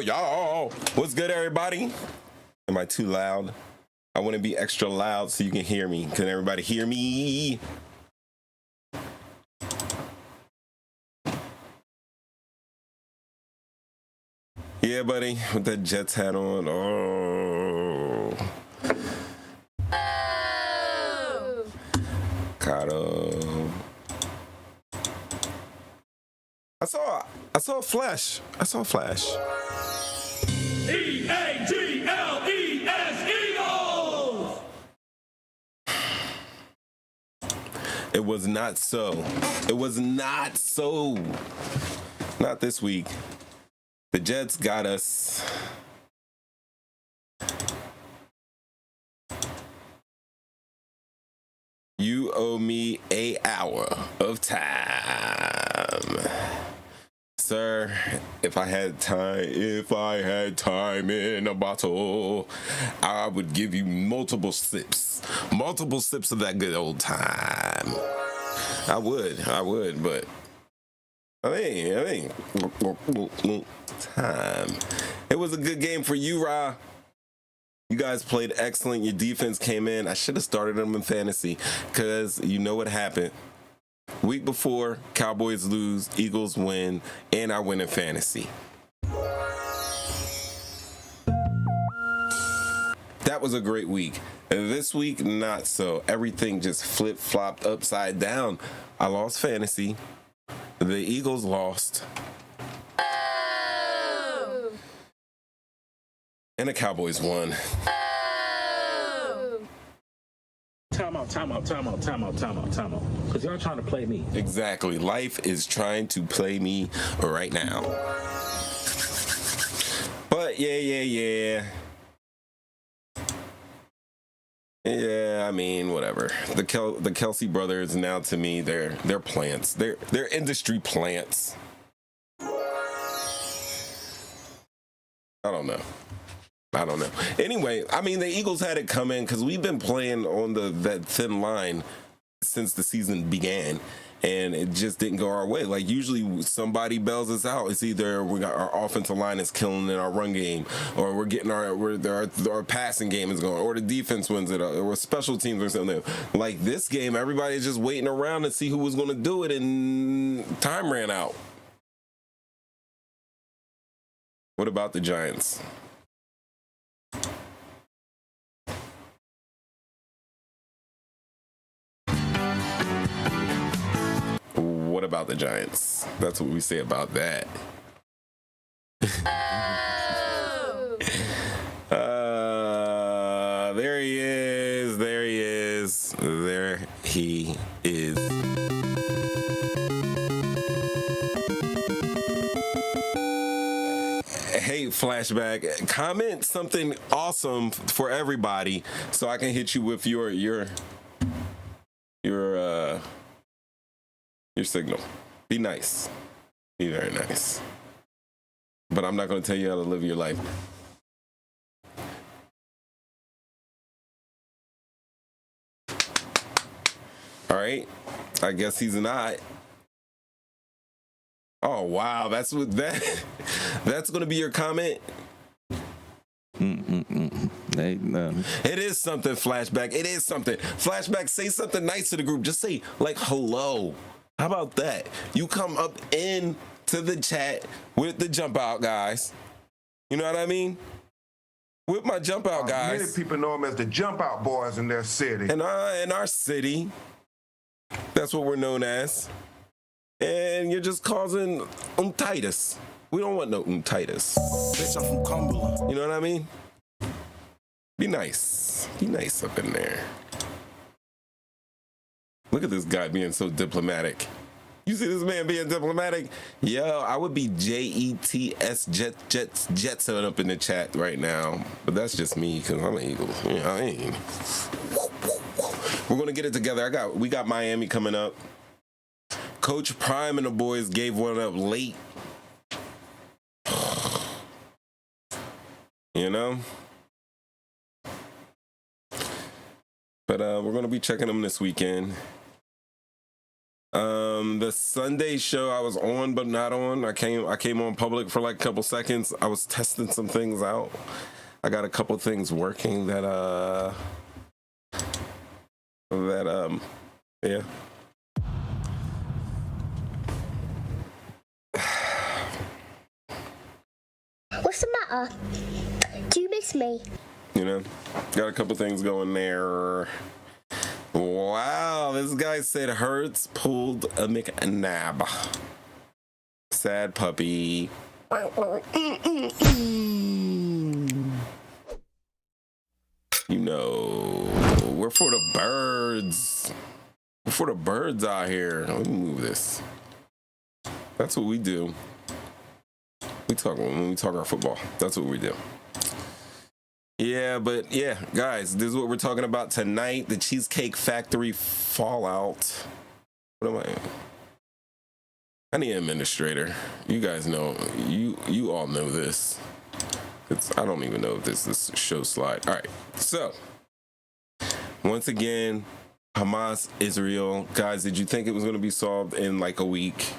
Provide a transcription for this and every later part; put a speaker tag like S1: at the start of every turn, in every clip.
S1: Yo. What's good, everybody? Am I too loud? I want to be extra loud so you can hear me. Can everybody hear me? Yeah, buddy, with that Jets hat on. Oh. Cotto. I saw a flash.
S2: E-A-G-L-E-S, Eagles!
S1: It was not so. Not this week. The Jets got us. You owe me an hour of time. Sir, if I had time in a bottle, I would give you multiple sips of that good old time. I would, but I mean, time. It was a good game for you, Ra. You guys played excellent. Your defense came in. I should have started them in fantasy because you know what happened. Week before, Cowboys lose, Eagles win, and I win in fantasy. That was a great week. And this week, not so. Everything just flip-flopped upside down. I lost fantasy. The Eagles lost. And the Cowboys won.
S3: Time out. Because y'all trying to play me.
S1: Exactly. Life is trying to play me right now. But yeah. Yeah, I mean, whatever. The Kelsey brothers now to me, they're plants. They're industry plants. I don't know. Anyway, I mean, the Eagles had it coming because we've been playing on that thin line since the season began, and it just didn't go our way. Like, usually somebody bails us out. It's either our offensive line is killing in our run game, or we're getting our passing game is going, or the defense wins it, or special teams or something. Like this game, everybody's just waiting around to see who was going to do it, and time ran out. What about the Giants? What about the Giants? That's what we say about that. There he is. Hey, Flashback, comment something awesome for everybody so I can hit you with your signal. Be nice. Be very nice. But I'm not going to tell you how to live your life. All right. I guess he's not. Oh, wow. That's going to be your comment? It is something, Flashback. It is something. Flashback, say something nice to the group. Just say, like, hello. How about that? You come up into the chat with the JumpOut guys. You know what I mean? With my JumpOut guys.
S4: Many people know them as the JumpOut boys in their city.
S1: In our city. That's what we're known as. And you're just causing Titus. We don't want no Titus.
S5: Bitch, I'm from Cumberland.
S1: You know what I mean? Be nice. Be nice up in there. Look at this guy being so diplomatic. You see this man being diplomatic? Yo, I would be Jetson up in the chat right now. But that's just me because I'm an Eagle. You know what I mean? We're going to get it together. We got Miami coming up. Coach Prime and the boys gave one up late. You know? But we're going to be checking them this weekend. The Sunday show I was on but not on. I came on public for like a couple seconds. I was testing some things out. I got a couple things working that yeah.
S6: What's the matter? Do you miss me?
S1: You know, got a couple things going there. Wow, this guy said Hurts pulled a McNabb. Sad puppy. You know, we're for the birds. We're for the birds out here. Let me move this. That's what we do. When we talk our football. That's what we do. Yeah, but yeah, guys, this is what we're talking about tonight. The Cheesecake Factory fallout. What am I need an administrator. You guys know, you all know this. I don't even know if this is show slide. All right, so once again, Hamas, Israel. Guys, did you think it was going to be solved in like a week?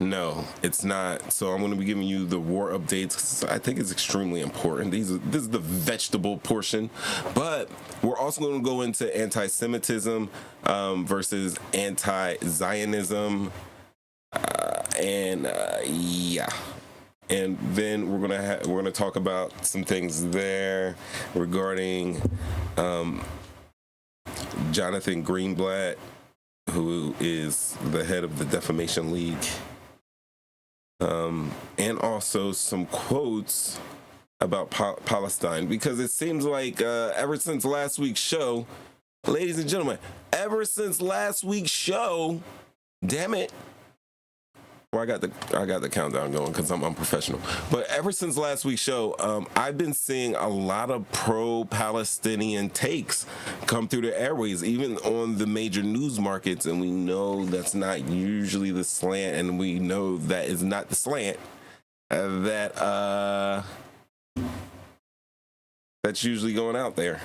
S1: No, it's not. So I'm going to be giving you the war updates 'cause I think it's extremely important. This is the vegetable portion, but we're also going to go into anti-Semitism versus anti-Zionism, yeah. And then we're gonna talk about some things there regarding Jonathan Greenblatt, who is the head of the Defamation League. And also some quotes about Palestine, because it seems like ever since last week's show, ladies and gentlemen, ever since last week's show, damn it. Well, I got the countdown going because I'm unprofessional. But ever since last week's show, I've been seeing a lot of pro-Palestinian takes come through the airways, even on the major news markets, and we know that's not usually the slant, and we know that is not the slant that's usually going out there.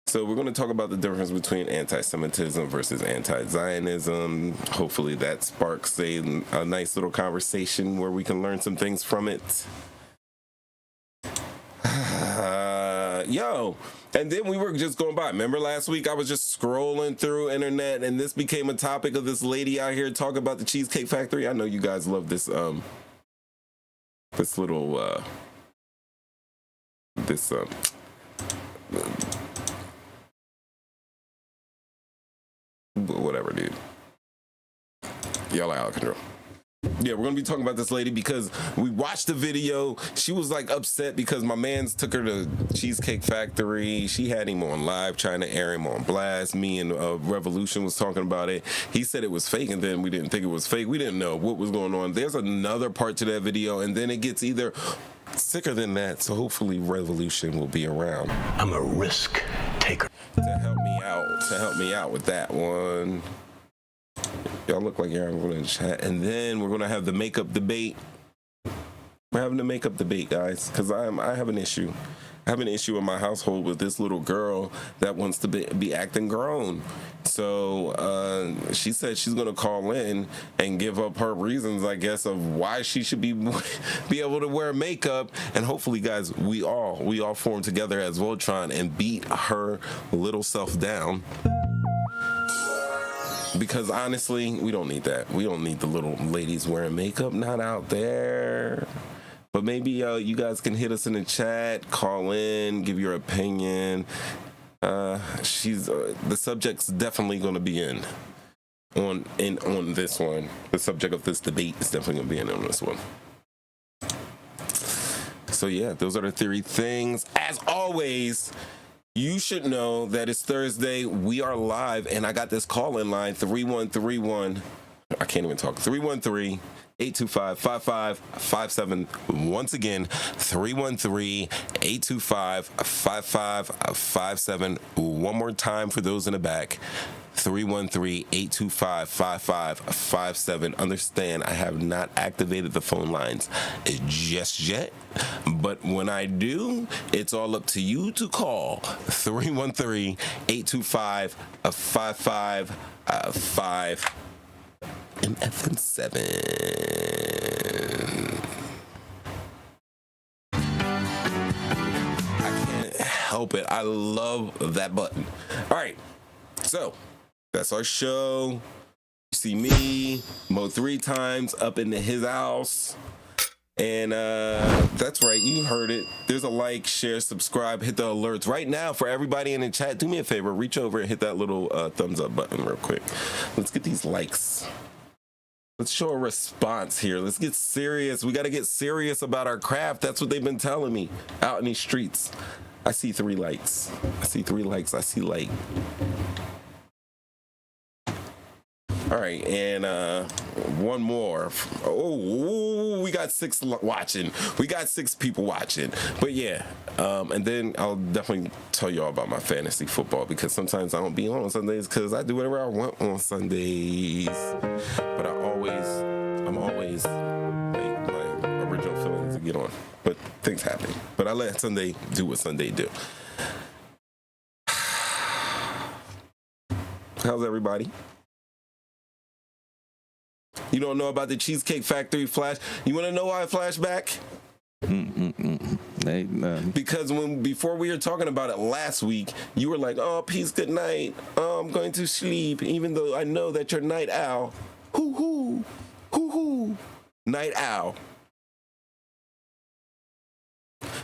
S1: So we're going to talk about the difference between anti-Semitism versus anti-Zionism. Hopefully that sparks a nice little conversation where we can learn some things from it. And then we were just going by. Remember last week I was just scrolling through internet and this became a topic of this lady out here talking about the Cheesecake Factory. I know you guys love this little whatever, dude. Y'all are out of control. Yeah, we're gonna be talking about this lady because we watched the video. She was like upset because my man's took her to Cheesecake Factory. She had him on live trying to air him on blast. Me and Revolution was talking about it. He said it was fake, and then we didn't think it was fake. We didn't know what was going on. There's another part to that video, and then it gets either sicker than that. So hopefully Revolution will be around.
S5: I'm a risk taker.
S1: To help me out with that one. Y'all look like you're going to chat. And then we're going to have the makeup debate. We're having the makeup debate, guys, because I have an issue. I have an issue in my household with this little girl that wants to be acting grown. So she said she's going to call in and give up her reasons, I guess, of why she should be able to wear makeup. And hopefully, guys, we all form together as Voltron and beat her little self down. Because honestly, we don't need that. We don't need the little ladies wearing makeup, not out there. But maybe you guys can hit us in the chat, call in, give your opinion. The subject's definitely going to be on this one. The subject of this debate is definitely going to be on this one. So yeah, those are the 3 things. As always, you should know that it's Thursday. We are live, and I got this call-in line, 3131. I can't even talk. 313-825-5557. Once again, 313-825-5557. One more time for those in the back. 313-825-5557. Understand, I have not activated the phone lines just yet, but when I do, it's all up to you to call 313-825-5557 and FM7. I can't help it. I love that button. All right, so that's our show. You see me, Mo'3Times, up into his house. And that's right, you heard it. There's a like, share, subscribe, hit the alerts. Right now, for everybody in the chat, do me a favor, reach over and hit that little thumbs up button real quick. Let's get these likes. Let's show a response here. Let's get serious. We got to get serious about our craft. That's what they've been telling me out in these streets. I see 3 likes. I see like. All right, and one more. Oh, we got 6 watching. We got 6 people watching. But yeah, and then I'll definitely tell y'all about my fantasy football, because sometimes I don't be on Sundays because I do whatever I want on Sundays. But I'm always like my original feelings to get on. But things happen. But I let Sunday do what Sunday do. How's everybody? You don't know about the Cheesecake Factory flash? You want to know why I flashback? Because before we were talking about it last week, you were like, "Oh, peace, good night. Oh, I'm going to sleep," even though I know that you're night owl. Hoo hoo, hoo hoo, night owl.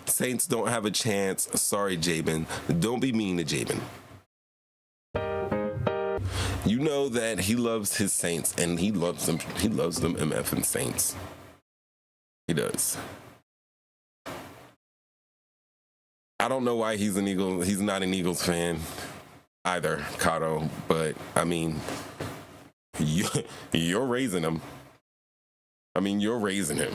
S1: Saints don't have a chance. Sorry, Jabin. Don't be mean to Jabin. You know that he loves his Saints, and he loves them. He loves them MFing Saints. He does. I don't know why he's not an Eagles fan either, Kato. But I mean, you're raising him. You're raising him.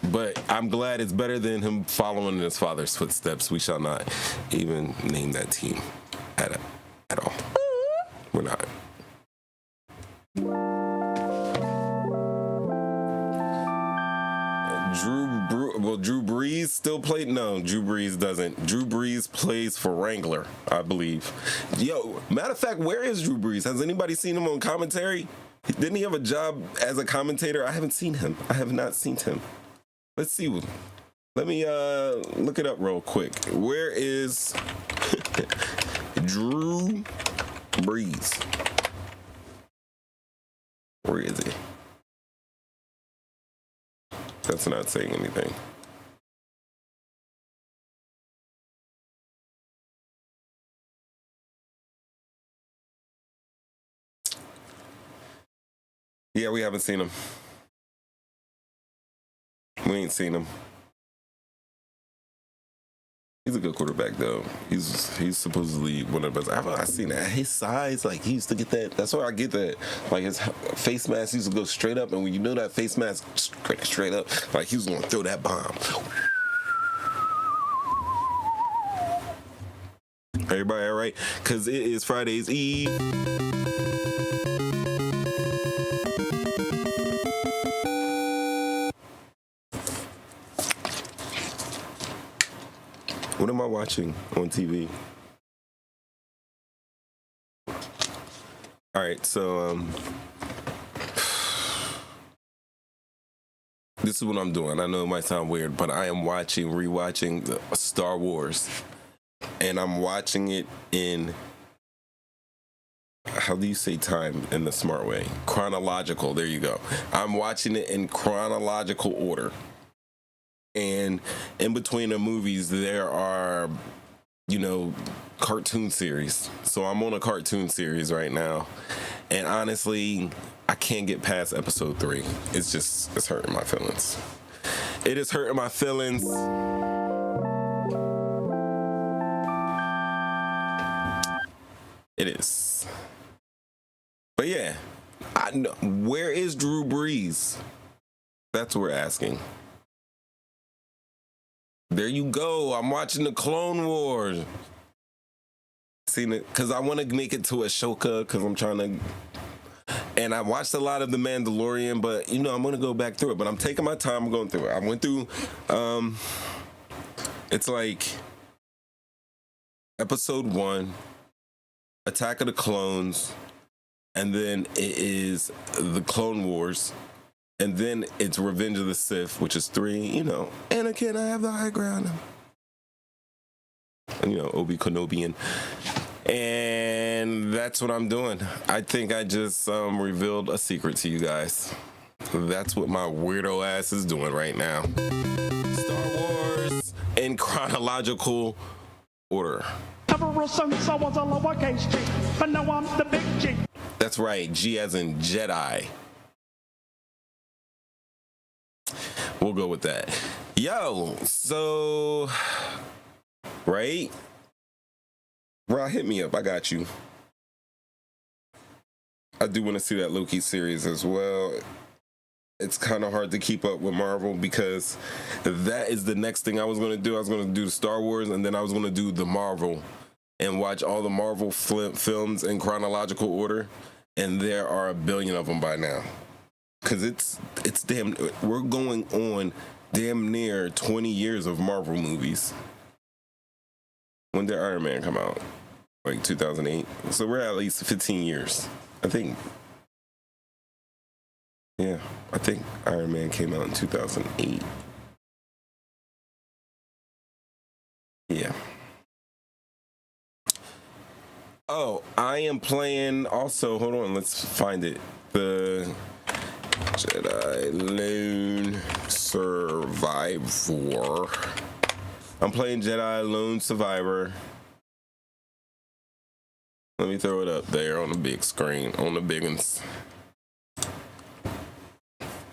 S1: But I'm glad it's better than him following in his father's footsteps. We shall not even name that team at all. We're not. Drew Brees still played? No, Drew Brees doesn't. Drew Brees plays for Wrangler, I believe. Yo, matter of fact, where is Drew Brees? Has anybody seen him on commentary? Didn't he have a job as a commentator? I haven't seen him. I have not seen him. Let's see. Let me look it up real quick. Where is Drew Brees? Where is he? That's not saying anything. Yeah, we haven't seen him. We ain't seen him. He's a good quarterback, though. He's supposedly one of the best. I've seen that. His size, like, he used to get that. That's where I get that. Like, his face mask used to go straight up, and when you know that face mask straight up, like, he was going to throw that bomb. Everybody all right? Because it is Friday's Eve. What am I watching on TV? All right, so this is what I'm doing. I know it might sound weird, but I am rewatching Star Wars. And I'm watching it in, how do you say time in the smart way? Chronological, there you go. I'm watching it in chronological order. And in between the movies, there are, cartoon series. So I'm on a cartoon series right now. And honestly, I can't get past episode 3. It's hurting my feelings. It is hurting my feelings. It is. But yeah, I know. Where is Drew Brees? That's what we're asking. There you go. I'm watching the Clone Wars. Seen it because I want to make it to Ashoka because I'm trying to. And I watched a lot of The Mandalorian, but I'm going to go back through it. But I'm taking my time. I'm going through it. I went through. It's like episode 1, Attack of the Clones, and then it is the Clone Wars. And then it's Revenge of the Sith, which is 3, Anakin, I have the high ground. Obi Kenobian. And that's what I'm doing. I think I just revealed a secret to you guys. That's what my weirdo ass is doing right now. Star Wars in chronological order.
S2: Ever since I was a lowercase G, but now I'm the big G.
S1: That's right, G as in Jedi. We'll go with that. Yo, so, right? Bro, hit me up. I got you. I do want to see that Loki series as well. It's kind of hard to keep up with Marvel because that is the next thing I was going to do. I was going to do the Star Wars, and then I was going to do the Marvel and watch all the Marvel films in chronological order. And there are a billion of them by now. Because it's we're going on damn near 20 years of Marvel movies. When did Iron Man come out? Like 2008. So we're at least 15 years. I think Yeah, I think Iron Man came out in 2008. Yeah. Oh, I am playing also, hold on, let's find it. The Jedi Lone Survivor. I'm playing Jedi Lone Survivor. Let me throw it up there on the big screen, on the big ones.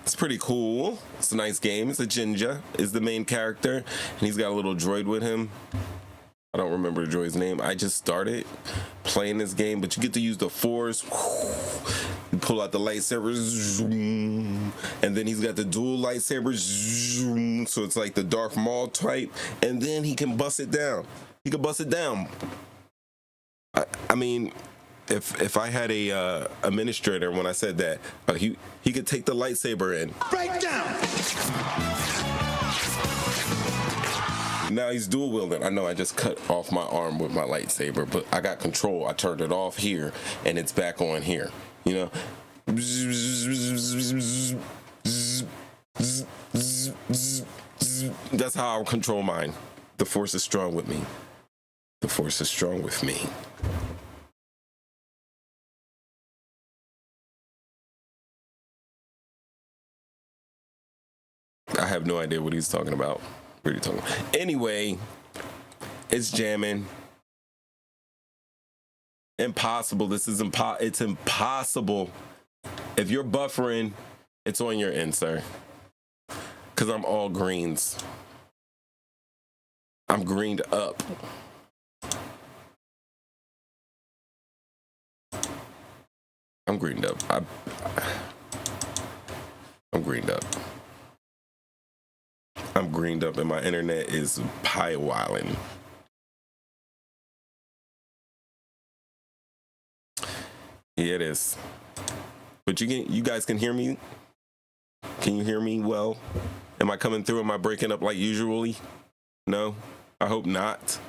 S1: It's pretty cool. It's a nice game. It's a Jinja is the main character, and he's got a little droid with him. I don't remember the droid's name. I just started playing this game, but you get to use the Force. You pull out the lightsabers, and then he's got the dual lightsabers, so it's like the Darth Maul type, and then he can bust it down. He can bust it down. I mean, if I had a administrator when I said that, he could take the lightsaber and break down. Now he's dual wielding. I know I just cut off my arm with my lightsaber, but I got control. I turned it off here, and it's back on here. You know. That's how I control mine. The Force is strong with me. The Force is strong with me. I have no idea what he's talking about. What are you talking about? Anyway, it's jamming. Impossible. This is it's impossible. If you're buffering, it's on your end, sir. Because I'm all greens. I'm greened up. I'm greened up. I'm greened up. I'm greened up and my internet is pie-wilding. Yeah, it is. But you guys can hear me? Can you hear me well? Am I coming through? Am I breaking up like usually? No? I hope not.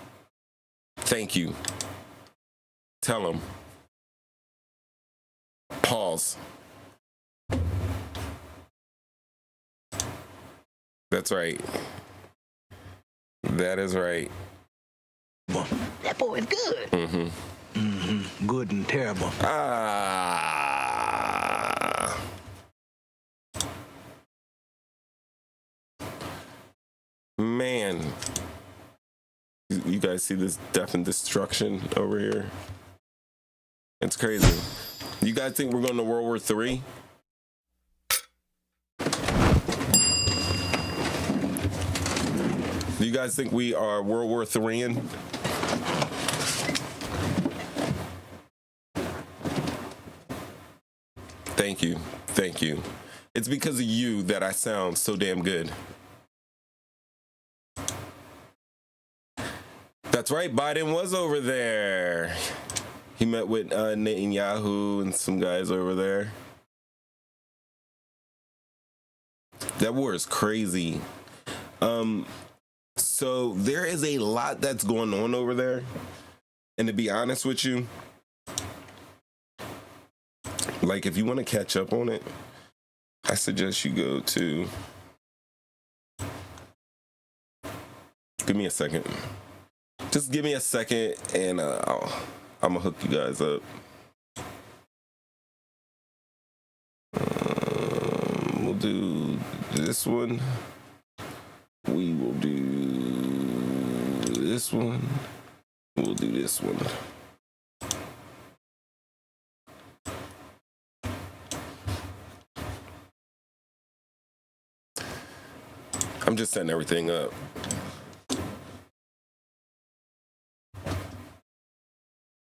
S1: Thank you. Tell them. Pause. That's right. That is right.
S5: That boy is good. Good and terrible.
S1: Man. You guys see this death and destruction over here? It's crazy. You guys think we're going to World War III? Do you guys think we are World War III-ing? Thank you. Thank you. It's because of you that I sound so damn good. That's right, Biden was over there. He met with Netanyahu and some guys over there. That war is crazy. So there is a lot that's going on over there. And to be honest with you, like if you want to catch up on it, I suggest you go to... Give me a second. Just give me a second and I'm going to hook you guys up. We'll do this one. We will do this one. We'll do this one. I'm just setting everything up.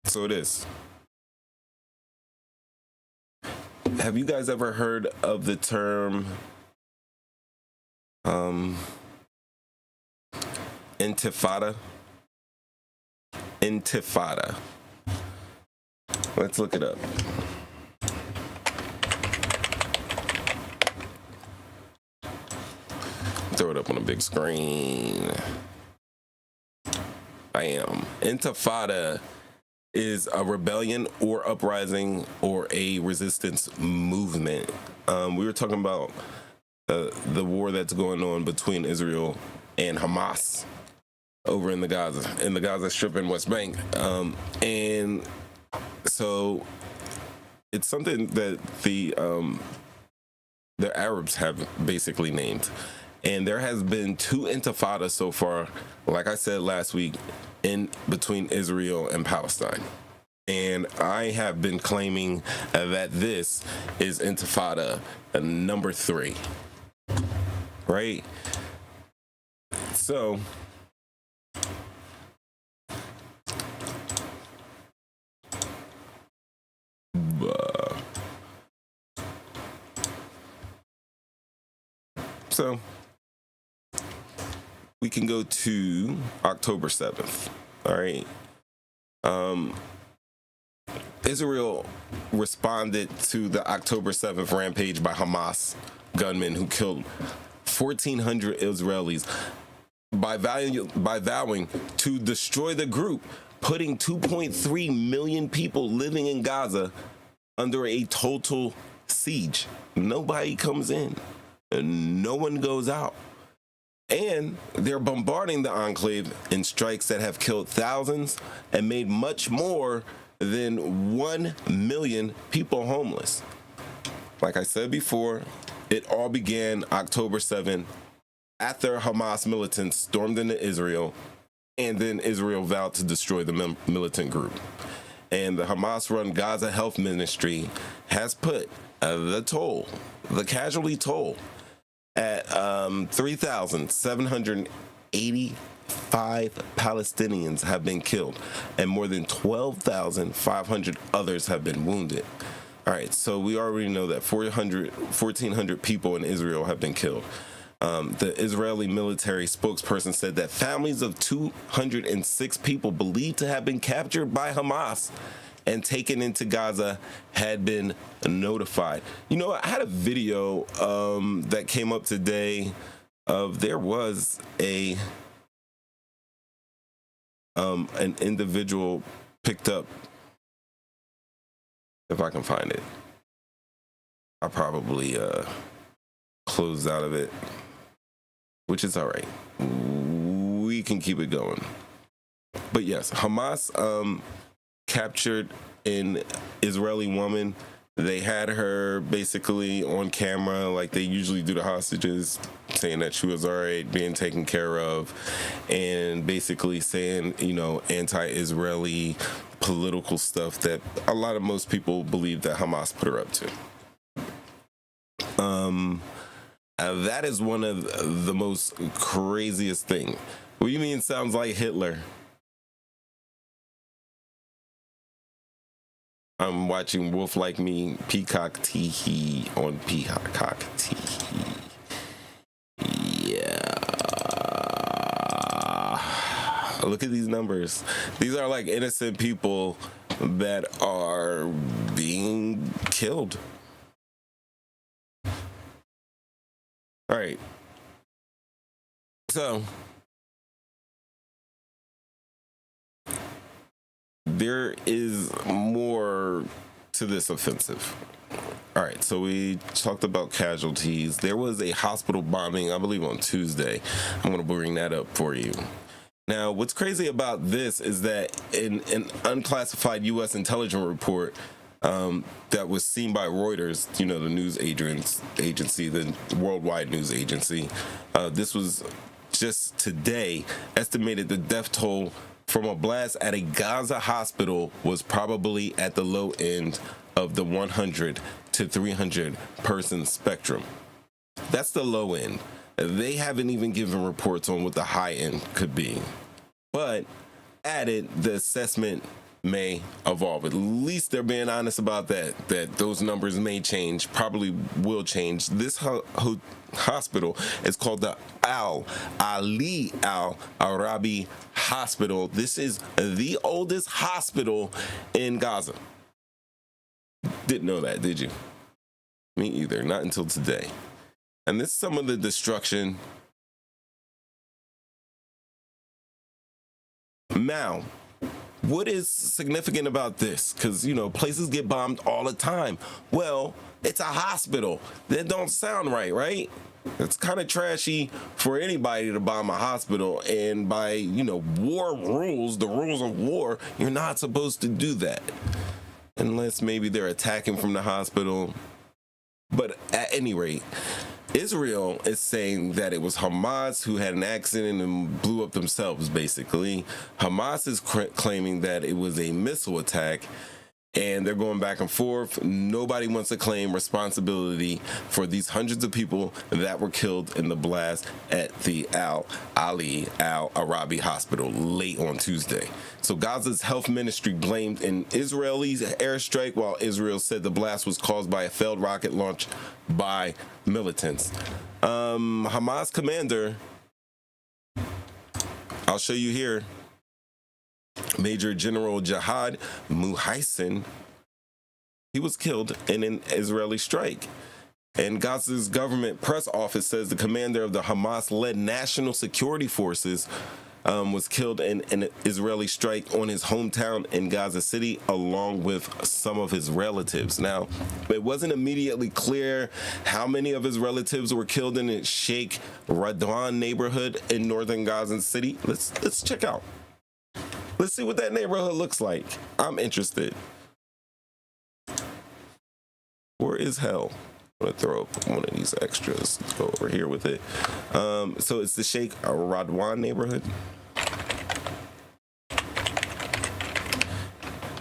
S1: So it is. Have you guys ever heard of the term Intifada? Intifada. Let's look it up. Throw it up on a big screen. Bam. Intifada is a rebellion or uprising or a resistance movement. We were talking about the war that's going on between Israel and Hamas over in the Gaza Strip and West Bank, and so it's something that the Arabs have basically named. And there has been 2 intifadas so far, like I said last week, in between Israel and Palestine. And I have been claiming that this is intifada number 3, right? So we can go to October 7th. All right. Israel responded to the October 7th rampage by Hamas gunmen who killed 1,400 Israelis by vowing to destroy the group, putting 2.3 million people living in Gaza under a total siege. Nobody comes in, and no one goes out. And they're bombarding the enclave in strikes that have killed thousands and made much more than 1 million people homeless. Like I said before, it all began October 7th after Hamas militants stormed into Israel, and then Israel vowed to destroy the militant group. And the Hamas-run Gaza Health Ministry has put the casualty toll, at 3,785 Palestinians have been killed, and more than 12,500 others have been wounded. All right, so we already know that 1,400 people in Israel have been killed. The Israeli military spokesperson said that families of 206 people believed to have been captured by Hamas and taken into Gaza had been notified. You know, I had a video that came up today of there was an individual picked up. If I can find it, I'll probably close out of it, which is all right. We can keep it going. But yes, Hamas captured an Israeli woman. They had her basically on camera, like they usually do the hostages, saying that she was all right, being taken care of, and basically saying, you know, anti-Israeli political stuff that most people believe that Hamas put her up to. That is one of the most craziest thing. What do you mean sounds like Hitler? I'm watching Wolf Like Me, Peacock Teehee on Peacock Teehee. Yeah. Look at these numbers. These are like innocent people that are being killed. All right. So there is more to this offensive. All right, so we talked about casualties. There was a hospital bombing, I believe, on Tuesday. I'm going to bring that up for you. Now, what's crazy about this is that in an unclassified U.S. intelligence report that was seen by Reuters, you know, the news agency, the worldwide news agency, this was just today, estimated the death toll from a blast at a Gaza hospital was probably at the low end of the 100 to 300 person spectrum. That's the low end. They haven't even given reports on what the high end could be. But added, the assessment may evolve. At least they're being honest about that those numbers may change, probably will change. This hospital is called the Ali Al Arabi Hospital. This is the oldest hospital in Gaza. Didn't know that, did you? Me either, not until today. And this is some of the destruction. Now, what is significant about this? Because, you know, places get bombed all the time. Well, it's a hospital. That don't sound right, right? It's kind of trashy for anybody to bomb a hospital, and by, you know, war rules, the rules of war, you're not supposed to do that. Unless maybe they're attacking from the hospital. But at any rate, Israel is saying that it was Hamas who had an accident and blew up themselves, basically. Hamas is claiming that it was a missile attack, and they're going back and forth. Nobody wants to claim responsibility for these hundreds of people that were killed in the blast at the Ali Al-Arabi Hospital late on Tuesday. So Gaza's health ministry blamed an Israeli airstrike, while Israel said the blast was caused by a failed rocket launch by militants. Hamas commander, I'll show you here, Major General Jihad Muhaisin, he was killed in an Israeli strike. And Gaza's government press office says the commander of the Hamas-led National Security Forces was killed in an Israeli strike on his hometown in Gaza City, along with some of his relatives. Now, it wasn't immediately clear how many of his relatives were killed in the Sheikh Radwan neighborhood in northern Gaza City. Let's check out. Let's see what that neighborhood looks like. I'm interested. Where is hell? I'm gonna throw up one of these extras. Let's go over here with it. So it's the Sheikh Radwan neighborhood.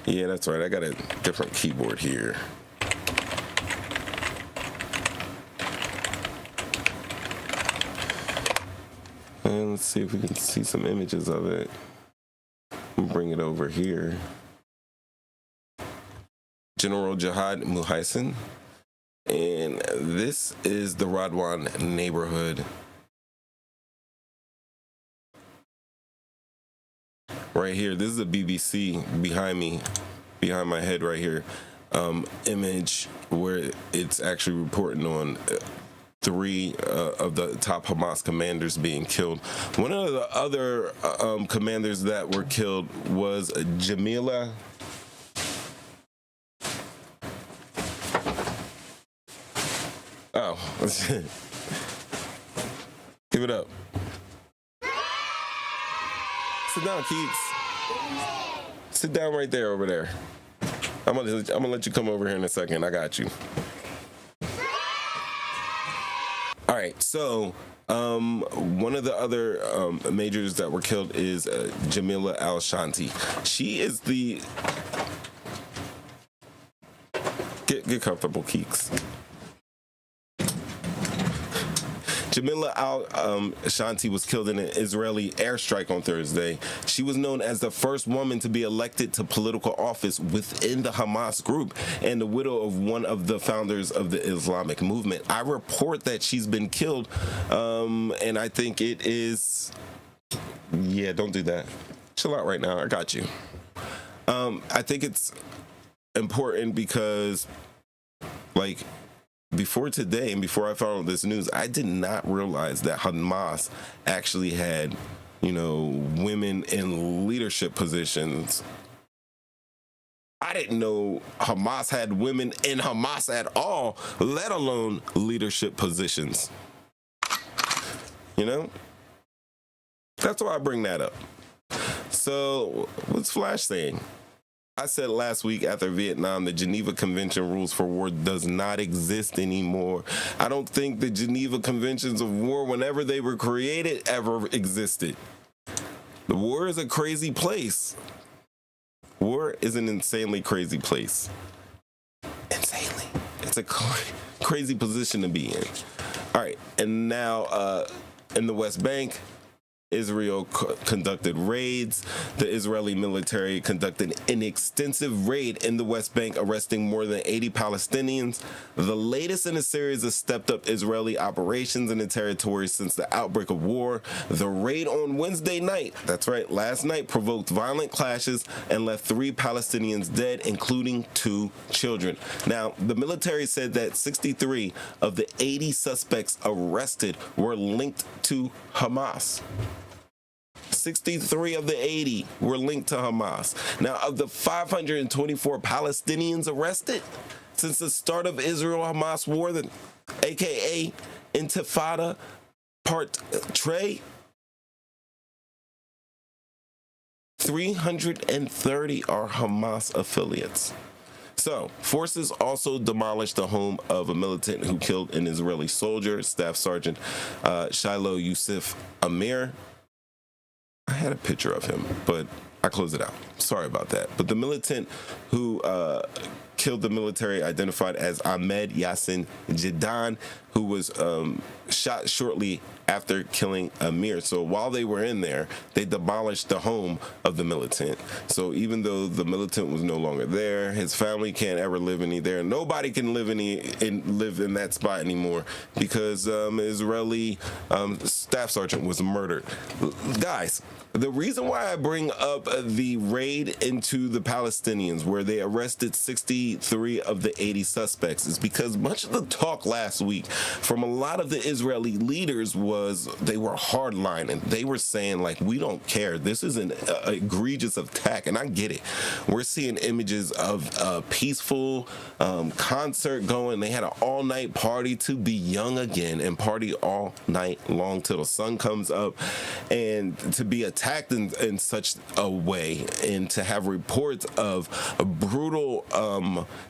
S1: Yeah, that's right. I got a different keyboard here. And let's see if we can see some images of it. Bring it over here. General Jihad Muhaisin. And this is the Radwan neighborhood. Right here. This is a BBC behind me, behind my head right here. Image where it's actually reporting on three of the top Hamas commanders being killed. One of the other commanders that were killed was Jamila. Oh, give it up. Sit down, Keeks. Sit down right there over there. I'm gonna let you come over here in a second. I got you. All right, so one of the other majors that were killed is Jamila Al-Shanti. She is the... Get comfortable, Keeks. Jamila Al-Shanti was killed in an Israeli airstrike on Thursday. She was known as the first woman to be elected to political office within the Hamas group and the widow of one of the founders of the Islamic movement. I report that she's been killed, and I think it is... Yeah, don't do that. Chill out right now. I got you. I think it's important because, like... Before today and before I found this news, I did not realize that Hamas actually had, you know, women in leadership positions. I didn't know Hamas had women in Hamas at all, let alone leadership positions. You know? That's why I bring that up. So, what's Flash saying? I said last week after Vietnam, the Geneva Convention rules for war does not exist anymore. I don't think the Geneva Conventions of war, whenever they were created, ever existed. The war is a crazy place. War is an insanely crazy place. Insanely. It's a crazy position to be in. All right, and now in the West Bank, Israel conducted raids. The Israeli military conducted an extensive raid in the West Bank, arresting more than 80 Palestinians, the latest in a series of stepped-up Israeli operations in the territory since the outbreak of war. The raid on Wednesday night, that's right, last night, provoked violent clashes and left 3 Palestinians dead, including 2 children. Now, the military said that 63 of the 80 suspects arrested were linked to Hamas. 63 of the 80 were linked to Hamas. Now, of the 524 Palestinians arrested since the start of Israel-Hamas war, aka Intifada Part 3, 330 are Hamas affiliates. So, forces also demolished the home of a militant who killed an Israeli soldier, Staff Sergeant Shiloh Yusuf Amir. I had a picture of him, but I closed it out. Sorry about that. But the militant who killed the military identified as Ahmed Yassin Jidan, who was shot shortly after killing Amir. So while they were in there, they demolished the home of the militant. So even though the militant was no longer there, his family can't ever live there. Nobody can live in that spot anymore because Israeli staff sergeant was murdered. Guys, the reason why I bring up the raid into the Palestinians, where they arrested 63 of the 80 suspects, is because much of the talk last week from a lot of the Israeli leaders was they were hardlining. They were saying, like, we don't care. This is an egregious attack, and I get it. We're seeing images of a peaceful concert going. They had an all-night party to be young again and party all night long till the sun comes up, and to be attacked in such a way, and to have reports of brutal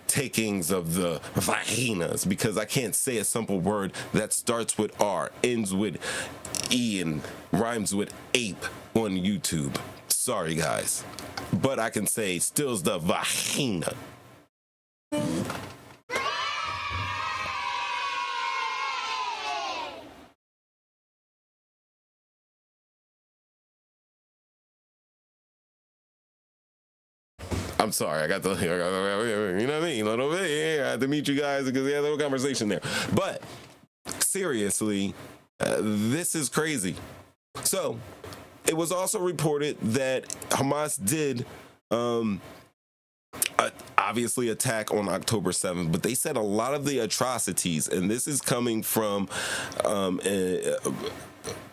S1: takings of the vaginas, because I can't say a simple word that starts with R, ends with E, and rhymes with ape on YouTube. Sorry, guys. But I can say still's the vagina. I'm sorry, I got the, you know what I mean? Little bit, I had to meet you guys because we had a little conversation there. But seriously, this is crazy. So it was also reported that Hamas did obviously attack on October 7th, but they said a lot of the atrocities, and this is coming from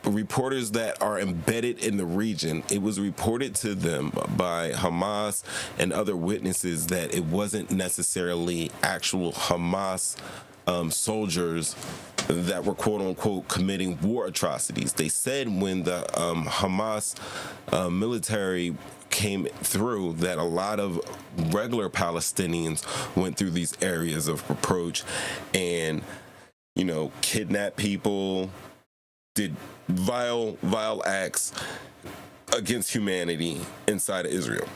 S1: reporters that are embedded in the region. It was reported to them by Hamas and other witnesses that it wasn't necessarily actual Hamas soldiers that were quote-unquote committing war atrocities. They said when the Hamas military came through that a lot of regular Palestinians went through these areas of approach and, you know, kidnapped people, did vile acts against humanity inside of Israel.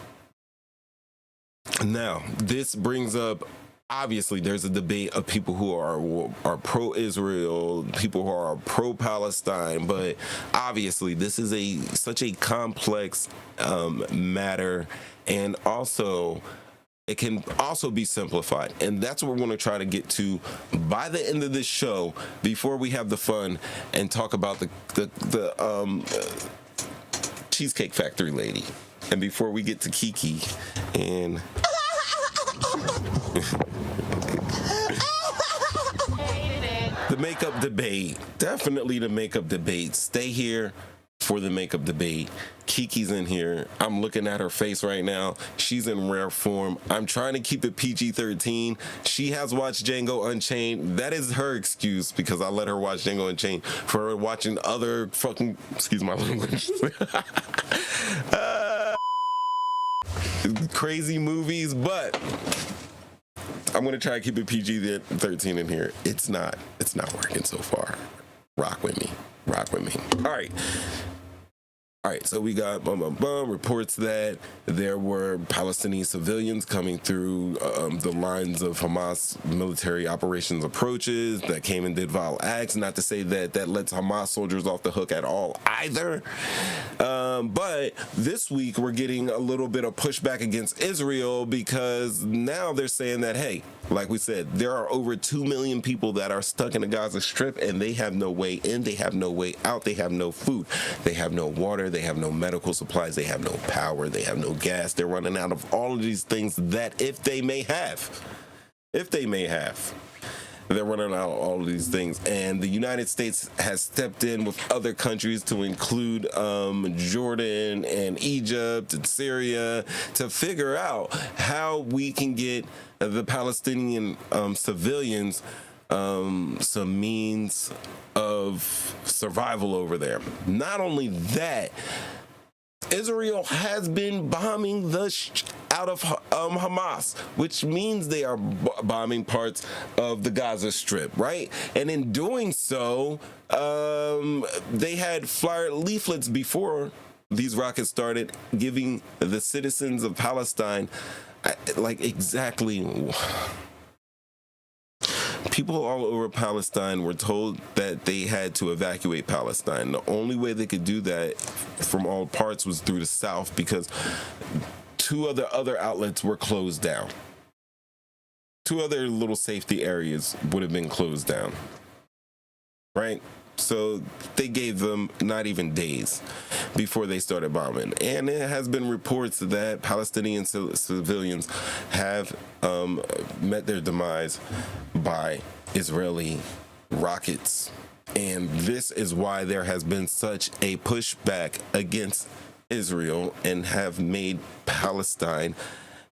S1: Now, this brings up, obviously, there's a debate of people who are pro-Israel, people who are pro-Palestine, but obviously this is such a complex matter, and also it can also be simplified, and that's what we're going to try to get to by the end of this show before we have the fun and talk about the Cheesecake Factory Lady, and before we get to Kiki and the makeup debate. Definitely the makeup debate. Stay here for the makeup debate. Kiki's in here. I'm looking at her face right now. She's in rare form. I'm trying to keep it PG-13. She has watched Django Unchained. That is her excuse because I let her watch Django Unchained for her watching other fucking, excuse my language, crazy movies, but I'm going to try to keep it PG-13 in here. It's not working so far. Rock with me. All right, so we got reports that there were Palestinian civilians coming through the lines of Hamas military operations approaches that came and did vile acts. Not to say that lets Hamas soldiers off the hook at all either. But this week we're getting a little bit of pushback against Israel because now they're saying that, hey, like we said, there are over 2 million people that are stuck in the Gaza Strip and they have no way in, they have no way out, they have no food, they have no water, they have no medical supplies, they have no power, they have no gas. They're running out of all of these things that if they may have, They're running out all of these things, and the United States has stepped in with other countries to include Jordan and Egypt and Syria to figure out how we can get the Palestinian civilians some means of survival over there. Not only that, Israel has been bombing the out of Hamas, which means they are bombing parts of the Gaza Strip, right? And in doing so, they had flyer leaflets before these rockets started, giving the citizens of Palestine, like exactly... People all over Palestine were told that they had to evacuate Palestine. The only way they could do that from all parts was through the south, because two other outlets were closed down. Two other little safety areas would have been closed down, right? So they gave them not even days before they started bombing. And it has been reports that Palestinian civilians have met their demise by Israeli rockets. And this is why there has been such a pushback against Israel and have made Palestine,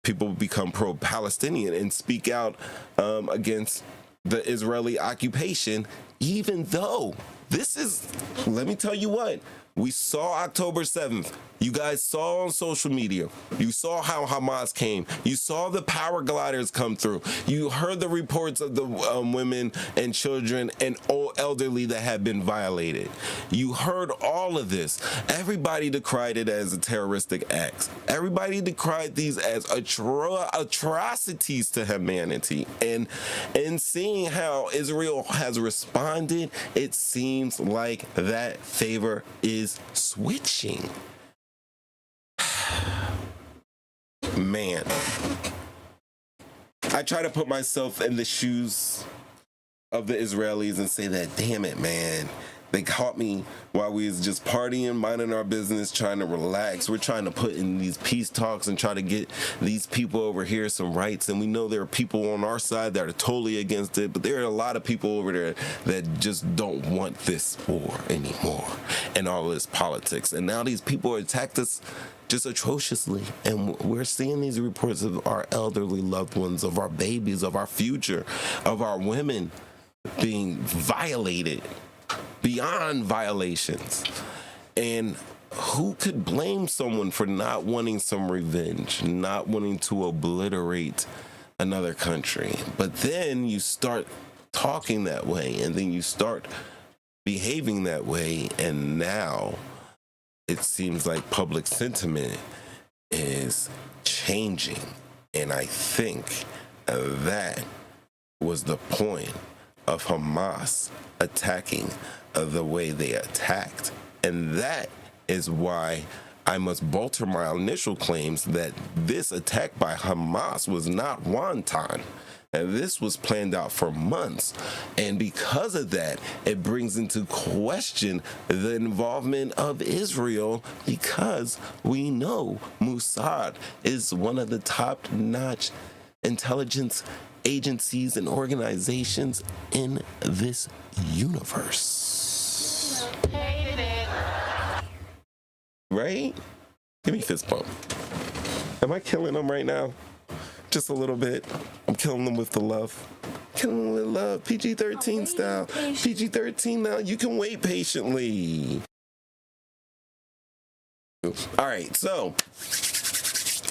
S1: people become pro-Palestinian and speak out against the Israeli occupation, even though this is, let me tell you what, we saw October 7th. You guys saw on social media. You saw how Hamas came. You saw the power gliders come through. You heard the reports of the women and children and old elderly that had been violated. You heard all of this. Everybody decried it as a terroristic act. Everybody decried these as atrocities to humanity. And in seeing how Israel has responded, it seems like that favor is switching. Man, I try to put myself in the shoes of the Israelis and say that, damn it, man, they caught me while we was just partying, minding our business, trying to relax. We're trying to put in these peace talks and try to get these people over here some rights. And we know there are people on our side that are totally against it, but there are a lot of people over there that just don't want this war anymore and all this politics. And now these people attacked us just atrociously, and we're seeing these reports of our elderly loved ones, of our babies, of our future, of our women being violated beyond violations. And who could blame someone for not wanting some revenge, not wanting to obliterate another country? But then you start talking that way, and then you start behaving that way, and now it seems like public sentiment is changing. And I think that was the point of Hamas attacking the way they attacked. And that is why I must bolster my initial claims that this attack by Hamas was not wanton. And this was planned out for months. And because of that, it brings into question the involvement of Israel, because we know Mossad is one of the top-notch intelligence agencies and organizations in this universe. Right? Give me a fist bump. Am I killing them right now? Just a little bit. I'm killing them with the love. Killing them with love. PG-13 style. PG-13 now. You can wait patiently. All right, so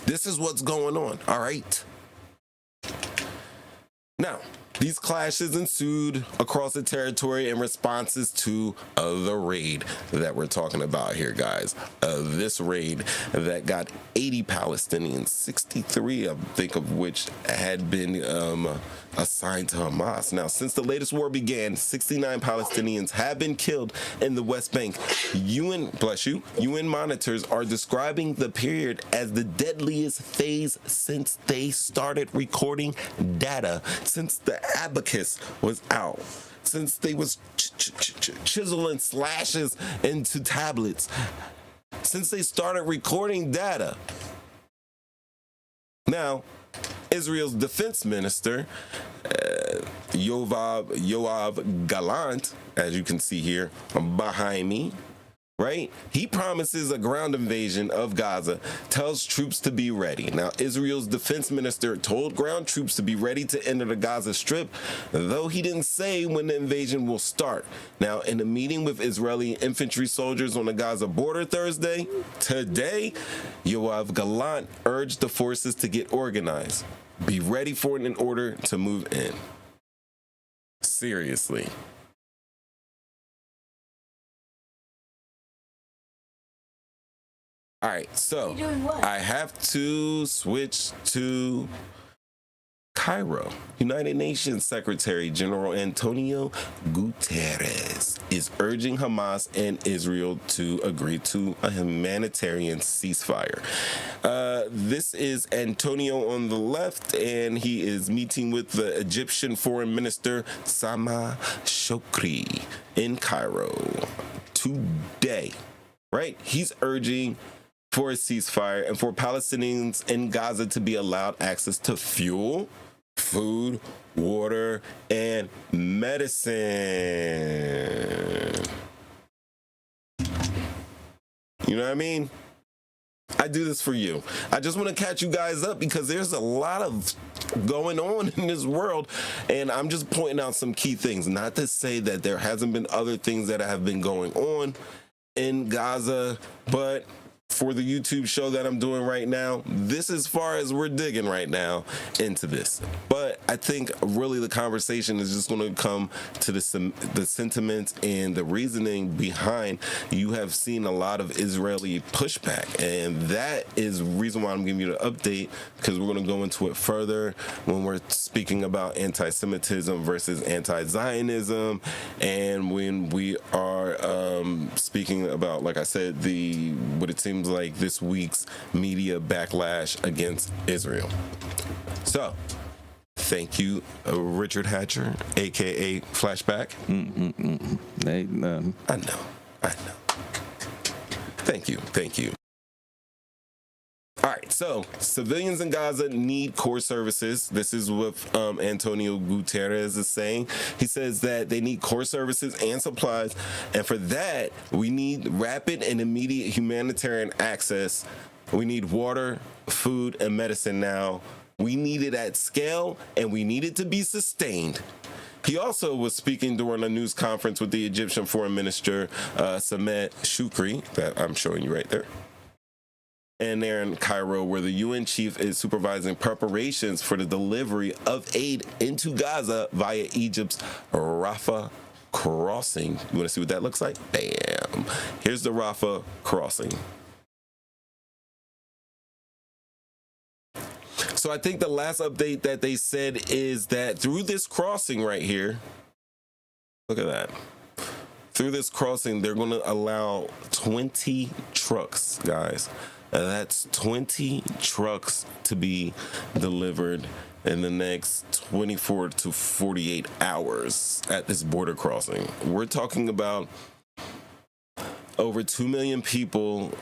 S1: this is what's going on, all right? Now, these clashes ensued across the territory in responses to the raid that we're talking about here, guys. This raid that got 80 Palestinians, 63, I think, of which had been assigned to Hamas. Now, since the latest war began, 69 Palestinians have been killed in the West Bank. UN monitors are describing the period as the deadliest phase since they started recording data, since the abacus was out, since they was chiseling slashes into tablets, since they started recording data. Now, Israel's defense minister Yoav Gallant, as you can see here behind me, right? He promises a ground invasion of Gaza, tells troops to be ready. Now, Israel's defense minister told ground troops to be ready to enter the Gaza Strip, though he didn't say when the invasion will start. Now, in a meeting with Israeli infantry soldiers on the Gaza border today, Yoav Gallant urged the forces to get organized. Be ready for it in order to move in. Seriously. All right, so I have to switch to Cairo. United Nations Secretary General Antonio Guterres is urging Hamas and Israel to agree to a humanitarian ceasefire. This is Antonio on the left, and he is meeting with the Egyptian Foreign Minister Sama Shokri in Cairo today, right? He's urging for a ceasefire and for Palestinians in Gaza to be allowed access to fuel, food, water, and medicine. You know what I mean? I do this for you. I just want to catch you guys up because there's a lot of going on in this world, and I'm just pointing out some key things. Not to say that there hasn't been other things that have been going on in Gaza, but for the YouTube show that I'm doing right now, this is as far as we're digging right now into this. But I think really the conversation is just going to come to the sentiments and the reasoning behind. You have seen a lot of Israeli pushback, and that is the reason why I'm giving you the update, because we're going to go into it further when we're speaking about anti-Semitism versus anti-Zionism, and when we are speaking about, like I said, what it seems like this week's media backlash against Israel. So, thank you, Richard Hatcher, aka Flashback. I know. Thank you. All right, so civilians in Gaza need core services. This is what Antonio Guterres is saying. He says that they need core services and supplies, and for that, we need rapid and immediate humanitarian access. We need water, food, and medicine now. We need it at scale, and we need it to be sustained. He also was speaking during a news conference with the Egyptian Foreign Minister, Sameh Shoukry, that I'm showing you right there. And they're in Cairo, where the UN chief is supervising preparations for the delivery of aid into Gaza via Egypt's Rafah crossing. You want to see what that looks like? Bam. Here's the Rafah crossing. So I think the last update that they said is that through this crossing right here, look at that. Through this crossing, they're going to allow 20 trucks, guys. That's 20 trucks to be delivered in the next 24 to 48 hours at this border crossing. We're talking about over 2 million people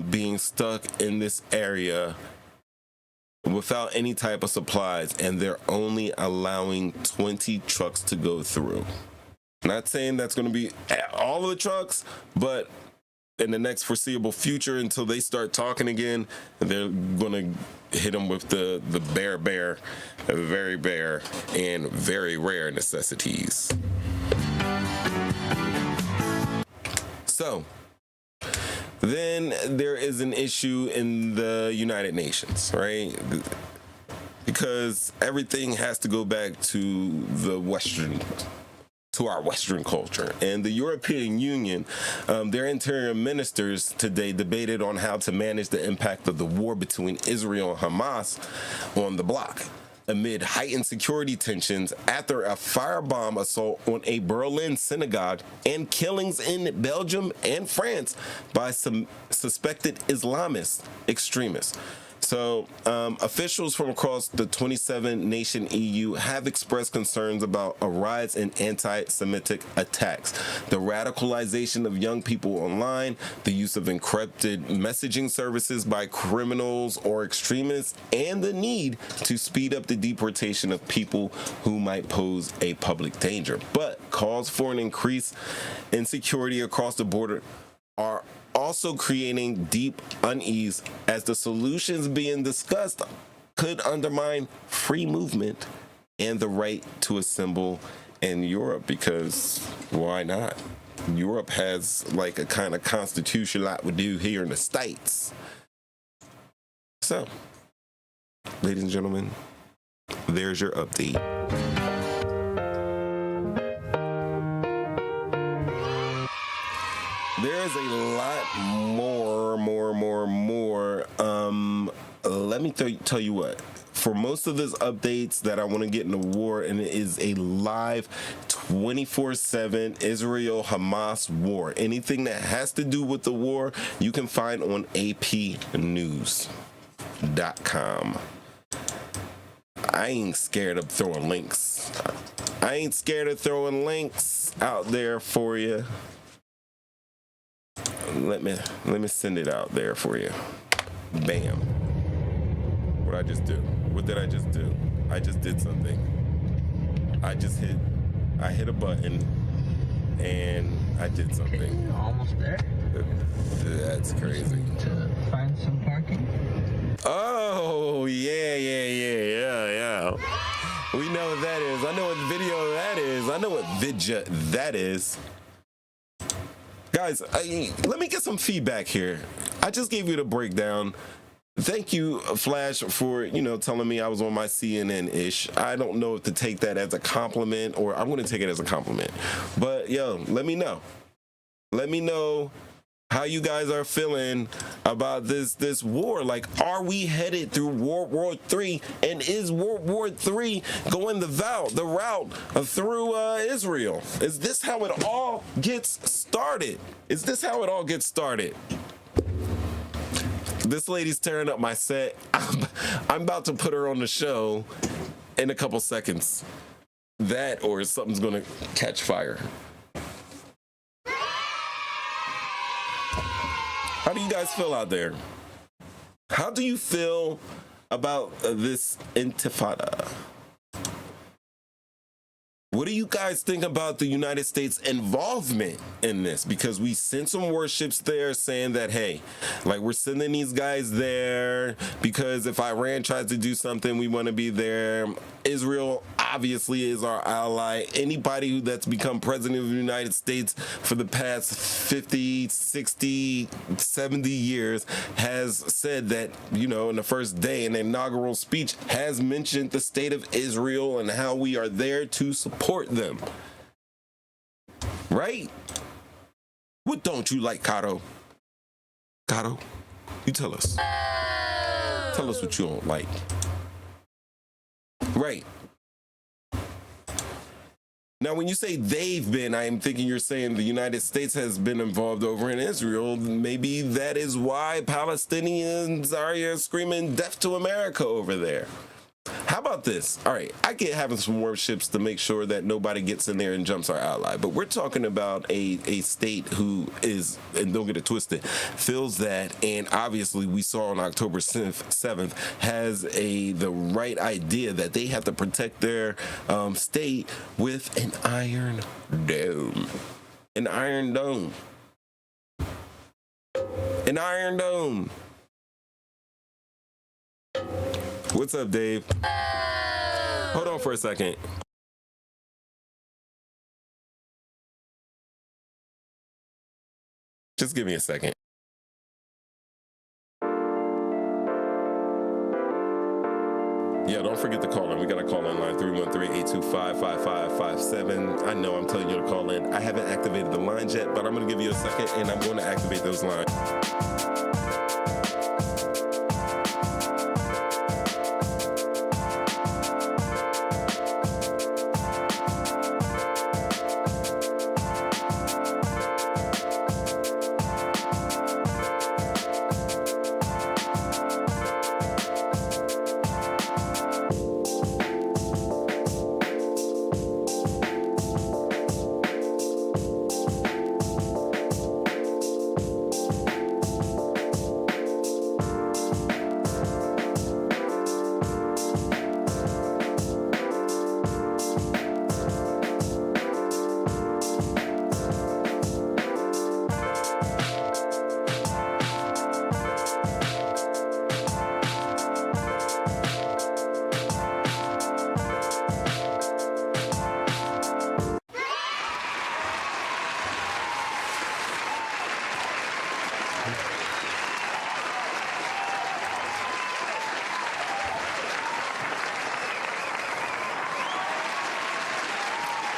S1: being stuck in this area without any type of supplies, and they're only allowing 20 trucks to go through. Not saying that's going to be all of the trucks, but in the next foreseeable future, until they start talking again, they're going to hit them with the very bare, and very rare necessities. So, then there is an issue in the United Nations, right? Because everything has to go back to our Western culture. And the European Union, their interior ministers today debated on how to manage the impact of the war between Israel and Hamas on the bloc, amid heightened security tensions after a firebomb assault on a Berlin synagogue and killings in Belgium and France by some suspected Islamist extremists. So, officials from across the 27-nation EU have expressed concerns about a rise in anti-Semitic attacks, the radicalization of young people online, the use of encrypted messaging services by criminals or extremists, and the need to speed up the deportation of people who might pose a public danger. But calls for an increase in security across the border are also creating deep unease as the solutions being discussed could undermine free movement and the right to assemble in Europe, because why not? Europe has like a kind of constitution like we do here in the States. So, ladies and gentlemen, there's your update. There is a lot more. Let me tell you what. For most of this updates that I want to get in the war, and it is a live 24/7 Israel-Hamas war. Anything that has to do with the war, you can find on apnews.com. I ain't scared of throwing links. I ain't scared of throwing links out there for you. Let me send it out there for you. Bam. What'd I just do? What did I just do? I just did something. I hit a button and I did something.
S5: Okay, almost there.
S1: That's crazy.
S5: To find some parking.
S1: Oh, yeah. We know what that is. I know what video that is. I know what vidya that is. Guys, let me get some feedback here. I just gave you the breakdown. Thank you, Flash, for, telling me I was on my CNN-ish. I don't know if to take that as a compliment, or I'm going to take it as a compliment. But, let me know. Let me know how you guys are feeling about this war. Like, are we headed through World War III? And is World War III going the route through Israel? Is this how it all gets started? This lady's tearing up my set. I'm about to put her on the show in a couple seconds. That or something's gonna catch fire. How do you guys feel out there? How do you feel about this intifada? What do you guys think about the United States' involvement in this? Because we sent some warships there saying that, hey, like, we're sending these guys there because if Iran tries to do something, we want to be there. Israel obviously is our ally. Anybody that's become president of the United States for the past 50, 60, 70 years has said that, in the first day, in the inaugural speech, has mentioned the state of Israel and how we are there to support them. Right? What don't you like, Kato? Kato, you tell us. Tell us what you don't like. Right. Now, when you say they've been, I'm thinking you're saying the United States has been involved over in Israel. Maybe that is why Palestinians are screaming death to America over there. How about this? All right, I get having some warships to make sure that nobody gets in there and jumps our ally, but we're talking about a state who is, and don't get it twisted, feels that, and obviously we saw on October 7th, has the right idea that they have to protect their state with an iron dome. An iron dome. An iron dome. What's up, Dave? Hold on for a second. Just give me a second. Yeah, don't forget to call in. We got a call in line 313-825-5557. I know I'm telling you to call in. I haven't activated the lines yet, but I'm going to give you a second and I'm going to activate those lines.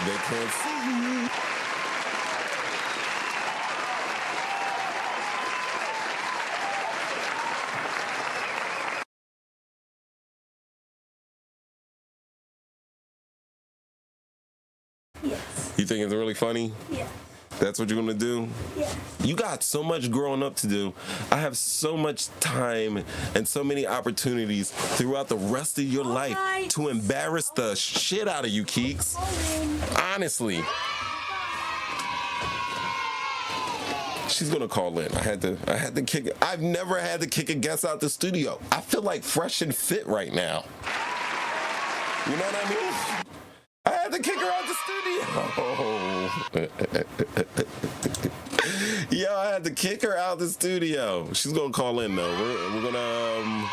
S1: They can't see you.
S6: Yes.
S1: You think it's really funny?
S6: Yeah.
S1: That's what you're gonna do?
S6: Yeah.
S1: You got so much growing up to do. I have so much time and so many opportunities throughout the rest of your life to embarrass the shit out of you, Keeks. Honestly. She's gonna call in. I had to kick it. I've never had to kick a guest out the studio. I feel like fresh and fit right now. You know what I mean? I had to kick her out the studio. Yo, I had to kick her out the studio. She's gonna call in though. We're gonna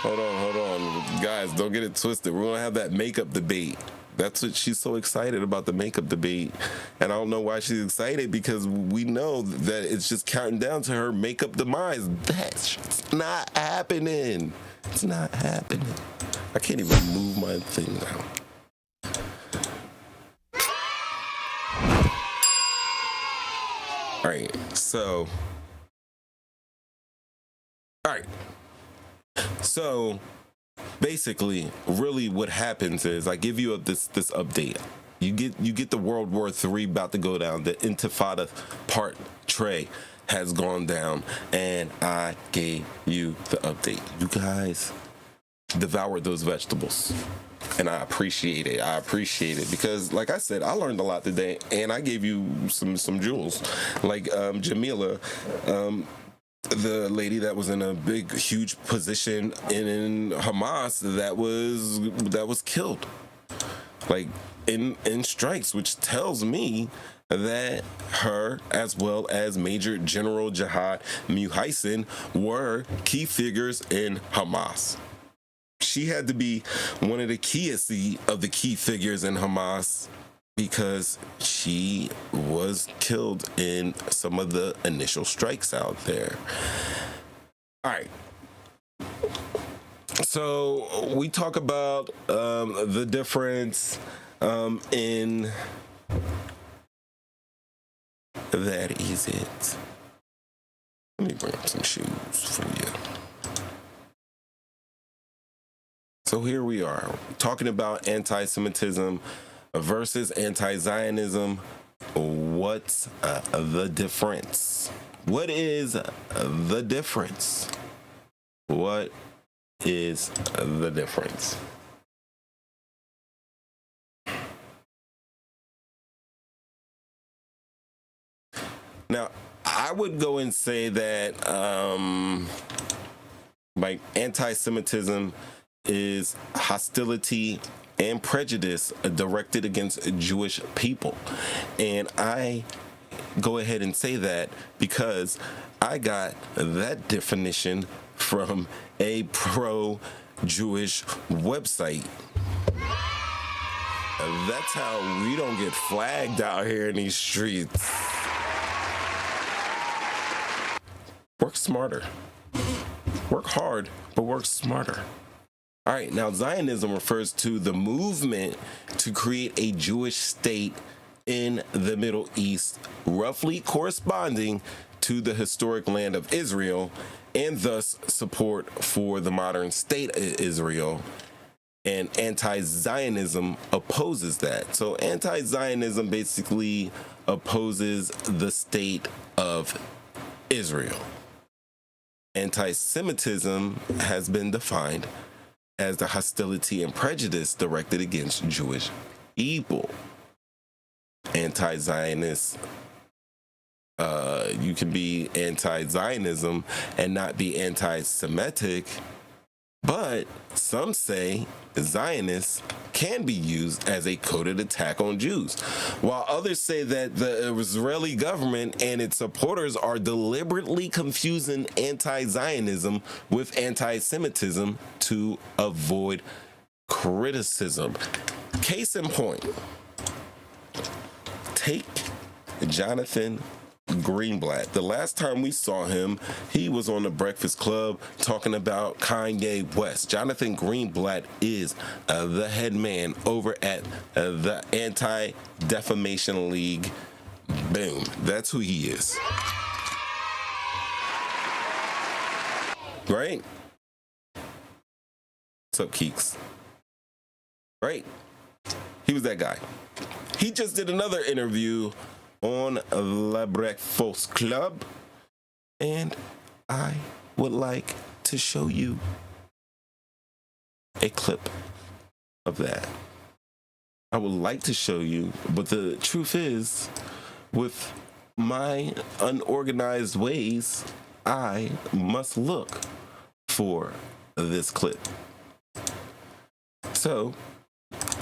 S1: hold on. Guys, don't get it twisted. We're gonna have that makeup debate. That's what she's so excited about, the makeup debate. And I don't know why she's excited, because we know that it's just counting down to her makeup demise. That's not happening. It's not happening. I can't even move my thing now. All right. So basically, really what happens is I give you this update. You get the World War III about to go down. The Intifada part tray has gone down, and I gave you the update. You guys devoured those vegetables, and I appreciate it. Because, like I said, I learned a lot today, and I gave you some jewels, like Jamila, the lady that was in a big, huge position in Hamas that was killed, like in strikes, which tells me that her, as well as Major General Jihad Muhaisin, were key figures in Hamas. She had to be one of the keyest of the key figures in Hamas, because she was killed in some of the initial strikes out there. All right. So we talk about the difference in... That is it. Let me bring up some shoes for you. So here we are, talking about anti-Semitism versus anti-Zionism. What's the difference? What is the difference? What is the difference? Now, I would go and say that like anti-Semitism is hostility and prejudice directed against Jewish people. And I go ahead and say that because I got that definition from a pro-Jewish website. That's how we don't get flagged out here in these streets. Work smarter. Work hard, but work smarter. All right, now Zionism refers to the movement to create a Jewish state in the Middle East, roughly corresponding to the historic land of Israel, and thus support for the modern state of Israel. And anti-Zionism opposes that. So anti-Zionism basically opposes the state of Israel. Anti-Semitism has been defined as the hostility and prejudice directed against Jewish people. Anti-Zionist, you can be anti-Zionism and not be anti-Semitic, but some say Zionists can be used as a coded attack on Jews, while others say that the Israeli government and its supporters are deliberately confusing anti-Zionism with anti-Semitism to avoid criticism. Case in point, take Jonathan Greenblatt. The last time we saw him, he was on the Breakfast Club talking about Kanye West. Jonathan Greenblatt is the head man over at the Anti-Defamation League. Boom. That's who he is. Right? What's up, Keeks? Right? He was that guy. He just did another interview on Le Breakfast Club, and I would like to show you a clip of that. I would like to show you, but the truth is, with my unorganized ways, I must look for this clip. So,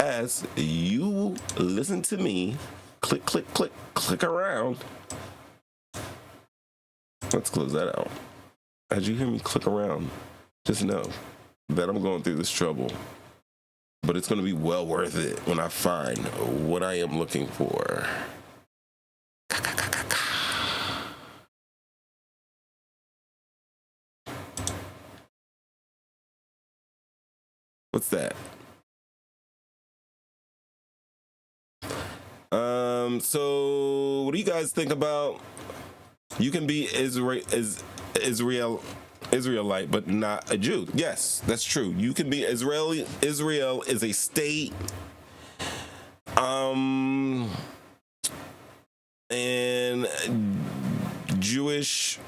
S1: as you listen to me click, click, click, click around. Let's close that out. As you hear me click around, just know that I'm going through this trouble, but it's going to be well worth it when I find what I am looking for. What's that? So what do you guys think about you can be Israelite but not a Jew? Yes, that's true. You can be Israeli. Israel is a state. And Jewish,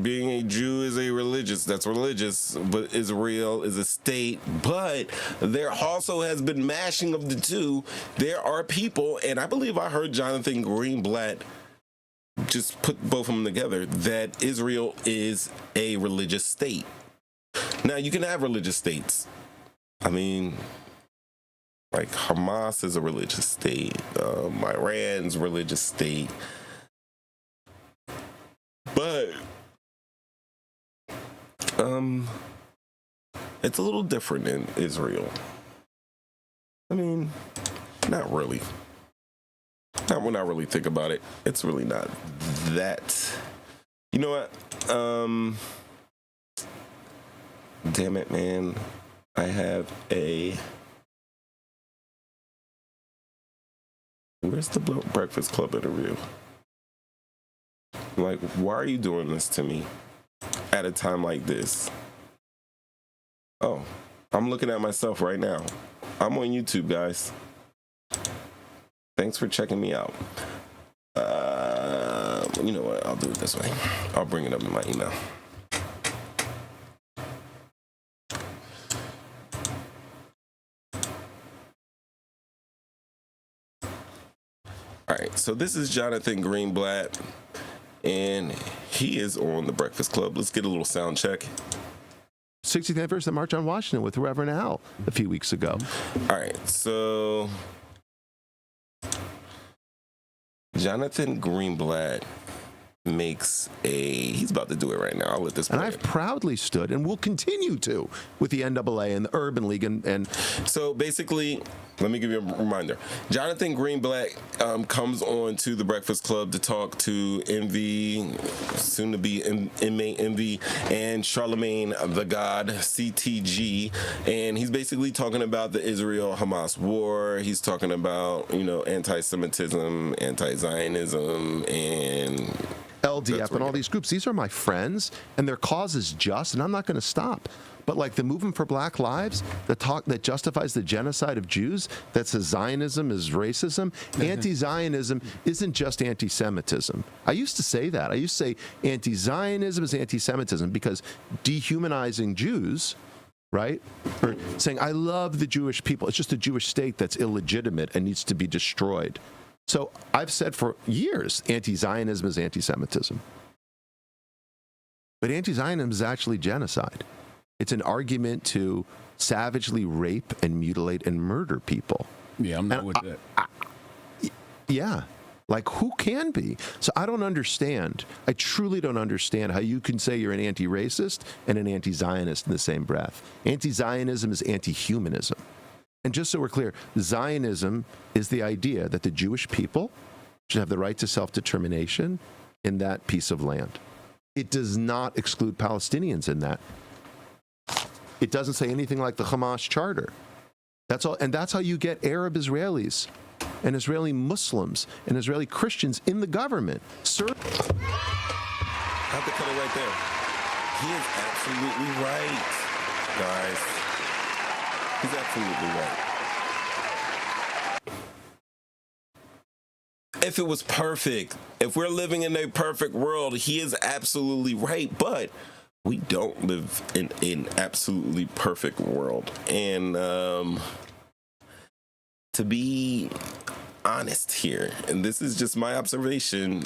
S1: being a Jew is that's religious, but Israel is a state. But there also has been mashing of the two. There are people, and I believe I heard Jonathan Greenblatt just put both of them together, that Israel is a religious state. Now, you can have religious states. I mean, like Hamas is a religious state. Iran's a religious state. But it's a little different in Israel. I mean, not really. Not when I really think about it. It's really not that. You know what? Damn it, man. I have a... Where's the Breakfast Club interview? Like, why are you doing this to me at a time like this? Oh, I'm looking at myself right now. I'm on YouTube, guys. Thanks for checking me out. You know what? I'll do it this way. I'll bring it up in my email. All right, so this is Jonathan Greenblatt, and he is on the Breakfast Club. Let's get a little sound check.
S7: 60th anniversary of the March on Washington with Reverend Al a few weeks ago.
S1: All right, so Jonathan Greenblatt he's about to do it right now. I'll let this play.
S7: And I've proudly stood and will continue to with the NAA and the Urban League. And
S1: so basically, let me give you a reminder. Jonathan Greenblatt comes on to the Breakfast Club to talk to Envy, soon to be inmate Envy, and Charlemagne the God, CTG. And he's basically talking about the Israel-Hamas war. He's talking about, anti-Semitism, anti-Zionism, and
S7: LDF and all these groups. These are my friends, and their cause is just, and I'm not going to stop. But like the movement for Black Lives, that justifies the genocide of Jews, that says Zionism is racism. Anti-Zionism isn't just anti-Semitism. I used to say that. I used to say anti-Zionism is anti-Semitism because dehumanizing Jews, right? Or saying, I love the Jewish people. It's just a Jewish state that's illegitimate and needs to be destroyed. So I've said for years, anti-Zionism is anti-Semitism. But anti-Zionism is actually genocide. It's an argument to savagely rape and mutilate and murder people.
S8: Yeah, I'm not with that.
S7: Yeah. Like, who can be? So I don't understand. I truly don't understand how you can say you're an anti-racist and an anti-Zionist in the same breath. Anti-Zionism is anti-humanism. And just so we're clear, Zionism is the idea that the Jewish people should have the right to self-determination in that piece of land. It does not exclude Palestinians in that. It doesn't say anything like the Hamas charter. That's all, and that's how you get Arab Israelis and Israeli Muslims and Israeli Christians in the government. Sir,
S1: I have to cut it right there. He is absolutely right, guys. He's absolutely right. If it was perfect, if we're living in a perfect world, he is absolutely right. But we don't live in an absolutely perfect world. And to be honest here, and this is just my observation,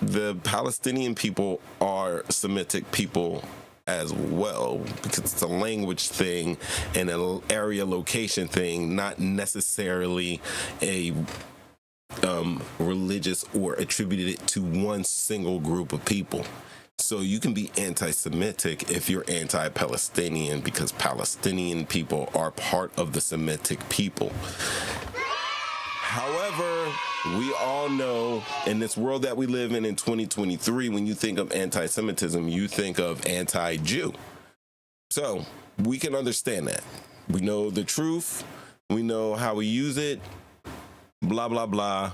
S1: the Palestinian people are Semitic people as well, because it's a language thing and an area location thing, not necessarily a religious or attributed it to one single group of people. So you can be anti-Semitic if you're anti-Palestinian, because Palestinian people are part of the Semitic people. However, we all know in this world that we live in 2023, when you think of anti-Semitism, you think of anti-Jew. So we can understand that. We know the truth. We know how we use it. Blah, blah, blah.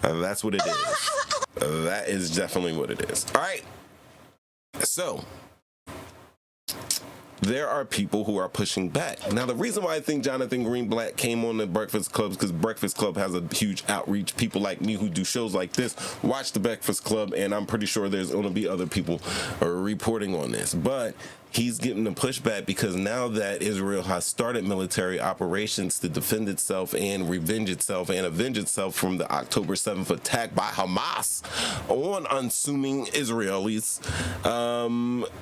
S1: That's what it is. That is definitely what it is. All right. So there are people who are pushing back. Now, the reason why I think Jonathan Greenblatt came on the Breakfast Club is because Breakfast Club has a huge outreach. People like me who do shows like this watch the Breakfast Club, and I'm pretty sure there's going to be other people reporting on this. But he's getting the pushback because now that Israel has started military operations to defend itself and revenge itself and avenge itself from the October 7th attack by Hamas on unassuming Israelis,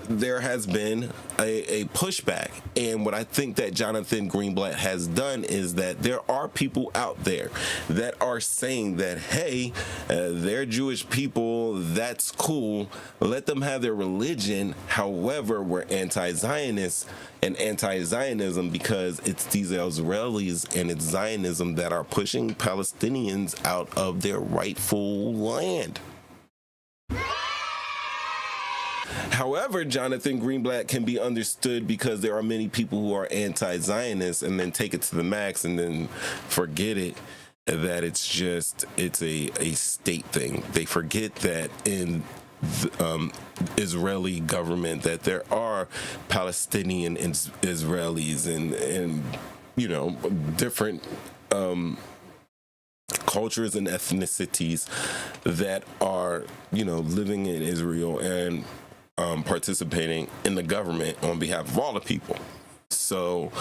S1: there has been a pushback. And what I think that Jonathan Greenblatt has done is that there are people out there that are saying that, hey, they're Jewish people, that's cool, let them have their religion. However, we're anti-Zionist and anti-Zionism because it's these Israelis and it's Zionism that are pushing Palestinians out of their rightful land. However, Jonathan Greenblatt can be understood because there are many people who are anti-Zionist and then take it to the max and then forget it, that it's a state thing. They forget that in the Israeli government that there are Palestinian Israelis and you know, different cultures and ethnicities that are, you know, living in Israel and participating in the government on behalf of all the people. So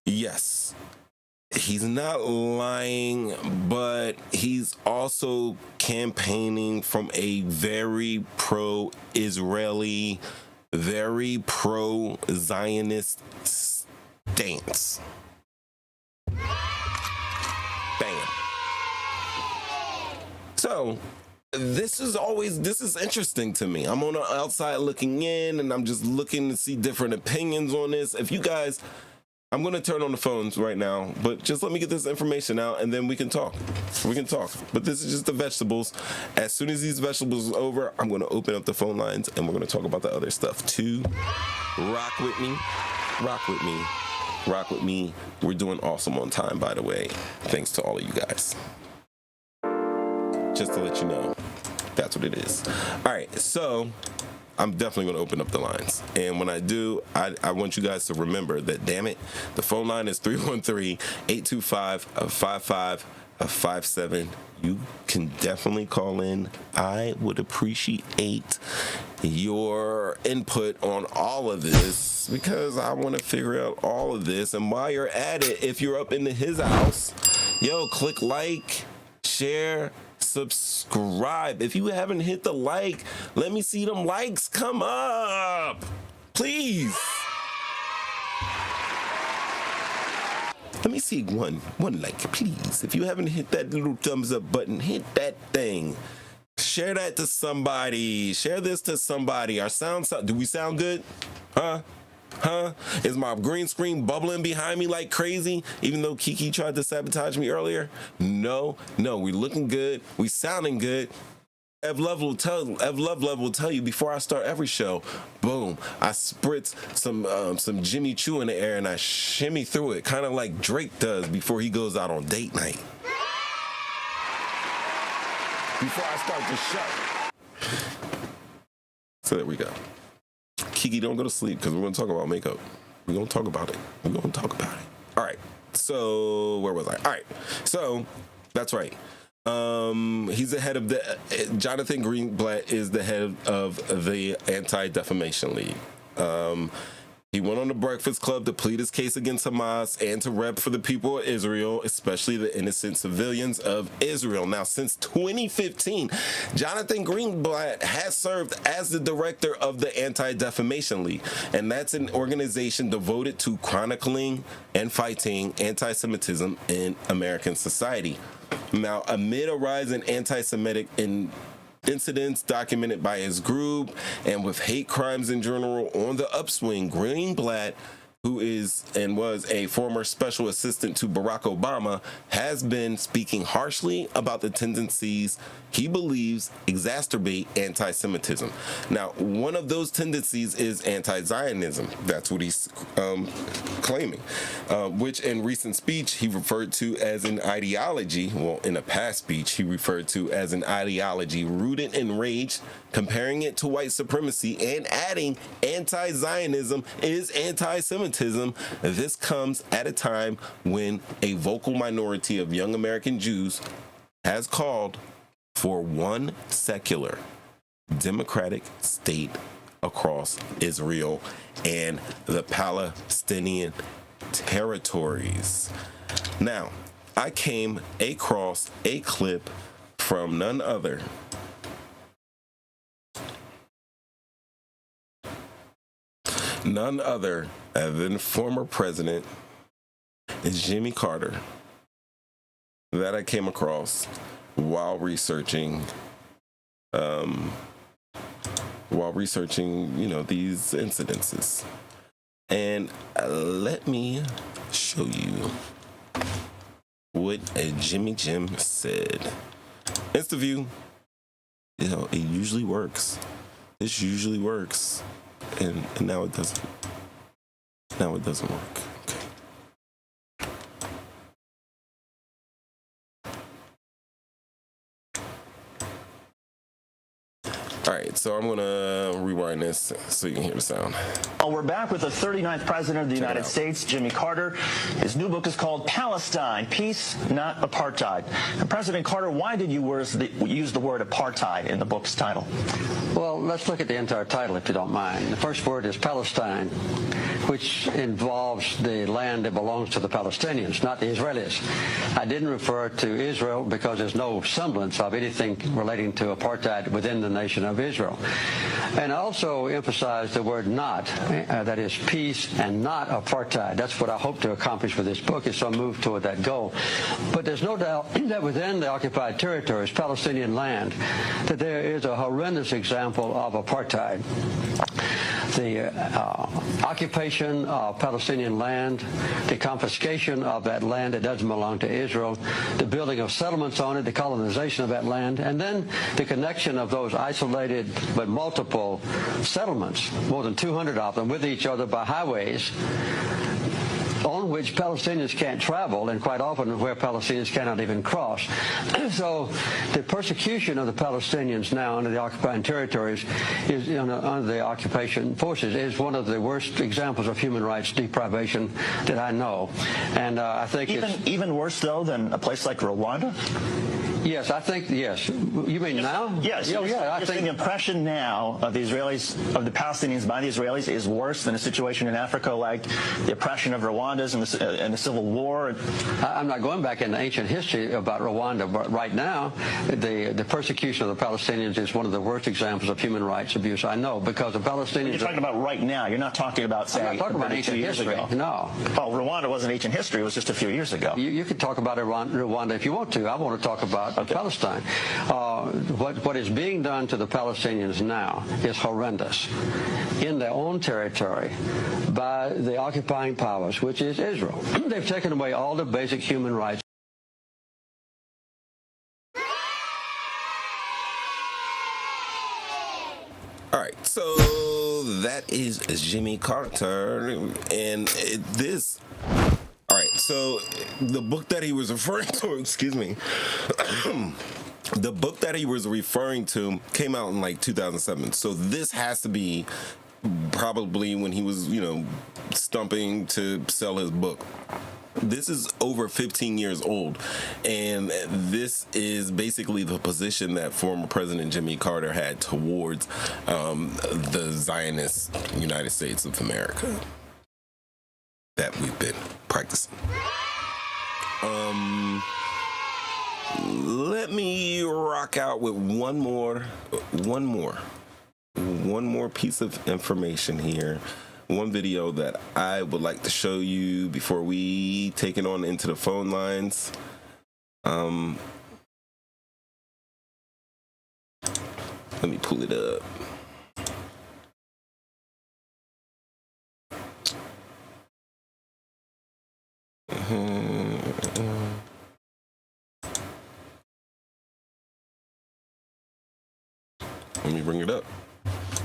S1: yes, he's not lying, but he's also campaigning from a very pro-Israeli, very pro-Zionist stance. Bam. So this is interesting to me. I'm on the outside looking in, and I'm just looking to see different opinions on this. If you guys, I'm going to turn on the phones right now, but just let me get this information out, and then we can talk. But this is just the vegetables. As soon as these vegetables are over, I'm going to open up the phone lines, and we're going to talk about the other stuff too. Rock with me. Rock with me. Rock with me. We're doing awesome on time, by the way. Thanks to all of you guys. Just to let you know, that's what it is. All right, so I'm definitely going to open up the lines. And when I do, I want you guys to remember that, damn it, the phone line is 313-825-5557. You can definitely call in. I would appreciate your input on all of this because I want to figure out all of this. And while you're at it, if you're up into his house, yo, click like, share, subscribe. If you haven't hit the like, let me see them likes come up, please. Let me see one like, please. If you haven't hit that little thumbs up button, hit that thing. Share that to somebody. Share this to somebody. Our sound, do we sound good? Huh? Huh? Is my green screen bubbling behind me like crazy, even though Kiki tried to sabotage me earlier? No, we looking good. We sounding good. Ev Love will tell you before I start every show, boom, I spritz some Jimmy Choo in the air and I shimmy through it, kind of like Drake does before he goes out on date night. Before I start the show. So there we go. Kiki, don't go to sleep because we're going to talk about makeup. We're going to talk about it. All right. So where was I? All right. So that's right. He's the head of Jonathan Greenblatt is the head of the Anti-Defamation League. He went on the Breakfast Club to plead his case against Hamas and to rep for the people of Israel, especially the innocent civilians of Israel. Now, since 2015, Jonathan Greenblatt has served as the director of the Anti-Defamation League, and that's an organization devoted to chronicling and fighting anti-Semitism in American society. Now, amid a rise in anti-Semitic incidents documented by his group and with hate crimes in general on the upswing, Greenblatt, who is and was a former special assistant to Barack Obama, has been speaking harshly about the tendencies he believes exacerbate anti-Semitism. Now, one of those tendencies is anti-Zionism. That's what he's claiming, which in recent speech he referred to as an ideology. Well, in a past speech, he referred to as an ideology rooted in rage, comparing it to white supremacy and adding anti-Zionism is anti-Semitism. This comes at a time when a vocal minority of young American Jews has called for one secular, democratic state across Israel and the Palestinian territories. Now, I came across a clip from none other than former President Jimmy Carter that I came across while researching, these incidences. And let me show you what Jimmy Jim said. InstaView, it usually works. This usually works. And now it doesn't. Now it doesn't work. Okay. All right, so I'm gonna rewind this so you can hear the sound.
S9: Well, we're back with the 39th President of the United States, Jimmy Carter. His new book is called Palestine, Peace, Not Apartheid. And President Carter, why did you use the word apartheid in the book's title?
S10: Well, let's look at the entire title, if you don't mind. The first word is Palestine, which involves the land that belongs to the Palestinians, not the Israelis. I didn't refer to Israel because there's no semblance of anything relating to apartheid within the nation of Israel. And I also emphasized the word not, that is peace and not apartheid. That's what I hope to accomplish with this book, is some move toward that goal. But there's no doubt that within the occupied territories, Palestinian land, that there is a horrendous example of apartheid. The occupation of Palestinian land, the confiscation of that land that doesn't belong to Israel, the building of settlements on it, the colonization of that land, and then the connection of those isolated but multiple settlements, more than 200 of them, with each other by highways on which Palestinians can't travel, and quite often where Palestinians cannot even cross. So the persecution of the Palestinians now under the occupied territories, is under the occupation forces, is one of the worst examples of human rights deprivation that I know. And I think
S9: even worse, though, than a place like Rwanda?
S10: Yes, I think, yes. You mean now?
S9: Yes. I think the impression now of the Israelis, of the Palestinians by the Israelis, is worse than a situation in Africa like the oppression of Rwandans and the Civil War.
S10: I'm not going back into ancient history about Rwanda, but right now, the persecution of the Palestinians is one of the worst examples of human rights abuse I know, because the Palestinians...
S9: You're talking about right now. You're not talking about, say,
S10: I'm not talking about ancient history.
S9: Ago.
S10: No.
S9: Oh, Rwanda wasn't ancient history. It was just a few years ago.
S10: You can talk about Rwanda if you want to. I want to talk about of Palestine. What is being done to the Palestinians now is horrendous in their own territory by the occupying powers, which is Israel. They've taken away all the basic human rights.
S1: All right, so that is Jimmy Carter, and this. All right, so the book that he was referring to, excuse me, the book that he was referring to came out in like 2007. So this has to be probably when he was, stumping to sell his book. This is over 15 years old, and this is basically the position that former President Jimmy Carter had towards the Zionist United States of America that we've been practicing. Let me rock out with one more piece of information here. One video that I would like to show you before we take it on into the phone lines. Let me pull it up. Let me bring it up.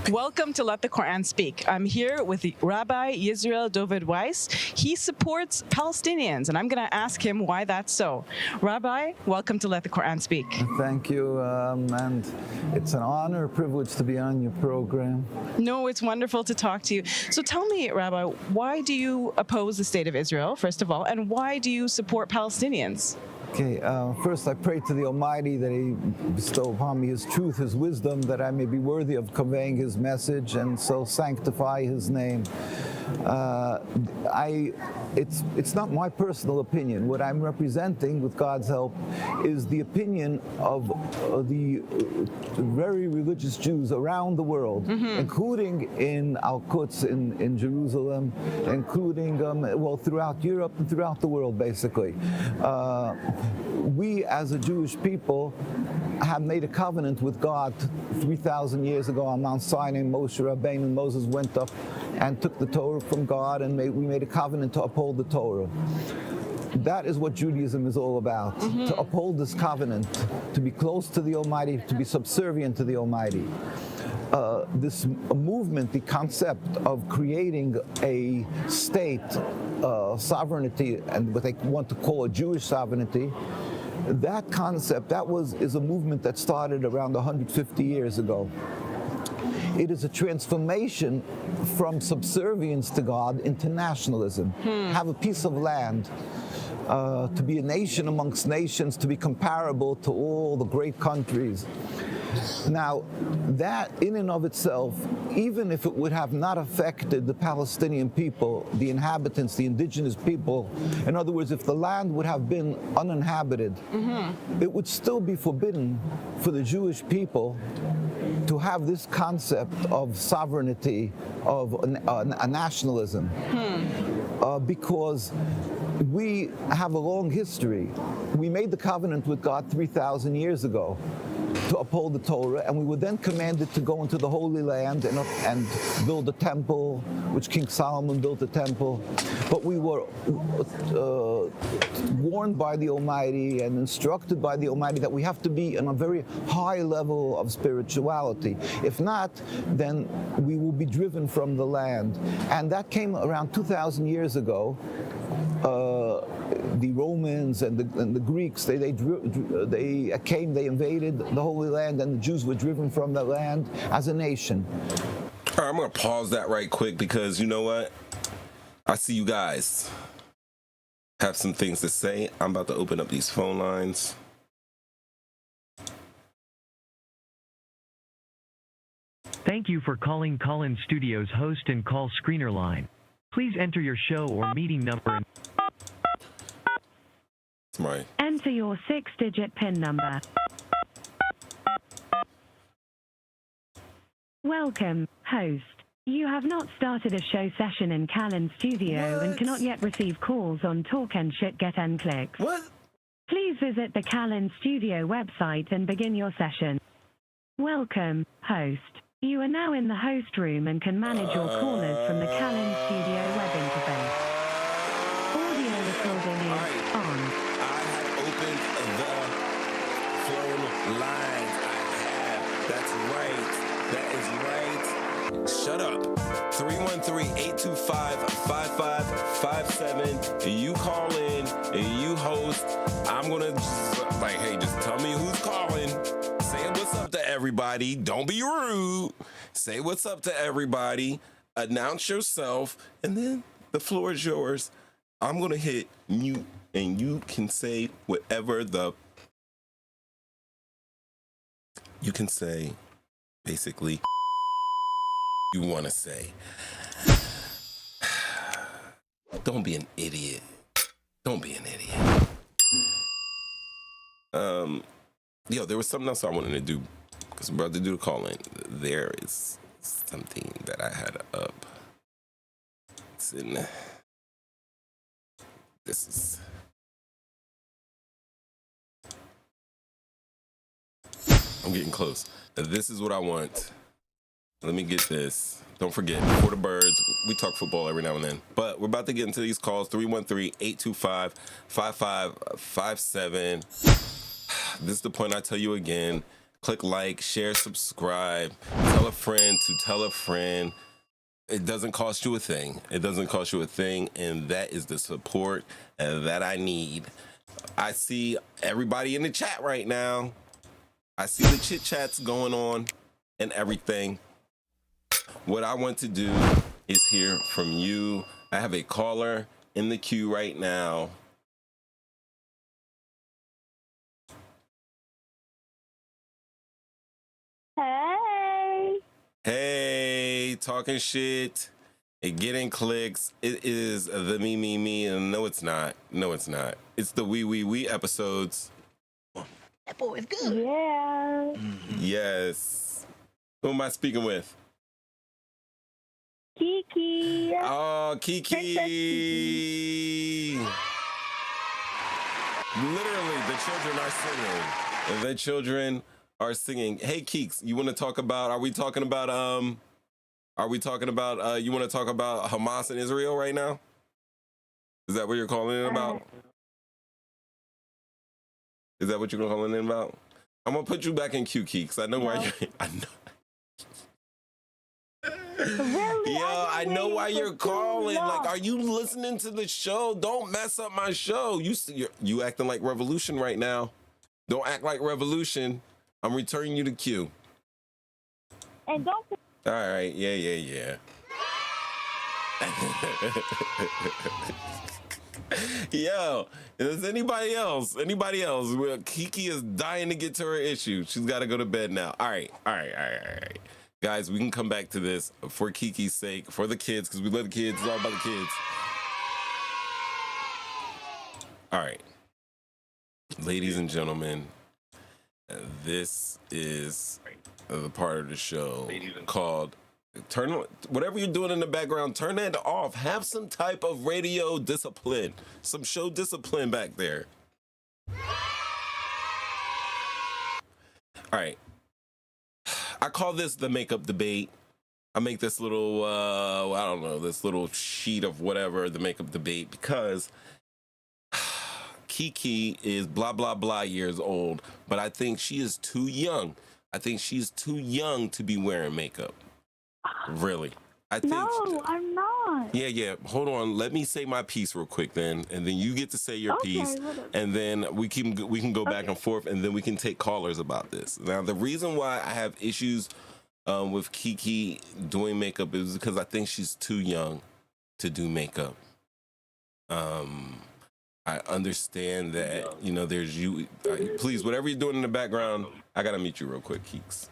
S11: Welcome to Let the Quran Speak. I'm here with Rabbi Yisrael David Weiss. He supports Palestinians, and I'm going to ask him why that's so. Rabbi, welcome to Let the Quran Speak.
S12: Thank you, and it's an honor, a privilege to be on your program.
S11: No, it's wonderful to talk to you. So tell me, Rabbi, why do you oppose the state of Israel, first of all, and why do you support Palestinians?
S12: Okay, first I pray to the Almighty that He bestow upon me His truth, His wisdom, that I may be worthy of conveying His message and so sanctify His name. It's not my personal opinion. What I'm representing, with God's help, is the opinion of the very religious Jews around the world, including in Al-Quds in Jerusalem, including throughout Europe and throughout the world, basically. We, as a Jewish people, have made a covenant with God 3,000 years ago on Mount Sinai. Moshe Rabbeinu, Moses went up and took the Torah from God, and we made a covenant to uphold the Torah. That is what Judaism is all about, to uphold this covenant, to be close to the Almighty, to be subservient to the Almighty. This movement, the concept of creating a state sovereignty, and what they want to call a Jewish sovereignty, that concept, is a movement that started around 150 years ago. It is a transformation from subservience to God into nationalism. Have a piece of land, to be a nation amongst nations, to be comparable to all the great countries. Now, that in and of itself, even if it would have not affected the Palestinian people, the inhabitants, the indigenous people, in other words, if the land would have been uninhabited, it would still be forbidden for the Jewish people to have this concept of sovereignty, of a nationalism, because we have a long history. We made the covenant with God 3,000 years ago to uphold the Torah, and we were then commanded to go into the Holy Land and build a temple, which King Solomon built a temple. But we were warned by the Almighty and instructed by the Almighty that we have to be on a very high level of spirituality. If not, then we will be driven from the land. And that came around 2,000 years ago. The Romans and the Greeks, they came, they invaded the Holy Land, and the Jews were driven from the land as a nation.
S1: All right, I'm going to pause that right quick because you know what? I see you guys have some things to say. I'm about to open up these phone lines.
S13: Thank you for calling Call-In Studios host and call screener line. Please enter your show or meeting number and
S14: enter your 6-digit PIN number. Welcome, host. You have not started a show session in Call-In Studio and cannot yet receive calls on Talk and Shit Get and Clicks.
S1: What?
S14: Please visit the Callan Studio website and begin your session. Welcome, host. You are now in the host room and can manage your callers from the Callan Studio web interface. Audio recording is on.
S1: I have opened the phone lines. That's right. That is right. Shut up. 313-825-5557. You call in, you host. I'm going to, hey, just tell me who's calling. Say what's up to everybody. Don't be rude. Say what's up to everybody. Announce yourself. And then the floor is yours. I'm going to hit mute, and you can say whatever you can say, basically, you want to say. Don't be an idiot. Don't be an idiot. Yo, there was something else I wanted to do, because I'm about to do the call-in. There is something that I had up. It's in... This is... I'm getting close. This is what I want. Let me get this. Don't forget, for the birds, we talk football every now and then. But we're about to get into these calls. 313-825-5557. This is the point I tell you again. Click like, share, subscribe. Tell a friend to tell a friend. It doesn't cost you a thing. It doesn't cost you a thing. And that is the support that I need. I see everybody in the chat right now. I see the chit chats going on and everything. What I want to do is hear from you. I have a caller in the queue right now.
S6: Hey.
S1: Hey, talking shit and getting clicks. It is the me, and no, it's not. No, it's not. It's the we episodes.
S6: That boy is good. Yeah.
S1: Yes. Who am I speaking with?
S6: Kiki.
S1: Oh, Kiki. Literally, the children are singing. The children are singing. Hey, Keeks, you want to talk about, you want to talk about Hamas and Israel right now? Is that what you're calling in about? Is that what you're calling in about? I'm going to put you back in queue, Keeks. I know why you're, I know.
S6: Really?
S1: Yeah, I know why you're calling. Like, are you listening to the show? Don't mess up my show. You acting like Revolution right now. Don't act like Revolution. I'm returning you to queue.
S6: And don't.
S1: All right. Yeah. Yo, is anybody else? Well, Kiki is dying to get to her issue. She's got to go to bed now. All right. Guys, we can come back to this for Kiki's sake, for the kids, because we love the kids. It's all about the kids. All right. Ladies and gentlemen, this is the part of the show called turn on, whatever you're doing in the background, turn that off. Have some type of radio discipline, some show discipline back there. All right. I call this the makeup debate. I make this little, I don't know, this little sheet of whatever, the makeup debate, because Kiki is blah, blah, blah years old, but I think she is too young. I think she's too young to be wearing makeup. Really. I think.
S6: No, I'm not.
S1: Yeah. Hold on. Let me say my piece real quick then, and then you get to say your piece,
S6: whatever.
S1: and then we can go back and forth, and then we can take callers about this. Now, the reason why I have issues with Kiki doing makeup is because I think she's too young to do makeup. I understand that, there's you. Please, whatever you're doing in the background, I gotta mute you real quick, Keeks.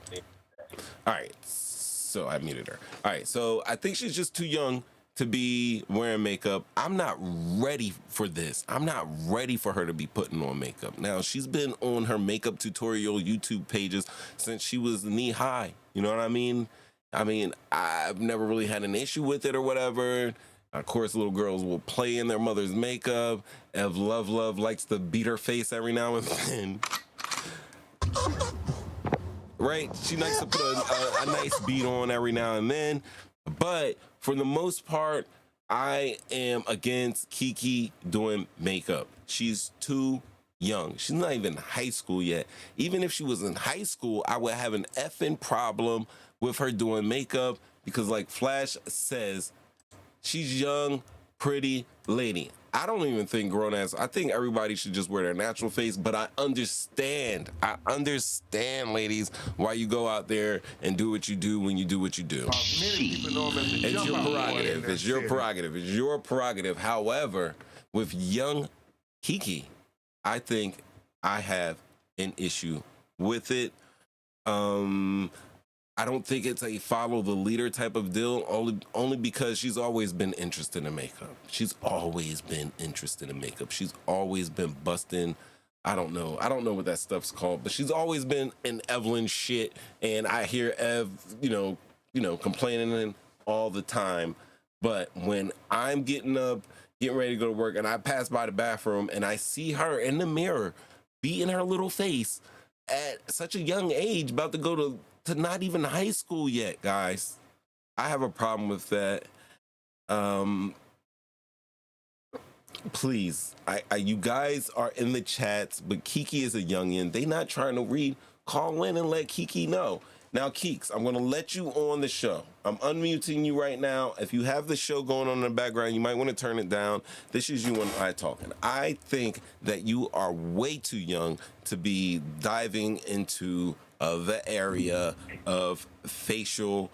S1: All right. So I muted her. All right, so I think she's just too young to be wearing makeup. I'm not ready for this. I'm not ready for her to be putting on makeup. Now, she's been on her makeup tutorial YouTube pages since she was knee high. You know what I mean? I've never really had an issue with it or whatever. Of course, little girls will play in their mother's makeup. Ev Love likes to beat her face every now and then. Right? She likes to put a nice beat on every now and then. But for the most part, I am against Kiki doing makeup. She's too young. She's not even in high school yet. Even if she was in high school, I would have an effing problem with her doing makeup because, like Flash says, she's young, pretty lady. I don't even think I think everybody should just wear their natural face, but I understand, ladies, why you go out there and do what you do when you do what you do. It's your prerogative. It's your prerogative. It's your prerogative. However, with young Kiki, I think I have an issue with it. I don't think it's a follow the leader type of deal, only because she's always been interested in makeup. She's always been interested in makeup. She's always been busting. I don't know what that stuff's called, but she's always been in Evelyn shit. And I hear Ev, complaining all the time. But when I'm getting up, getting ready to go to work, and I pass by the bathroom and I see her in the mirror beating her little face at such a young age, about to go to not even high school yet, guys. I have a problem with that. Please, you guys are in the chats, but Kiki is a youngin'. They not trying to read. Call in and let Kiki know. Now, Keeks, I'm going to let you on the show. I'm unmuting you right now. If you have the show going on in the background, you might want to turn it down. This is you and I talking. I think that you are way too young to be diving into the area of facial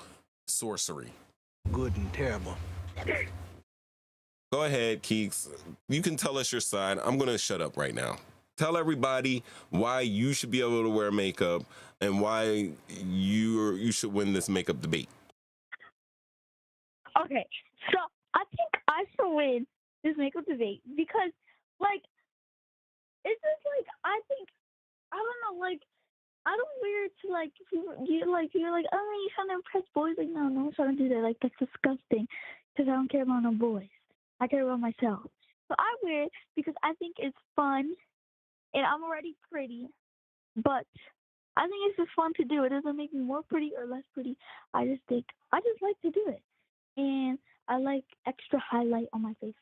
S1: sorcery.
S15: Good and terrible.
S1: Go ahead, Keeks. You can tell us your side. I'm going to shut up right now. Tell everybody why you should be able to wear makeup and why you should win this makeup debate.
S16: Okay, so I think I should win this makeup debate because, it's just I think, I don't know, I don't wear it to you're like, oh, you're trying to impress boys. No, no one's trying to do that. That's disgusting because I don't care about no boys. I care about myself. So I wear it because I think it's fun and I'm already pretty, but I think it's just fun to do. It doesn't make me more pretty or less pretty. I just like to do it. And I like extra highlight on my face,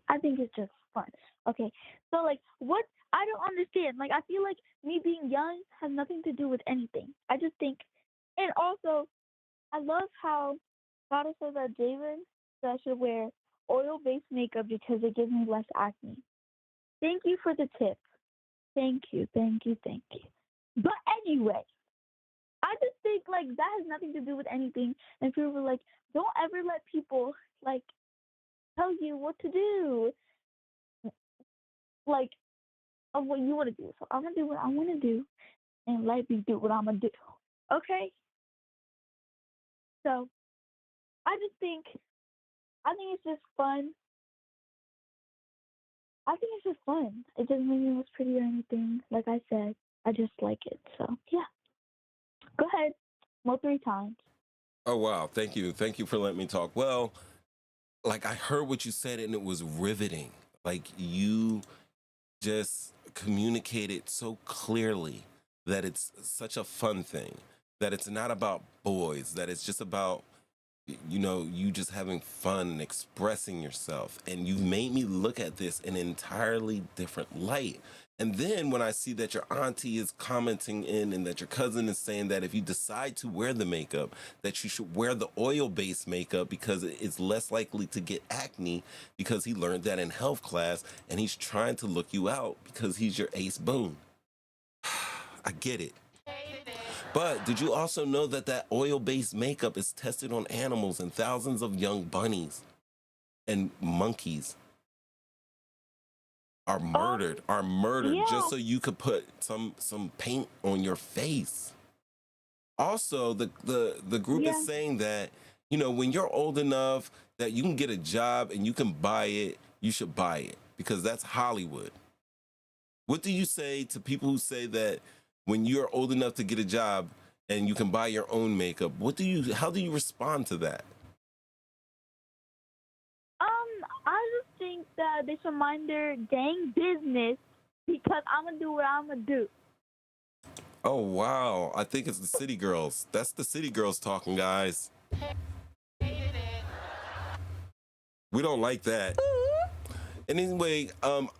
S16: I think it's just fun. Okay, so what I don't understand, I feel like me being young has nothing to do with anything. I just think, and also, I love how Father says that I should wear oil-based makeup because it gives me less acne. Thank you for the tip. Thank you. But anyway, I just think that has nothing to do with anything. And people were like, don't ever let people tell you what to do, of what you want to do. So I'm gonna do what I want to do, and let me do what I'm gonna do. Okay. So I think it's just fun. I think it's just fun. It doesn't make me look pretty or anything. Like I said, I just like it. So yeah. Go ahead. Mo'3Times.
S1: Oh, wow. Thank you. Thank you for letting me talk. Well, I heard what you said and it was riveting. You just communicated so clearly that it's such a fun thing, that it's not about boys, that it's just about, you just having fun and expressing yourself. And you made me look at this in an entirely different light. And then when I see that your auntie is commenting in and that your cousin is saying that if you decide to wear the makeup, that you should wear the oil-based makeup because it's less likely to get acne because he learned that in health class and he's trying to look you out because he's your ace boon. I get it. But did you also know that oil-based makeup is tested on animals and thousands of young bunnies and monkeys are murdered yeah. Just so you could put some paint on your face. Also, the group is saying that, when you're old enough that you can get a job and you can buy it, you should buy it because that's Hollywood. What do you say to people who say that when you're old enough to get a job and you can buy your own makeup? How do you respond to that?
S16: think that they should mind their dang business because I'm gonna do what I'm gonna do.
S1: Oh wow, I think it's the city girls. That's the city girls talking, guys. We don't like that. Anyway,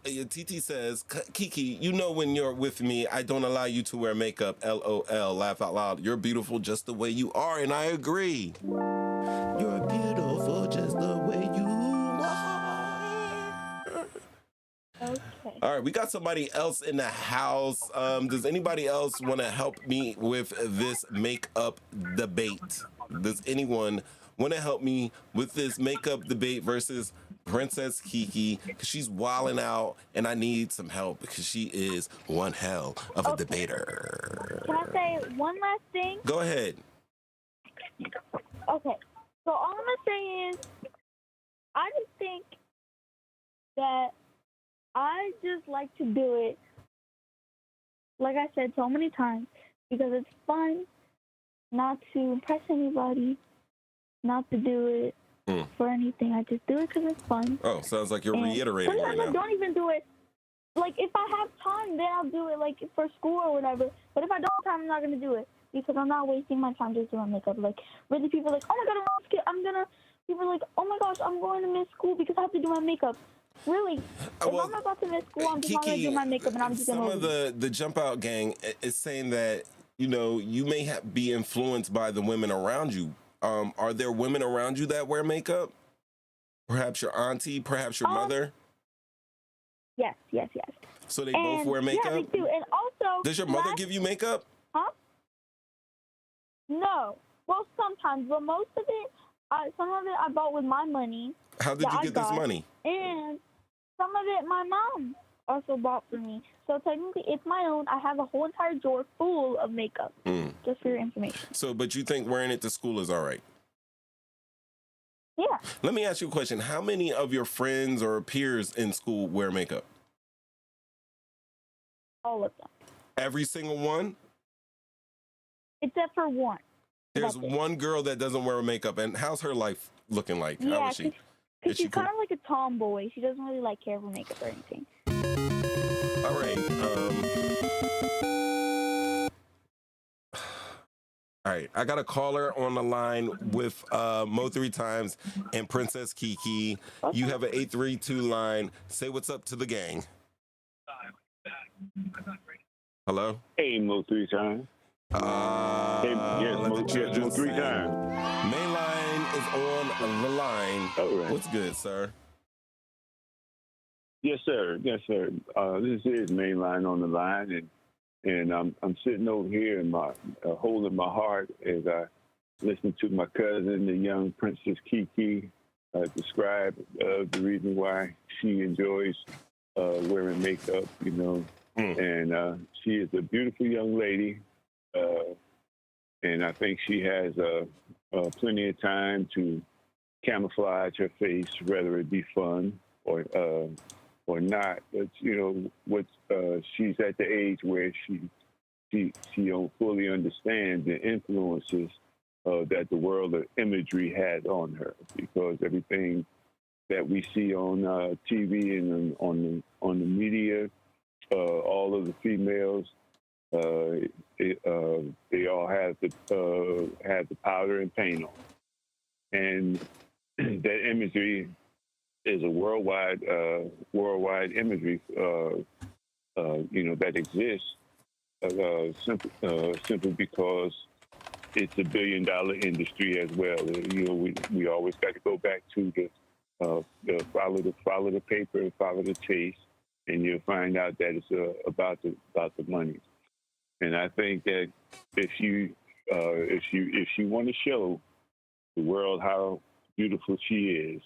S1: TT says, Kiki, you know when you're with me, I don't allow you to wear makeup. LOL, laugh out loud. You're beautiful just the way you are, and I agree. You're beautiful just the way you are.
S16: Okay.
S1: All right, we got somebody else in the house. Does anybody else want to help me with this makeup debate? Does anyone want to help me with this makeup debate versus Princess Kiki? Because she's wilding out, and I need some help because she is one hell of a debater.
S16: Can I say one last thing?
S1: Go ahead.
S16: Okay. So all I'm gonna say is, I just think that I just like to do it, like I said so many times, because it's fun, not to impress anybody, not to do it for anything. I just do it because it's fun.
S1: Oh, sounds like you're reiterating right
S16: Sometimes I
S1: now.
S16: don't even do it. Like, if I have time, then I'll do it, like, for school or whatever. But if I don't have time, I'm not going to do it because I'm not wasting my time just doing makeup. Like, really, people are like, oh, my God, people are like, oh, my gosh, I'm going to miss school because I have to do my makeup. Really? If I'm about to miss school, I'm just not going to do my makeup and I'm just going to...
S1: Some of the Jump Out gang is saying that, you know, you may be influenced by the women around you. Are there women around you that wear makeup? Perhaps your auntie, perhaps your mother?
S16: Yes.
S1: So they both wear makeup?
S16: Yeah, they do. And also...
S1: Does your mother give you makeup?
S16: Huh? No. Well, sometimes, but most of it, some of it I bought with my money.
S1: How did you get this money?
S16: And some of it my mom also bought for me. So technically, it's my own. I have a whole entire drawer full of makeup, just for your information.
S1: So, but you think wearing it to school is all right?
S16: Yeah.
S1: Let me ask you a question. How many of your friends or peers in school wear makeup?
S16: All of them.
S1: Every single one?
S16: Except for one.
S1: There's one girl that doesn't wear makeup, and how's her life looking like? How is she?
S16: Because she's kind of like a tomboy. She doesn't really like care for makeup or anything.
S1: All right. All right. I got a caller on the line with Mo'3Times and Princess Kiki.
S16: Okay.
S1: You have an 832 line. Say what's up to the gang. Hello?
S17: Hey, Mo'3Times. Yes, Mo'3Times.
S1: Main line is on the line.
S17: All right.
S1: What's good, sir?
S17: Yes, sir. This is Mainline on the line, and I'm sitting over here and holding my heart as I listen to my cousin, the young Princess Kiki, describe the reason why she enjoys wearing makeup, you know. And she is a beautiful young lady, and I think she has plenty of time to camouflage her face, whether it be fun or not. But you know, she's at the age where she don't fully understand the influences that the world of imagery has on her, because everything that we see on TV and on the media, all of the females, they all have the powder and paint on, and that imagery is a worldwide imagery, you know, that exists simply because it's a billion-dollar industry as well. You know, we always got to go back to the follow the paper and follow the chase, and you'll find out that it's about the money. And I think that if you want to show the world how beautiful she is,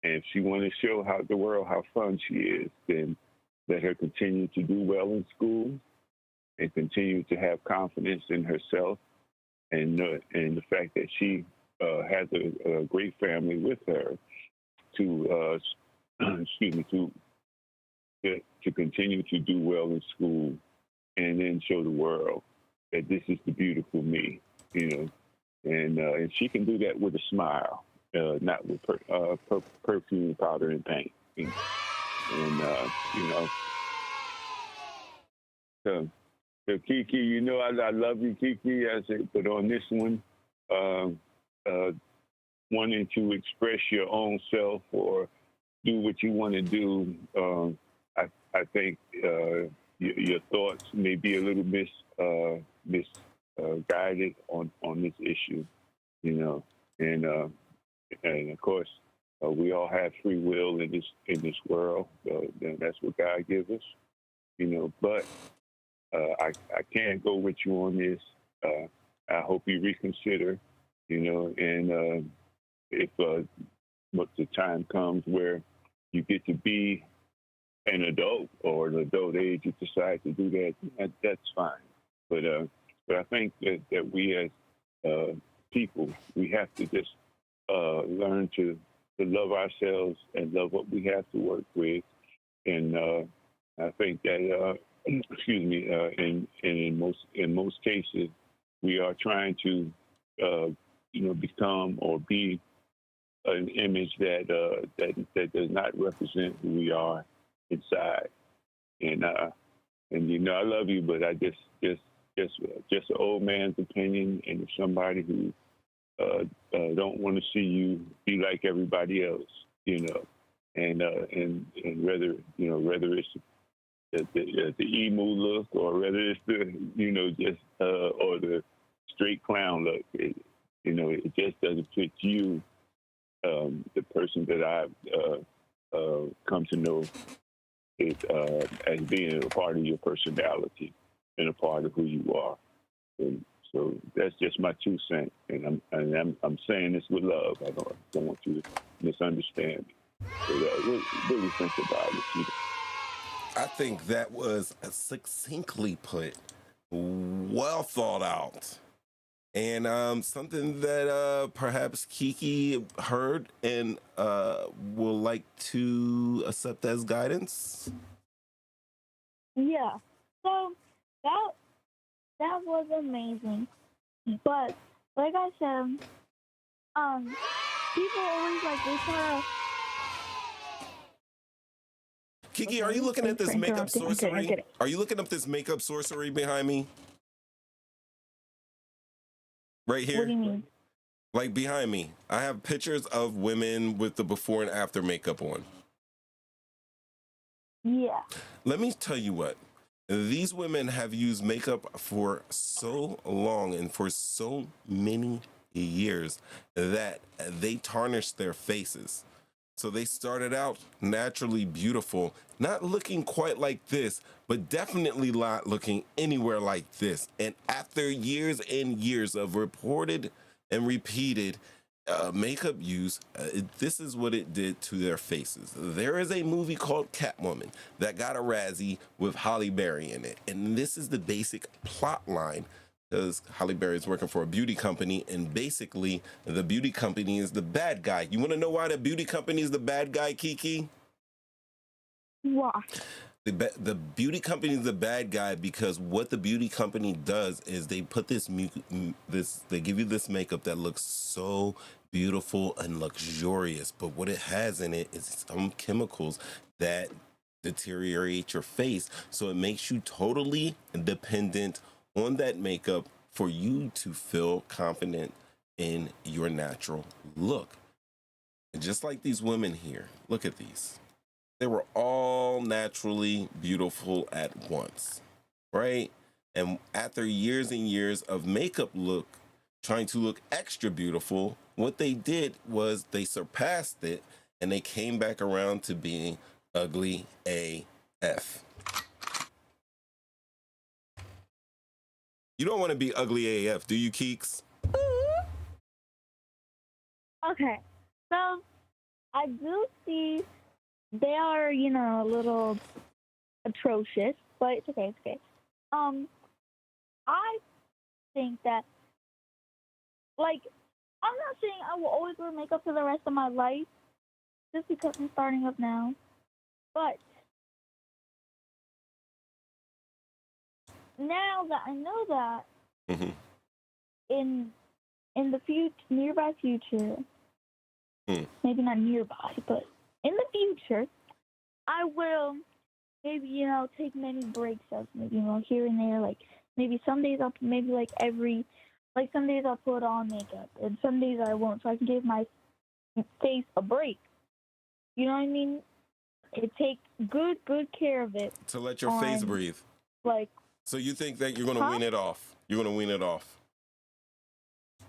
S17: and if she want to show the world how fun she is, then let her continue to do well in school and continue to have confidence in herself and the fact that she has a great family with her to to continue to do well in school, and then show the world that this is the beautiful me, you know, and she can do that with a smile, not with perfume, powder, and paint. And you know, so Kiki, you know, I love you, Kiki. I said, but on this one, wanting to express your own self or do what you want to do, I think your thoughts may be a little misguided on this issue, you know, and of course we all have free will in this world, and that's what God gives us, you know. But I can't go with you on this. I hope you reconsider, you know, and if the time comes where you get to be an adult or an adult age, you decide to do that, that's fine. But I think that we as people, we have to just learn to love ourselves and love what we have to work with. And I think that, excuse me, in most cases, we are trying to, you know, become or be an image that does not represent who we are inside. And you know, I love you, but I just an old man's opinion, and if somebody who don't want to see you be like everybody else, you know, and whether it's the emo look or whether it's the, you know, just or the straight clown look, you know, it just doesn't fit you, the person that I've come to know it as being a part of your personality and a part of who you are. And so that's just my 2 cents, and I'm saying this with love. I don't want you to misunderstand me. So what do you think about it?
S1: I think that was succinctly put, well thought out, and something that perhaps Kiki heard and will like to accept as guidance.
S16: Yeah. So that was amazing. But like I said, people always like this kind of.
S1: Kiki, are you looking at this makeup sorcery? Are you looking up this makeup sorcery behind me? Right here?
S16: What do you mean?
S1: Like behind me. I have pictures of women with the before and after makeup on.
S16: Yeah.
S1: Let me tell you what. These women have used makeup for so long and for so many years that they tarnished their faces. So they started out naturally beautiful, not looking quite like this, but definitely not looking anywhere like this. And after years and years of reported and repeated makeup use, this is what it did to their faces. There is a movie called Catwoman that got a Razzie with Halle Berry in it. And this is the basic plot line, because Halle Berry is working for a beauty company, and basically the beauty company is the bad guy. You want to know why the beauty company is the bad guy, Kiki?
S16: Why?
S1: The beauty company is the bad guy because what the beauty company does is they put they give you this makeup that looks so beautiful and luxurious, but what it has in it is some chemicals that deteriorate your face, so it makes you totally dependent on that makeup for you to feel confident in your natural look. And just like these women here, look at these. They were all naturally beautiful at once, right? And after years and years of makeup trying to look extra beautiful, what they did was they surpassed it and they came back around to being ugly AF. You don't want to be ugly AF, do you, Keeks?
S16: Okay, so I do see they are, you know, a little atrocious, but it's okay, it's okay. I think that, like, I'm not saying I will always wear makeup for the rest of my life, just because I'm starting up now, but now that I know that, in the nearby future, maybe not nearby, but in the future, I will maybe, you know, take many breaks of maybe, you know, here and there. Like maybe some days I'll maybe like some days I'll put on makeup and some days I won't, so I can give my face a break. You know what I mean? Take good care of it.
S1: To let your face breathe.
S16: Like.
S1: So you think that you're gonna wean it off? You're gonna wean it off?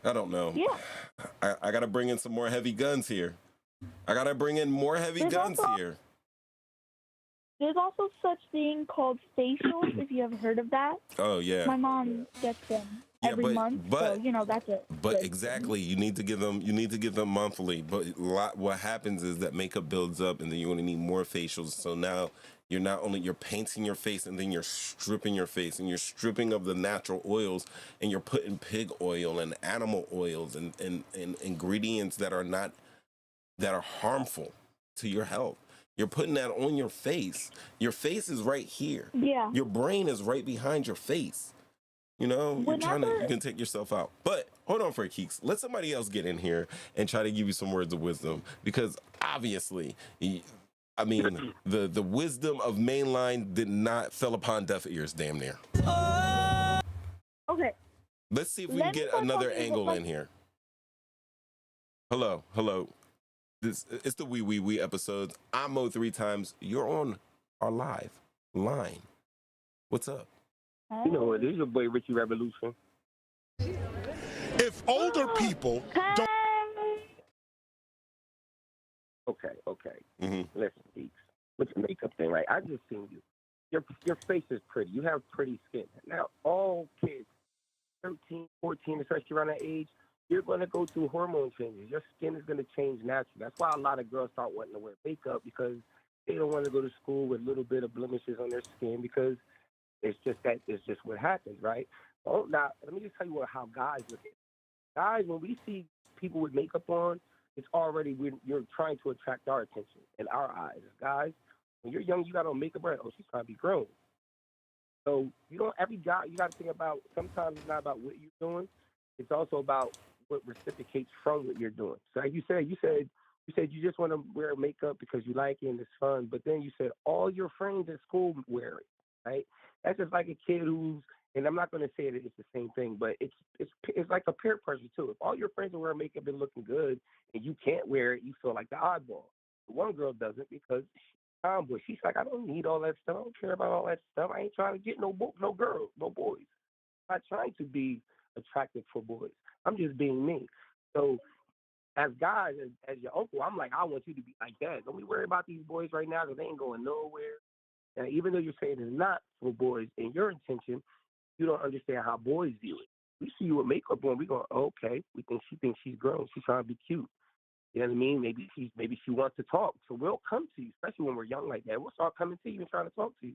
S1: I don't know.
S16: Yeah.
S1: I gotta bring in some more heavy guns here. I gotta bring in more heavy guns here.
S16: There's also such thing called facials, if you ever heard of that.
S1: Oh yeah.
S16: My mom gets them every month, so you know that's it.
S1: But exactly, you need to give them monthly. But what happens is that makeup builds up, and then you're going to need more facials. So now you're painting your face, and then you're stripping your face, and you're stripping of the natural oils, and you're putting pig oil and animal oils and ingredients that are harmful to your health. You're putting that on your face. Your face is right here.
S16: Yeah.
S1: Your brain is right behind your face. You know, you can take yourself out. But hold on for a Keeks. Let somebody else get in here and try to give you some words of wisdom. Because obviously, I mean, the wisdom of mainline did not fell upon deaf ears, damn near.
S16: Okay.
S1: Let's see if we can get another angle in here. Hello. It's the We episodes. I'm Mo'3Times. You're on our live line. What's up?
S18: You know what? This is your boy Richie Revolution.
S19: If older people don't.
S18: Okay. Listen, Geeks. With the makeup thing, right? I just seen you. Your face is pretty. You have pretty skin. Now, all kids, 13, 14, especially around that age, you're going to go through hormone changes. Your skin is going to change naturally. That's why a lot of girls start wanting to wear makeup, because they don't want to go to school with a little bit of blemishes on their skin, because it's just what happens, right? Oh, now, let me just tell you how guys look at it. Guys, when we see people with makeup on, it's already, you're trying to attract our attention in our eyes. Guys, when you're young, you got on makeup, right? Oh, she's trying to be grown. So every guy, you got to think about, sometimes it's not about what you're doing. It's also about what reciprocates from what you're doing. So like you said you just want to wear makeup because you like it and it's fun, but then you said all your friends at school wear it, right? That's just like a kid who's, and I'm not going to say that it's the same thing, but it's like a peer pressure too. If all your friends are wearing makeup and looking good and you can't wear it, you feel like the oddball. But one girl doesn't because she's tomboy. She's like, I don't need all that stuff. I don't care about all that stuff. I ain't trying to get no girls, no boys. I'm not trying to be attractive for boys. I'm just being me. So as guys, as your uncle, I'm like, I want you to be like that. Don't be worried about these boys right now because they ain't going nowhere. And even though you're saying it's not for boys in your intention, you don't understand how boys view it. We see you with makeup on, we go, oh, okay, she thinks she's grown. She's trying to be cute. You know what I mean? Maybe she wants to talk. So we'll come to you, especially when we're young like that. We'll start coming to you and trying to talk to you.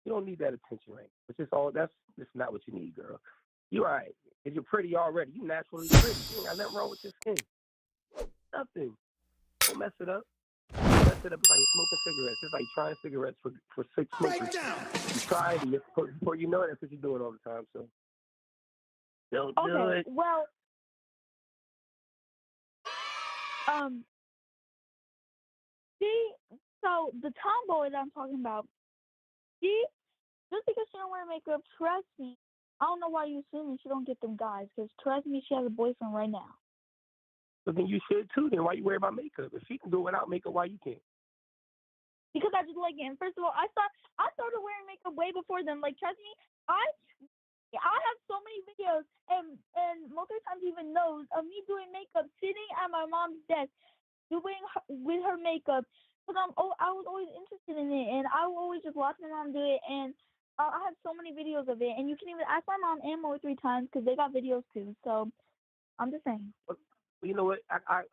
S18: You don't need that attention, right? It's just that's not what you need, girl. You're all right. If you're pretty already, you naturally pretty. You ain't got nothing wrong with your skin. Nothing. Don't mess it up. It's like smoking cigarettes. It's like trying cigarettes for 6 months.
S19: Break down.
S18: You try it, before you know it, that's what you're doing all the time. So don't do it.
S16: Well, see, so the tomboy that I'm talking about, just because she don't wear makeup, trust me, I don't know why you assuming she don't get them guys, because trust me, she has a boyfriend right now.
S18: But then you should too. Then why you worry about makeup? If she can do it without makeup, why you can't?
S16: Because I just like it. And first of all, I started wearing makeup way before them. Like, trust me, I have so many videos, and Mo'3Times even knows of me doing makeup, sitting at my mom's desk, with her makeup. Because I was always interested in it, and I would always just watch my mom do it. And I have so many videos of it, and you can even ask my mom and Mo'3Times because they got videos too. So I'm just saying.
S18: You know what?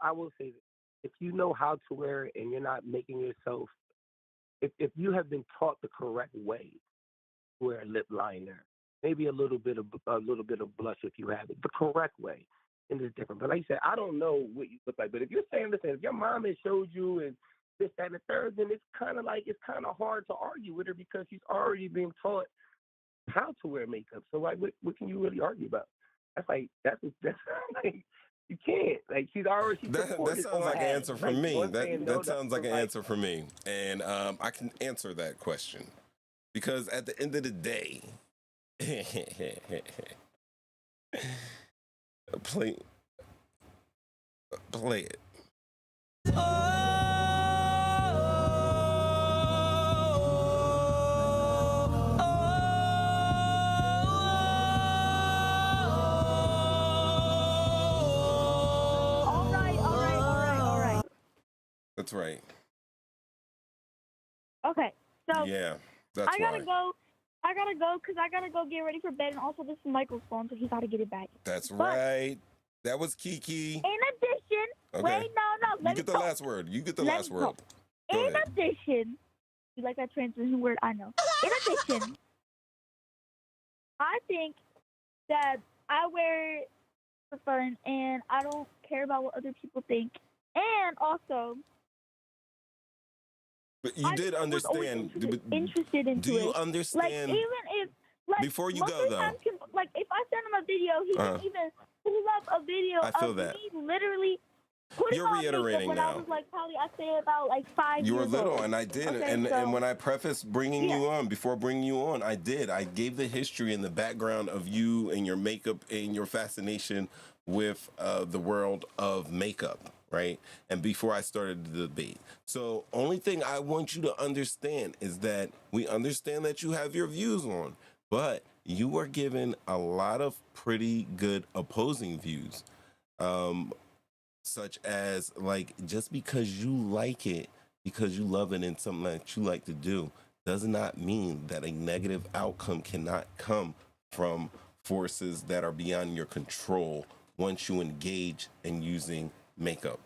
S18: I will say this. If you know how to wear it and you're not making yourself, if you have been taught the correct way to wear a lip liner, maybe a little bit of blush if you have it, the correct way, and it's different. But like I said, I don't know what you look like. But if you're saying, listen, if your mom has showed you and this, that, and the third, then it's kind of hard to argue with her because she's already been taught how to wear makeup. So like, what can you really argue about? That's like You can't. Like, she's already.
S1: That sounds like an answer for me. That sounds like an answer for me, and I can answer that question because at the end of the day, play it.
S16: All right.
S1: That's right.
S16: Okay, so
S1: Yeah, that's
S16: I gotta
S1: right.
S16: go. I gotta go because I gotta go get ready for bed, and also this is Michael's phone, so he gotta get it back.
S1: That's
S16: But
S1: right. That was Kiki.
S16: in addition,
S1: Okay.
S16: wait, no,
S1: You get the last word. You get the
S16: Let
S1: last
S16: me
S1: word.
S16: talk.
S1: Go
S16: In
S1: ahead.
S16: addition, you like that transition word? I know. In addition, I think that I wear it for fun, and I don't care about what other people think. And also,
S1: But you did understand.
S16: interested into
S1: Do you
S16: it.
S1: understand?
S16: Like, even if, like,
S1: Before you
S16: most
S1: go,
S16: of the
S1: though.
S16: time like, if I send him a video, he can even pull up a video
S1: I feel
S16: of
S1: that.
S16: me literally putting
S1: You're
S16: on
S1: reiterating
S16: makeup when
S1: now.
S16: I was, like, probably, I'd say about, like, 5
S1: You were
S16: years
S1: little,
S16: old.
S1: and I did.
S16: Okay,
S1: and
S16: so,
S1: when I prefaced bringing you on, before bringing you on, I did. I gave the history and the background of you and your makeup and your fascination with the world of makeup, right? And before I started the debate. So only thing I want you to understand is that we understand that you have your views on, but you are given a lot of pretty good opposing views. Such as, like, just because you like it, because you love it and something that you like to do, does not mean that a negative outcome cannot come from forces that are beyond your control once you engage in using makeup.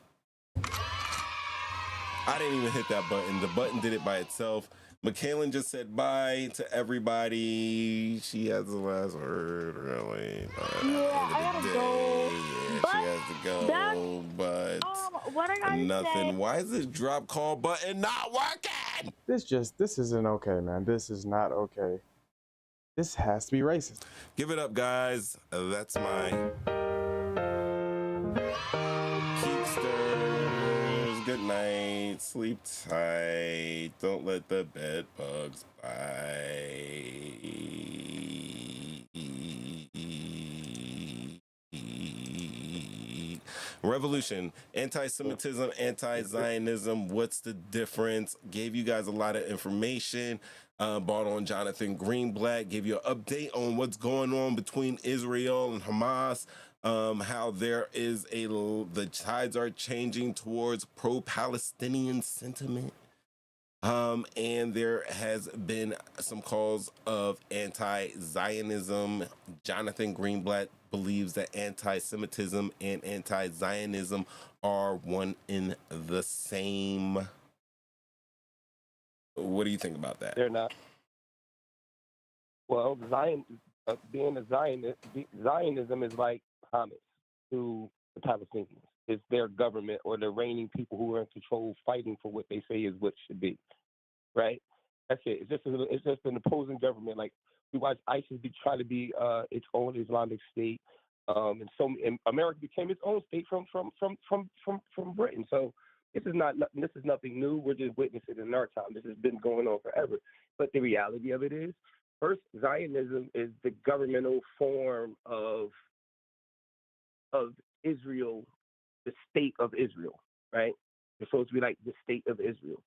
S1: I didn't even hit that button. The button did it by itself. Michaelan just said bye to everybody. She has the last word, really. But
S16: yeah, I gotta go.
S1: Yeah, she has to go. But
S16: what I gotta
S1: nothing.
S16: say.
S1: Why is this drop call button not working?
S20: This isn't okay, man. This is not okay. This has to be racist.
S1: Give it up, guys. That's my Keepsters. Good night. Sleep tight. Don't let the bed bugs bite. Revolution, anti-Semitism, anti-Zionism. What's the difference? Gave you guys a lot of information. Brought on Jonathan Greenblatt. Gave you an update on what's going on between Israel and Hamas. How there is the tides are changing towards pro-Palestinian sentiment. And there has been some calls of anti-Zionism. Jonathan Greenblatt believes that anti-Semitism and anti-Zionism are one in the same. What do you think about that?
S18: They're not. Well, being a Zionist, Zionism is like Hamas to the Palestinians. It's their government or the reigning people who are in control fighting for what they say is what should be, right? That's it. It's just an opposing government. Like, we watch ISIS try to be its own Islamic state, and America became its own state from Britain. So this is nothing new. We're just witnessing it in our time. This has been going on forever. But the reality of it is, first, Zionism is the governmental form of Israel, the state of Israel, right? It's supposed to be like the state of Israel.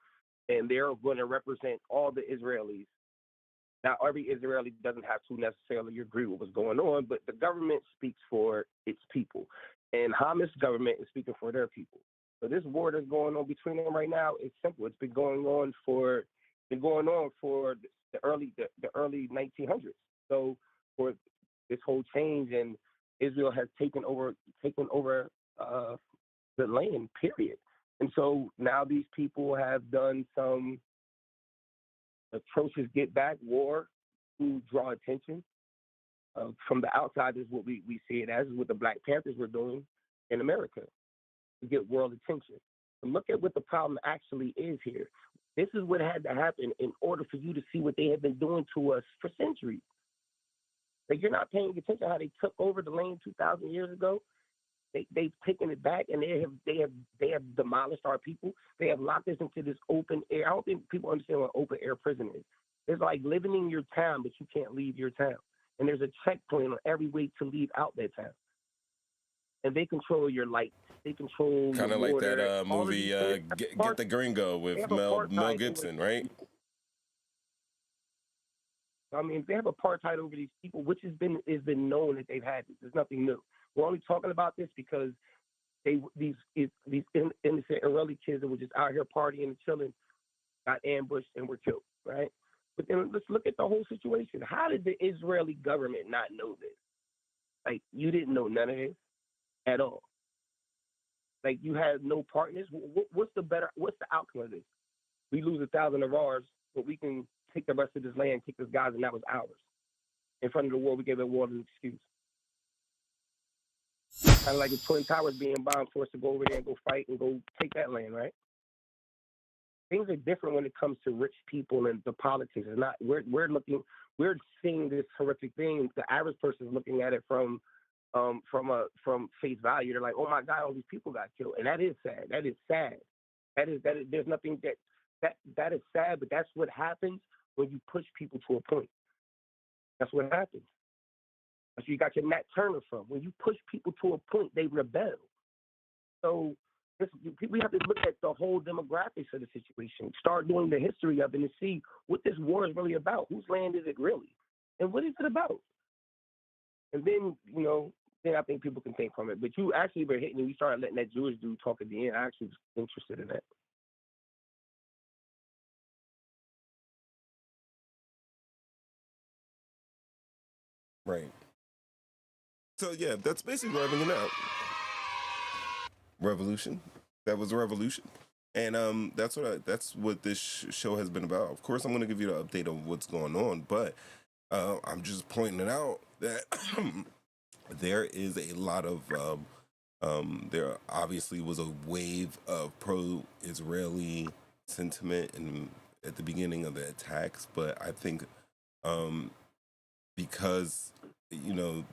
S18: And they're going to represent all the Israelis. Now, every Israeli doesn't have to necessarily agree with what's going on, but the government speaks for its people. And Hamas government is speaking for their people. So this war that's going on between them right now is simple. It's been going on for the early 1900s. So for this whole change, and Israel has taken over the land, period. And so now these people have done some atrocious get back war to draw attention. From the outside is what we see it as, is what the Black Panthers were doing in America to get world attention. But look at what the problem actually is here. This is what had to happen in order for you to see what they have been doing to us for centuries. Like, you're not paying attention to how they took over the land 2,000 years ago. They've taken it back, and they have demolished our people. They have locked us into this open air. I don't think people understand what open air prison is. It's like living in your town, but you can't leave your town. And there's a checkpoint on every way to leave out that town. And they control your lights. They control
S1: Kind of
S18: your
S1: like
S18: water,
S1: that
S18: all of
S1: movie
S18: these things.
S1: Get the Gringo
S18: They
S1: with
S18: have
S1: Mel
S18: apartheid
S1: Gibson,
S18: over these
S1: right?
S18: people. I mean, they have apartheid over these people, which has been known that they've had this. There's nothing new. We're only talking about this because these innocent Israeli kids that were just out here partying and chilling got ambushed and were killed, right? But then let's look at the whole situation. How did the Israeli government not know this? Like, you didn't know none of this at all. Like, you had no partners. What's the outcome of this? We lose 1,000 of ours, but we can take the rest of this land, take this guys, and that was ours. In front of the war, we gave the war an excuse. Kind of like the Twin Towers being bombed for us to go over there and go fight and go take that land, right? Things are different when it comes to rich people and the politics. It's not. We're seeing this horrific thing. The average person is looking at it from face value. They're like, oh my God, all these people got killed, and that is sad. That is sad. That is. There's nothing that is sad, but that's what happens when you push people to a point. That's what happens. That's where you got your Nat Turner from. When you push people to a point, they rebel. So we have to look at the whole demographics of the situation, start doing the history of it and see what this war is really about. Whose land is it really? And what is it about? And then, then I think people can think from it. But you actually were hitting, you started letting that Jewish dude talk at the end. I actually was interested in that.
S1: Right. So yeah, that's basically wrapping it out. Revolution. That was a revolution, and that's what this show has been about. Of course, I'm going to give you the update of what's going on, but I'm just pointing it out that there is a lot of there obviously was a wave of pro-Israeli sentiment at the beginning of the attacks, but I think because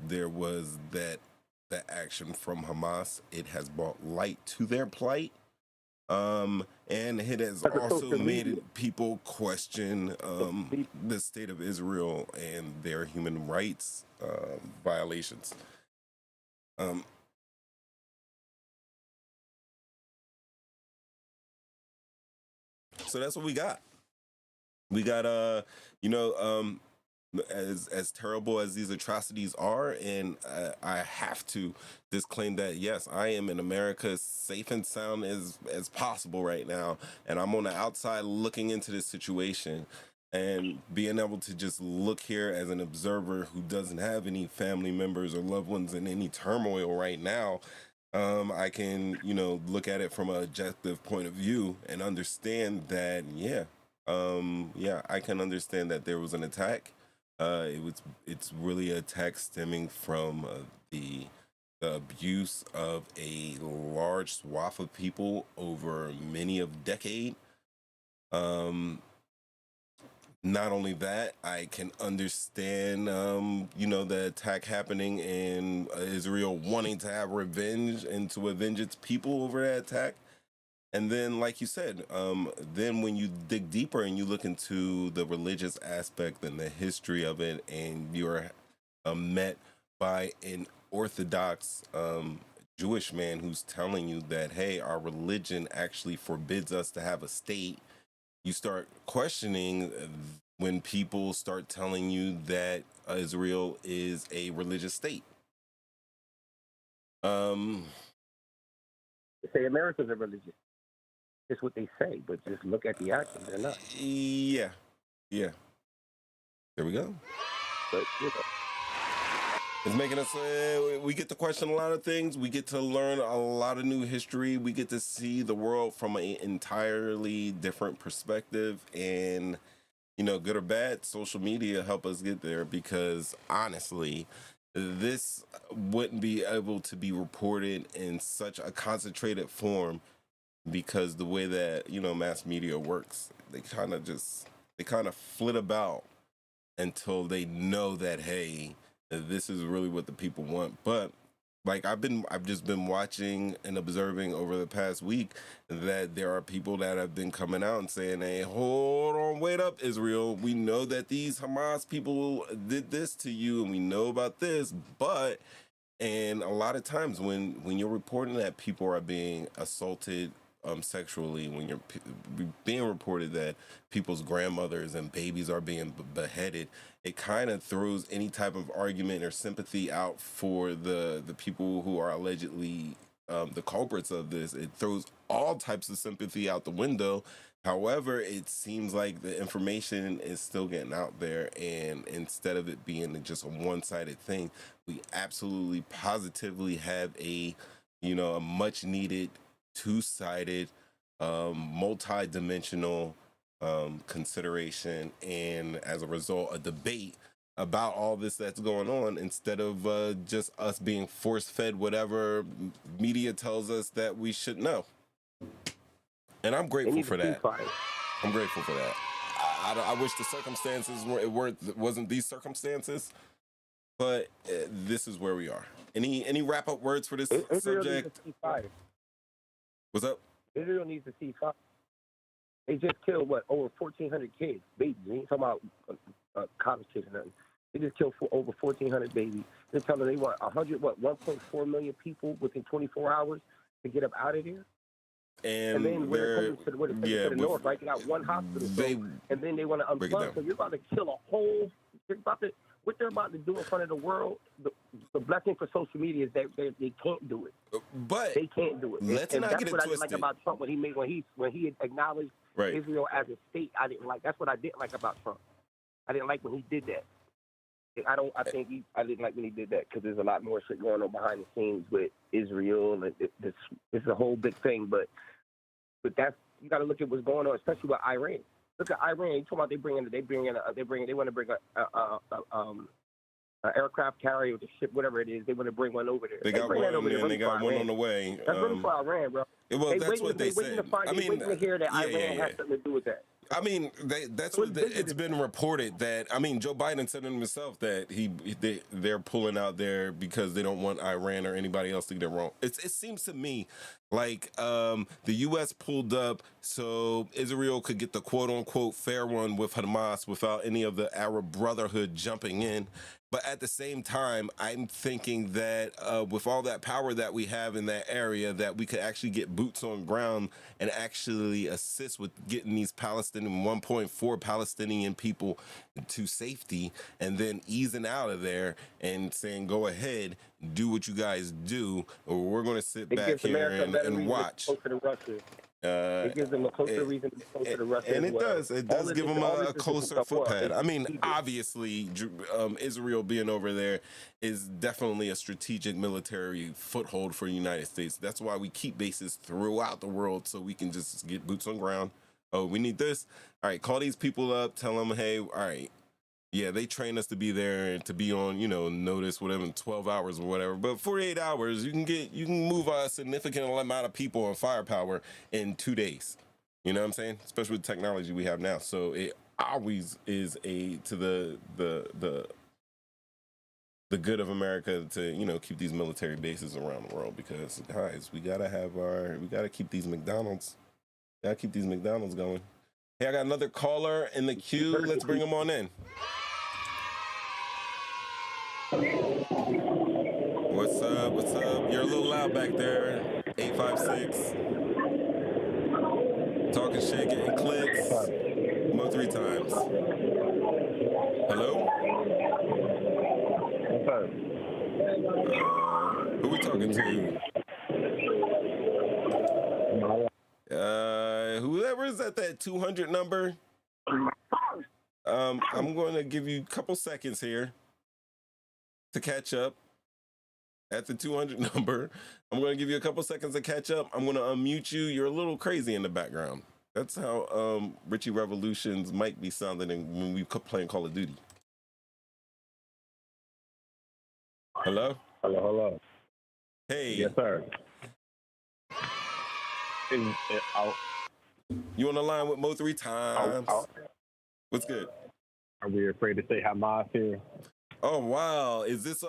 S1: there was that action from Hamas, it has brought light to their plight, and it has also made people question the state of Israel and their human rights violations. So that's what we got. We got as terrible as these atrocities are, and I have to disclaim that yes, I am in America as safe and sound as possible right now, and I'm on the outside looking into this situation and being able to just look here as an observer who doesn't have any family members or loved ones in any turmoil right now. I can look at it from an objective point of view and understand that I can understand that there was an attack. It's really an attack stemming from the abuse of a large swath of people over many of decade. Not only that, I can understand the attack happening and Israel wanting to have revenge and to avenge its people over that attack. And then, like you said, then when you dig deeper and you look into the religious aspect and the history of it, and you're met by an Orthodox Jewish man who's telling you that, hey, our religion actually forbids us to have a state, you start questioning when people start telling you that Israel is a religious state.
S18: They say America's a religious. It's what they say, but just look at the actions. They're not.
S1: Yeah. There we go.
S18: But
S1: it's making us. We get to question a lot of things. We get to learn a lot of new history. We get to see the world from an entirely different perspective. And good or bad, social media help us get there, because honestly, this wouldn't be able to be reported in such a concentrated form, because the way that mass media works, they kind of flit about until they know that, hey, this is really what the people want. But Like I've just been watching and observing over the past week that there are people that have been coming out and saying, "Hey, hold on, wait up, Israel. We know that these Hamas people did this to you, and we know about this, but." And a lot of times when you're reporting that people are being assaulted sexually, when you're being reported that people's grandmothers and babies are being beheaded, it kind of throws any type of argument or sympathy out for the people who are allegedly the culprits of this. It throws all types of sympathy out the window. However, it seems like the information is still getting out there, and instead of it being just a one-sided thing, we absolutely positively have a much needed two-sided, multi-dimensional consideration, and as a result, a debate about all this that's going on, instead of just us being force-fed whatever media tells us that we should know. And I'm grateful for that. I'm grateful for that. I wish the circumstances wasn't these circumstances, but this is where we are. Any wrap-up words for this subject? What's up?
S18: Israel needs to see fire. They just killed over 1,400 kids, babies. We ain't talking about college kids or nothing. They just killed over 1,400 babies. They're telling they want 1.4 million people within 24 hours to get up out of there.
S1: And
S18: then when it comes to the north, right? They got one hospital, and then they want to unplug. So you're about to kill a whole. What they're about to do in front of the world. The blessing for social media is that they can't do it.
S1: But
S18: they can't do it.
S1: Let's not get it twisted.
S18: That's what I didn't like about Trump when he acknowledged Israel as a state. I didn't like. That's what I didn't like about Trump. I didn't like when he did that. I didn't like when he did that because there's a lot more shit going on behind the scenes with Israel, and it's a whole big thing. But that's, you got to look at what's going on, especially with Iran. Look at Iran. You talking about they want to bring an aircraft carrier with a ship, whatever it is. They want to bring one over there.
S1: They got one, and they got one on the way.
S18: That's really for Iran, bro.
S1: Well, that's what they said.
S18: Waiting to hear that Iran has something to do with that.
S1: I mean, that's what it's been reported that. I mean, Joe Biden said himself that they're pulling out there because they don't want Iran or anybody else to get it wrong. It seems to me like the U.S. pulled up so Israel could get the quote unquote fair one with Hamas without any of the Arab Brotherhood jumping in. But at the same time, I'm thinking that with all that power that we have in that area, that we could actually get boots on ground and actually assist with getting these 1.4 Palestinian people to safety, and then easing out of there and saying, go ahead, do what you guys do, or we're going to sit back here and watch.
S18: It gives them a closer reason to be closer to Russia.
S1: And it does give them a closer footpad. I mean, obviously, Israel being over there is definitely a strategic military foothold for the United States. That's why we keep bases throughout the world, so we can just get boots on ground. Oh, we need this. All right, call these people up, tell them, hey, all right. Yeah, they train us to be there and to be on, notice, whatever, in 12 hours or whatever. But 48 hours, you can move a significant amount of people and firepower in 2 days. You know what I'm saying? Especially with the technology we have now. So it always is to the good of America to, keep these military bases around the world, because guys, we gotta keep these McDonald's. Gotta keep these McDonald's going. Hey, I got another caller in the queue. Let's bring him on in. What's up? What's up? You're a little loud back there. 856. Talking shit, getting clicks. Mo'3Times. Hello? Who we talking to? Whoever is at that 200 number, I'm going to give you a couple seconds here to catch up at the 200 number. I'm going to give you a couple seconds to catch up. I'm going to unmute you. You're a little crazy in the background. That's how Richie Revolutions might be sounding when we playing Call of Duty. Hello?
S21: Hello.
S1: Hey.
S21: Yes, sir.
S1: You on the line with Mo'3Times? What's good?
S21: Are we afraid to say Hamas here?
S1: Oh wow! Is this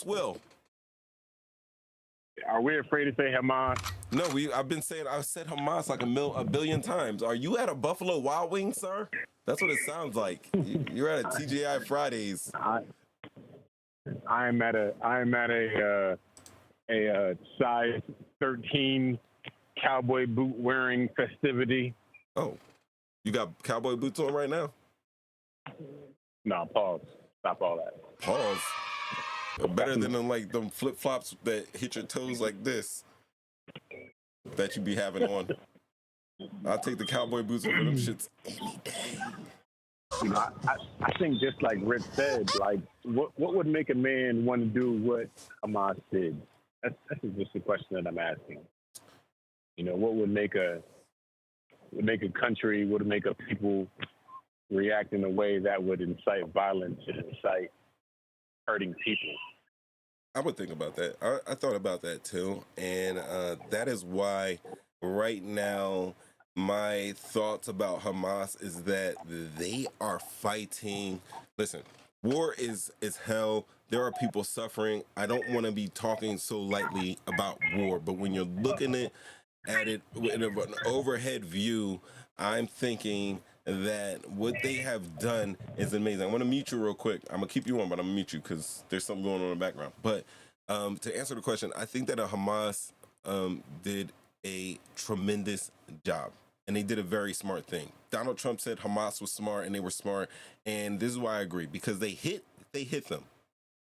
S1: Will?
S21: Are we afraid to say Hamas?
S1: No, I've said Hamas like a billion times. Are you at a Buffalo Wild Wings, sir? That's what it sounds like. You're at a TGI Fridays.
S21: I am at a size 13 cowboy boot wearing festivity.
S1: Oh, you got cowboy boots on right now?
S21: No, pause. Stop all that.
S1: Pause. Better than them flip flops that hit your toes like this that you be having on. I'll take the cowboy boots over them shits any day.
S21: You know, I think just like Rip said, like what would make a man want to do what Hamas did? That's just the question that I'm asking. You know, what would make a country, would make a people react in a way that would incite violence and incite hurting people?
S1: I would think about that. I thought about that too, and that is why right now my thoughts about Hamas is that they are fighting. Listen, war is hell. There are people suffering. I don't want to be talking so lightly about war, but when you're looking at it in an overhead view, I'm thinking that what they have done is amazing. I want to mute you real quick. I'm gonna keep you on, but I'm gonna mute you because there's something going on in the background. But to answer the question, I think that Hamas did a tremendous job, and they did a very smart thing. Donald Trump said Hamas was smart, and they were smart, and this is why I agree, because they hit them.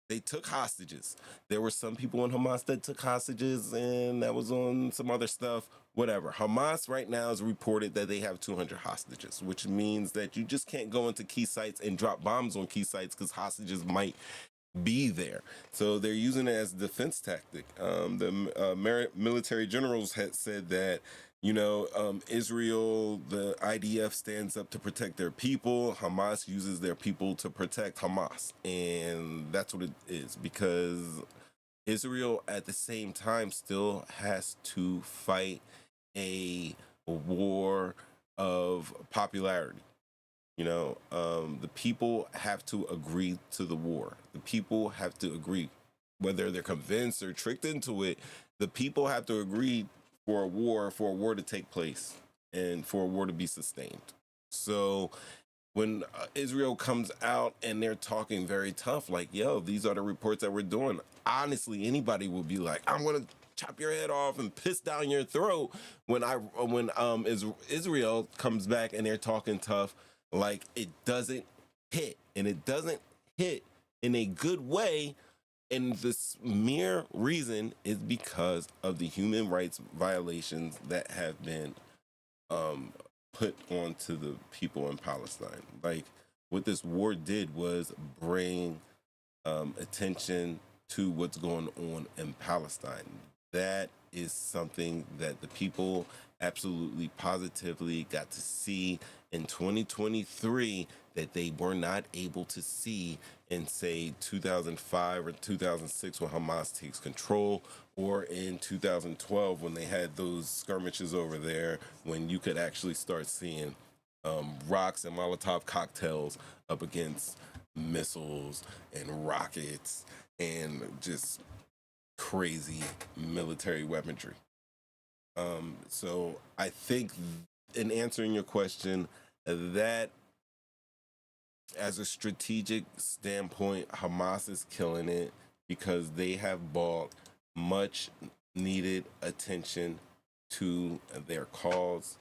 S1: They took hostages. There were some people in Hamas that took hostages, and that was on some other stuff, whatever. Hamas right now has reported that they have 200 hostages, which means that you just can't go into key sites and drop bombs on key sites because hostages might be there. So they're using it as a defense tactic. The military generals had said that, Israel, the IDF stands up to protect their people. Hamas uses their people to protect Hamas. And that's what it is, because Israel at the same time still has to fight a war of popularity. The people have to agree to the war. The people have to agree, whether they're convinced or tricked into it. The people have to agree for a war to take place and for a war to be sustained. So when Israel comes out and they're talking very tough, like, yo, these are the reports that we're doing. Honestly, anybody will be like, I'm going to chop your head off and piss down your throat when Israel comes back and they're talking tough. Like, it doesn't hit, and it doesn't hit in a good way. And this mere reason is because of the human rights violations that have been put onto the people in Palestine. Like, what this war did was bring attention to what's going on in Palestine. That is something that the people absolutely positively got to see in 2023 that they were not able to see in, say, 2005 or 2006 when Hamas takes control, or in 2012 when they had those skirmishes over there, when you could actually start seeing rocks and Molotov cocktails up against missiles and rockets and just crazy military weaponry. So I think in answering your question, that as a strategic standpoint, Hamas is killing it because they have brought much needed attention to their cause.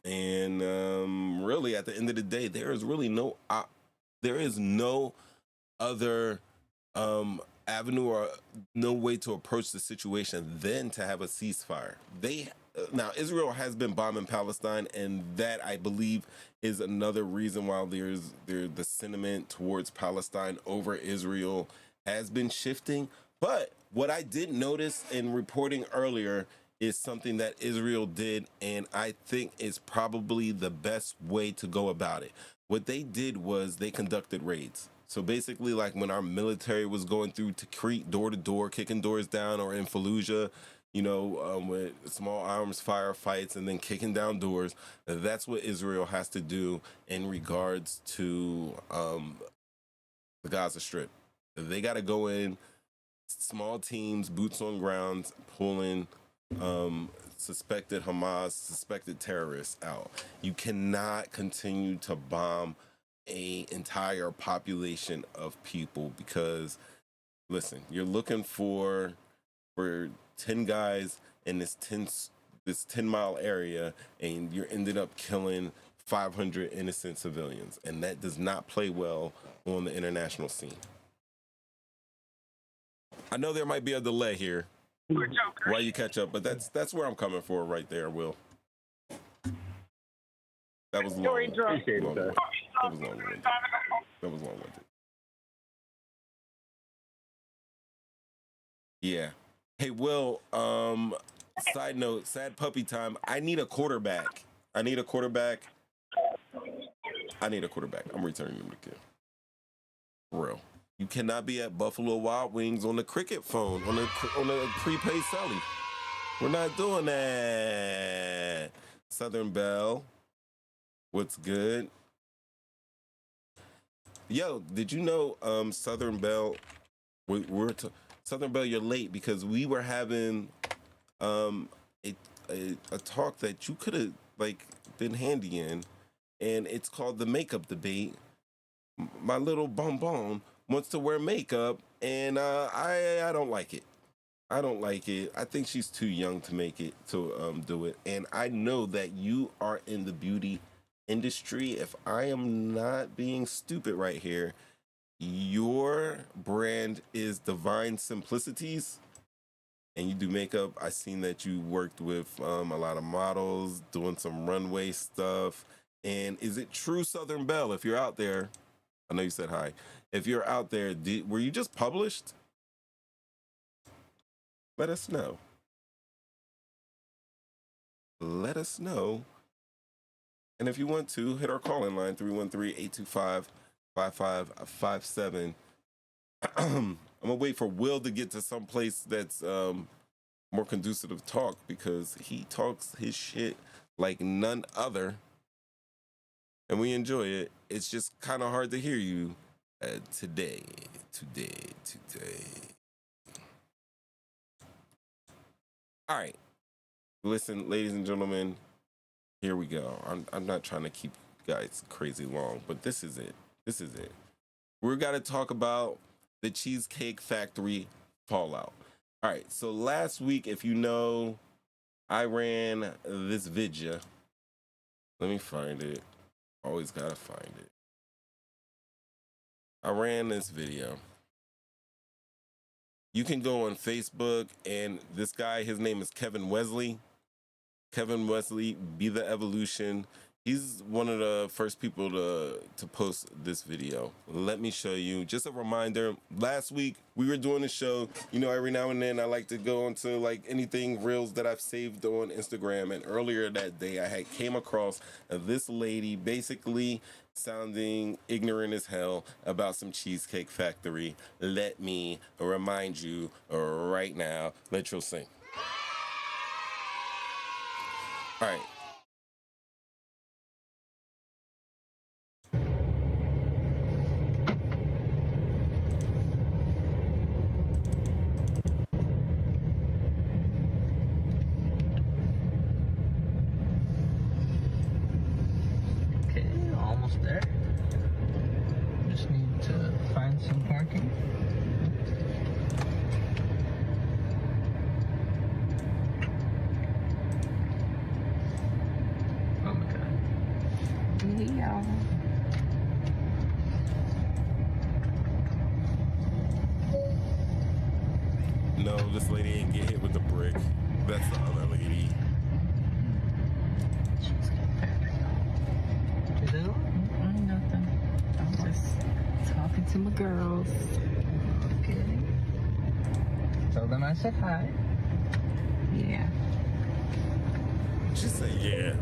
S1: Really, at the end of the day, there is no other avenue or no way to approach the situation than to have a ceasefire. Now, Israel has been bombing Palestine, and that, I believe, is another reason why the sentiment towards Palestine over Israel has been shifting. But what I did notice in reporting earlier is something that Israel did, and I think is probably the best way to go about it. What they did was they conducted raids. So basically, like when our military was going through Tikrit, door to door, kicking doors down, or in Fallujah, with small arms firefights and then kicking down doors, that's what Israel has to do in regards to the Gaza Strip. They got to go in, small teams, boots on ground, pulling suspected Hamas, suspected terrorists out. You cannot continue to bomb an entire population of people because, listen, you're looking for 10 guys in this 10-mile area, and you're ended up killing 500 innocent civilians, and that does not play well on the international scene. I know there might be a delay here while you catch up, but that's where I'm coming for right there, Will. That was long. That was long-winded. Yeah. Hey, Will, side note, sad puppy time. I need a quarterback. I'm returning him to kill. For real. You cannot be at Buffalo Wild Wings on the Cricket phone, on the prepaid celly. We're not doing that. Southern Belle, what's good? Yo, did you know Southern Belle? Southern Belle, you're late because we were having a talk that you could have been handy in, and it's called the makeup debate. My little bonbon wants to wear makeup, and I don't like it. I think she's too young to make it, to do it. And I know that you are in the beauty industry. If I am not being stupid right here, your brand is Divine Simplicities, and you do makeup. I seen that you worked with a lot of models, doing some runway stuff. And is it true, Southern Belle, if you're out there? I know you said hi. If you're out there, were you just published? Let us know. Let us know. And if you want to, hit our call-in line, 313-825-5557. I'm going to wait for Will to get to some place that's more conducive to talk, because he talks his shit like none other. And we enjoy it. It's just kind of hard to hear you today. All right. Listen, ladies and gentlemen, here we go. I'm not trying to keep you guys crazy long, but this is it. We're going to talk about the Cheesecake Factory fallout. All right. So last week, if you know, I ran this video. Let me find it. Always gotta find it. I ran this video. You can go on Facebook, and this guy, his name is Kevin Wesley. Kevin Wesley, Be the Evolution. He's one of the first people to post this video. Let me show you. Just a reminder, last week we were doing a show. You know, every now and then I like to go into anything reels that I've saved on Instagram. And earlier that day I had came across this lady basically sounding ignorant as hell about some Cheesecake Factory. Let me remind you right now. Let you sing. All right.
S5: There. Just need to find some parking. Oh my god. Yeah.
S1: No, this lady ain't get hit with the brick. That's the other lady.
S5: Nothing. I'm just talking to my girls. Okay. Tell them I said hi. Yeah.
S1: Just say yeah.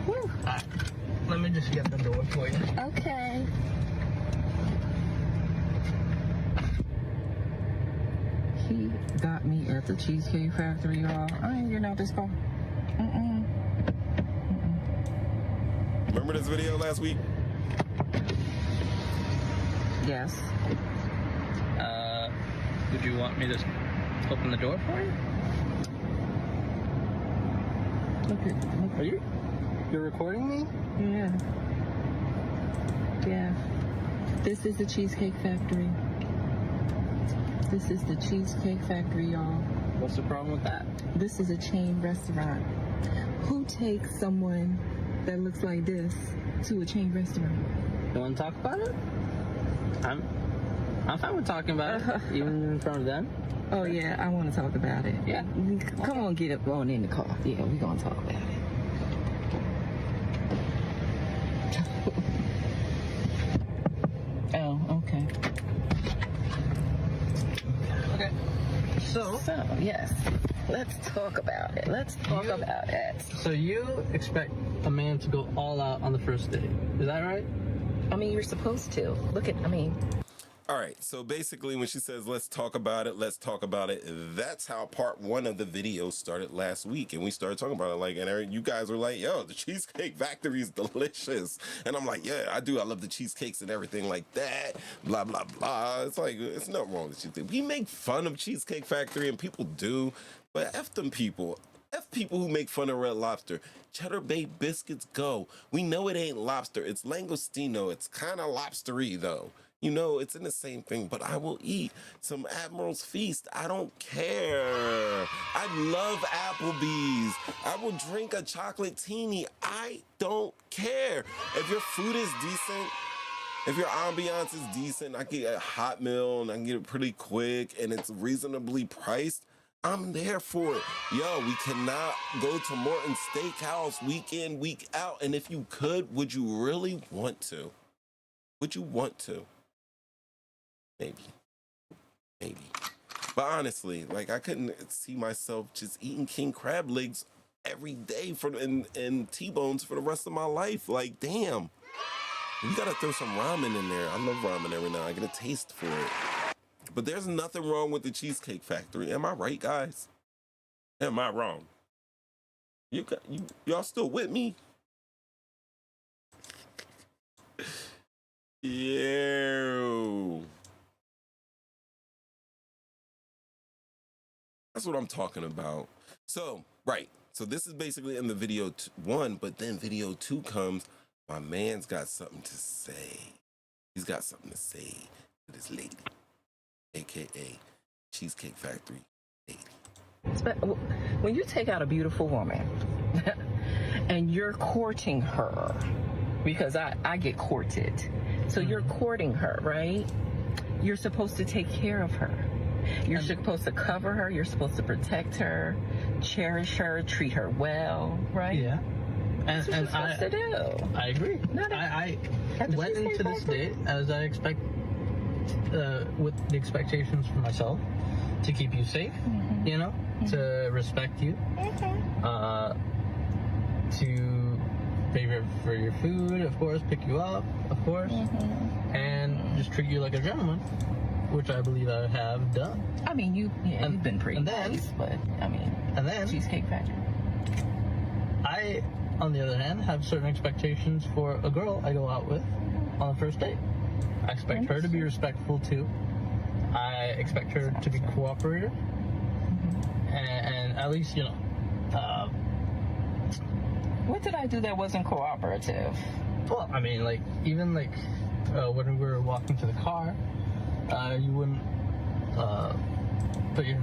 S5: Whew. Let me just get the door for you.
S6: Okay.
S5: He got me at the Cheesecake Factory, y'all. I ain't getting out this car.
S1: Remember this video last week?
S5: Yes.
S3: Would you want me to open the door for you?
S5: Okay.
S3: Are you're recording me?
S5: Yeah. Yeah. This is the Cheesecake Factory. This is the Cheesecake Factory, y'all.
S3: What's the problem with that?
S5: This is a chain restaurant. Who takes someone that looks like this to a chain restaurant?
S3: You want to talk about it? I'm fine with talking about it, even in front of them.
S5: Oh, yeah, I want to talk about it.
S3: Yeah.
S5: Come on, get up on in the car. Yeah, we're going to talk about it. Oh, okay.
S3: Okay. So,
S5: yes. Let's talk about it. Let's talk about it.
S3: So you expect a man to go all out on the first date. Is that right?
S5: I mean, you're supposed to. Look at,
S1: All right, so basically when she says, let's talk about it, that's how part one of the video started last week. And we started talking about it, like, and you guys were like, yo, the Cheesecake Factory is delicious. And I'm like, yeah, I do. I love the cheesecakes and everything like that, blah, blah, blah. It's like, it's nothing wrong with cheesecake. We make fun of Cheesecake Factory, and people do, but F them people. F people who make fun of Red Lobster. Cheddar Bay biscuits go. We know it ain't lobster. It's langostino. It's kind of lobstery, though. You know, it's in the same thing, but I will eat some Admiral's Feast. I don't care. I love Applebee's. I will drink a chocolate teeny. I don't care. If your food is decent, if your ambiance is decent, I can get a hot meal and I can get it pretty quick and it's reasonably priced, I'm there for it. Yo, we cannot go to Morton's Steakhouse week in, week out. And if you could, would you really want to? Would you want to? Maybe. But honestly, like, I couldn't see myself just eating king crab legs every day and T-bones for the rest of my life. Like, damn. You gotta throw some ramen in there. I love ramen every now. I get a taste for it. But there's nothing wrong with the Cheesecake Factory. Am I right, guys? Am I wrong? Y'all still with me? Yeah. That's what I'm talking about. So, right. So this is basically in the video one, but then video two comes. My man's got something to say. He's got something to say to this lady, AKA Cheesecake Factory Lady.
S5: When you take out a beautiful woman and you're courting her, because I get courted. So you're courting her, right? You're supposed to take care of her. You're supposed to cover her. You're supposed to protect her, cherish her, treat her well, right?
S3: Yeah.
S5: That's what you're supposed to do.
S3: I agree. I went into this date as I expect, with the expectations for myself, to keep you safe, you know, to respect you, to pay for your food, of course, pick you up, of course, and just treat you like a gentleman, which I believe I have done.
S5: I mean, you've been pretty nice, but I mean,
S3: and then
S5: Cheesecake Factory.
S3: I, on the other hand, have certain expectations for a girl I go out with on the first date. I expect her to be respectful too. I expect her to be cooperative, and at least, you know.
S5: What did I do that wasn't cooperative?
S3: Well, I mean, like, even like when we were walking to the car, you wouldn't put your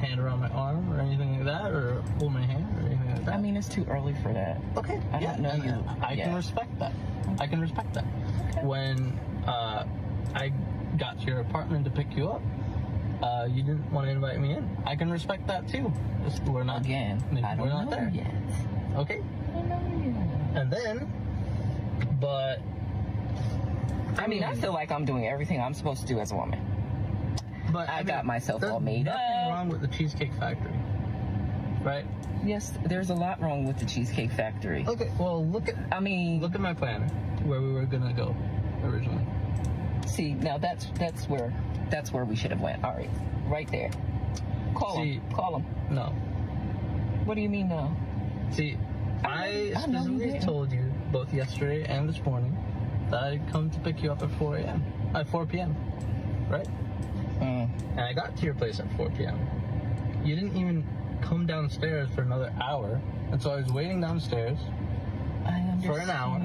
S3: hand around my arm or anything like that, or hold my hand or anything like that.
S5: I mean, it's too early for that.
S3: Okay.
S5: I don't know you.
S3: I can respect that. I can respect that. Okay. When I got to your apartment to pick you up, you didn't want to invite me in. I can respect that too. We're not
S5: I don't
S3: we're not
S5: know
S3: there
S5: yet.
S3: Okay.
S5: I don't know yet.
S3: And then, but
S5: I mean, I feel like I'm doing everything I'm supposed to do as a woman.
S3: But
S5: I got myself all made up.
S3: There's nothing wrong with the Cheesecake Factory, right?
S5: Yes, there's a lot wrong with the Cheesecake Factory.
S3: Okay, well, look at my planner, where we were gonna go originally.
S5: See, now that's where we should have went. All right there. Call him.
S3: No.
S5: What do you mean no?
S3: See, I specifically told you both yesterday and this morning that I'd come to pick you up at 4 a.m. at 4 p.m., right? And I got to your place at 4 p.m. You didn't even come downstairs for another hour, and so I was waiting downstairs for an hour.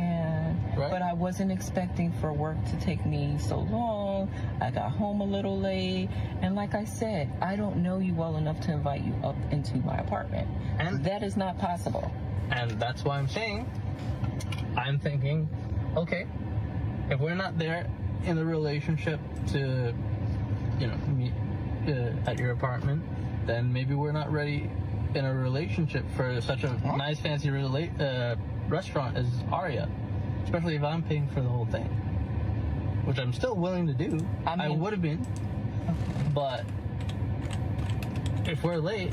S3: Right?
S5: But I wasn't expecting for work to take me so long. I got home a little late. And like I said, I don't know you well enough to invite you up into my apartment. And that is not possible.
S3: And that's why I'm thinking, okay, if we're not there in a relationship to, meet at your apartment, then maybe we're not ready in a relationship for such a nice, fancy restaurant as Aria. Especially if I'm paying for the whole thing, which I'm still willing to do. I would have been, but if we're late,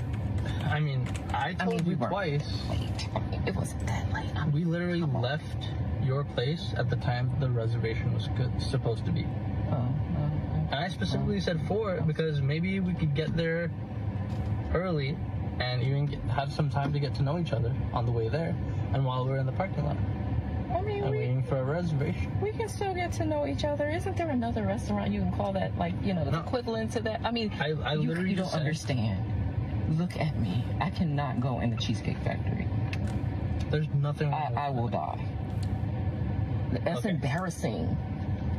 S3: I told you twice.
S5: It wasn't that late.
S3: We literally left your place at the time the reservation was supposed to be. And I specifically said 4 because maybe we could get there early and even have some time to get to know each other on the way there and while we're in the parking lot. I'm waiting for a reservation.
S5: We can still get to know each other. Isn't there another restaurant you can call that, the equivalent to that? You don't understand. Look at me. I cannot go in the Cheesecake Factory.
S3: There's nothing wrong with
S5: I will die. That's embarrassing.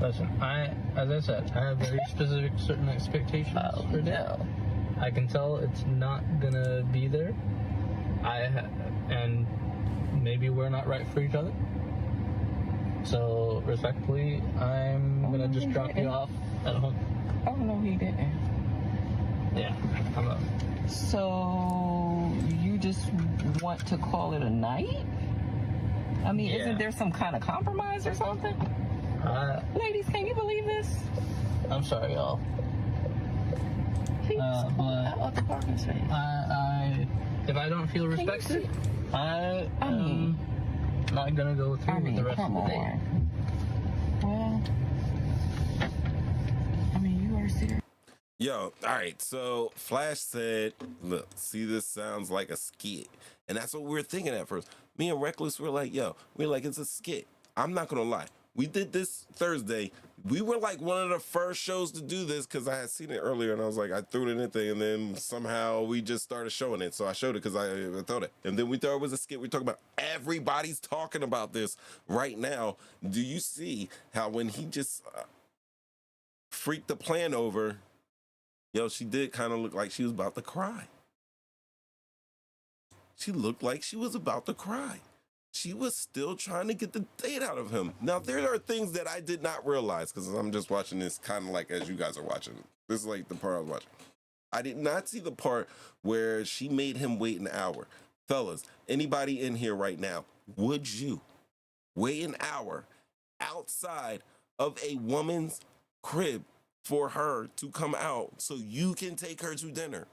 S3: Listen, as I said, I have very specific certain expectations for that. I can tell it's not gonna be there. And maybe we're not right for each other. So, respectfully, I'm gonna just drop you off at home.
S5: Oh, no, he didn't.
S3: Yeah, I'm up.
S5: So, you just want to call it a night? Isn't there some kind of compromise or something? Ladies, can you believe this?
S3: I'm sorry, y'all.
S5: But the parking space.
S3: If I don't feel respected, I'm not gonna go through with the rest of the day.
S5: Well, you are serious.
S1: Yo, all right. So Flash said, "Look, see, this sounds like a skit," and that's what we were thinking at first. Me and Reckless were like, it's a skit. I'm not gonna lie. We did this Thursday. We were like one of the first shows to do this because I had seen it earlier and I was like, I threw it in the thing and then somehow we just started showing it. So I showed it because I thought it. And then we thought it was a skit. We talking about everybody's talking about this right now. Do you see how when he just freaked the plan over, she did kind of look like she was about to cry. She looked like she was about to cry. She was still trying to get the date out of him. Now, there are things that I did not realize because I'm just watching this kind of like as you guys are watching. This is like the part I was watching. I did not see the part where she made him wait an hour. Fellas, anybody in here right now, would you wait an hour outside of a woman's crib for her to come out so you can take her to dinner?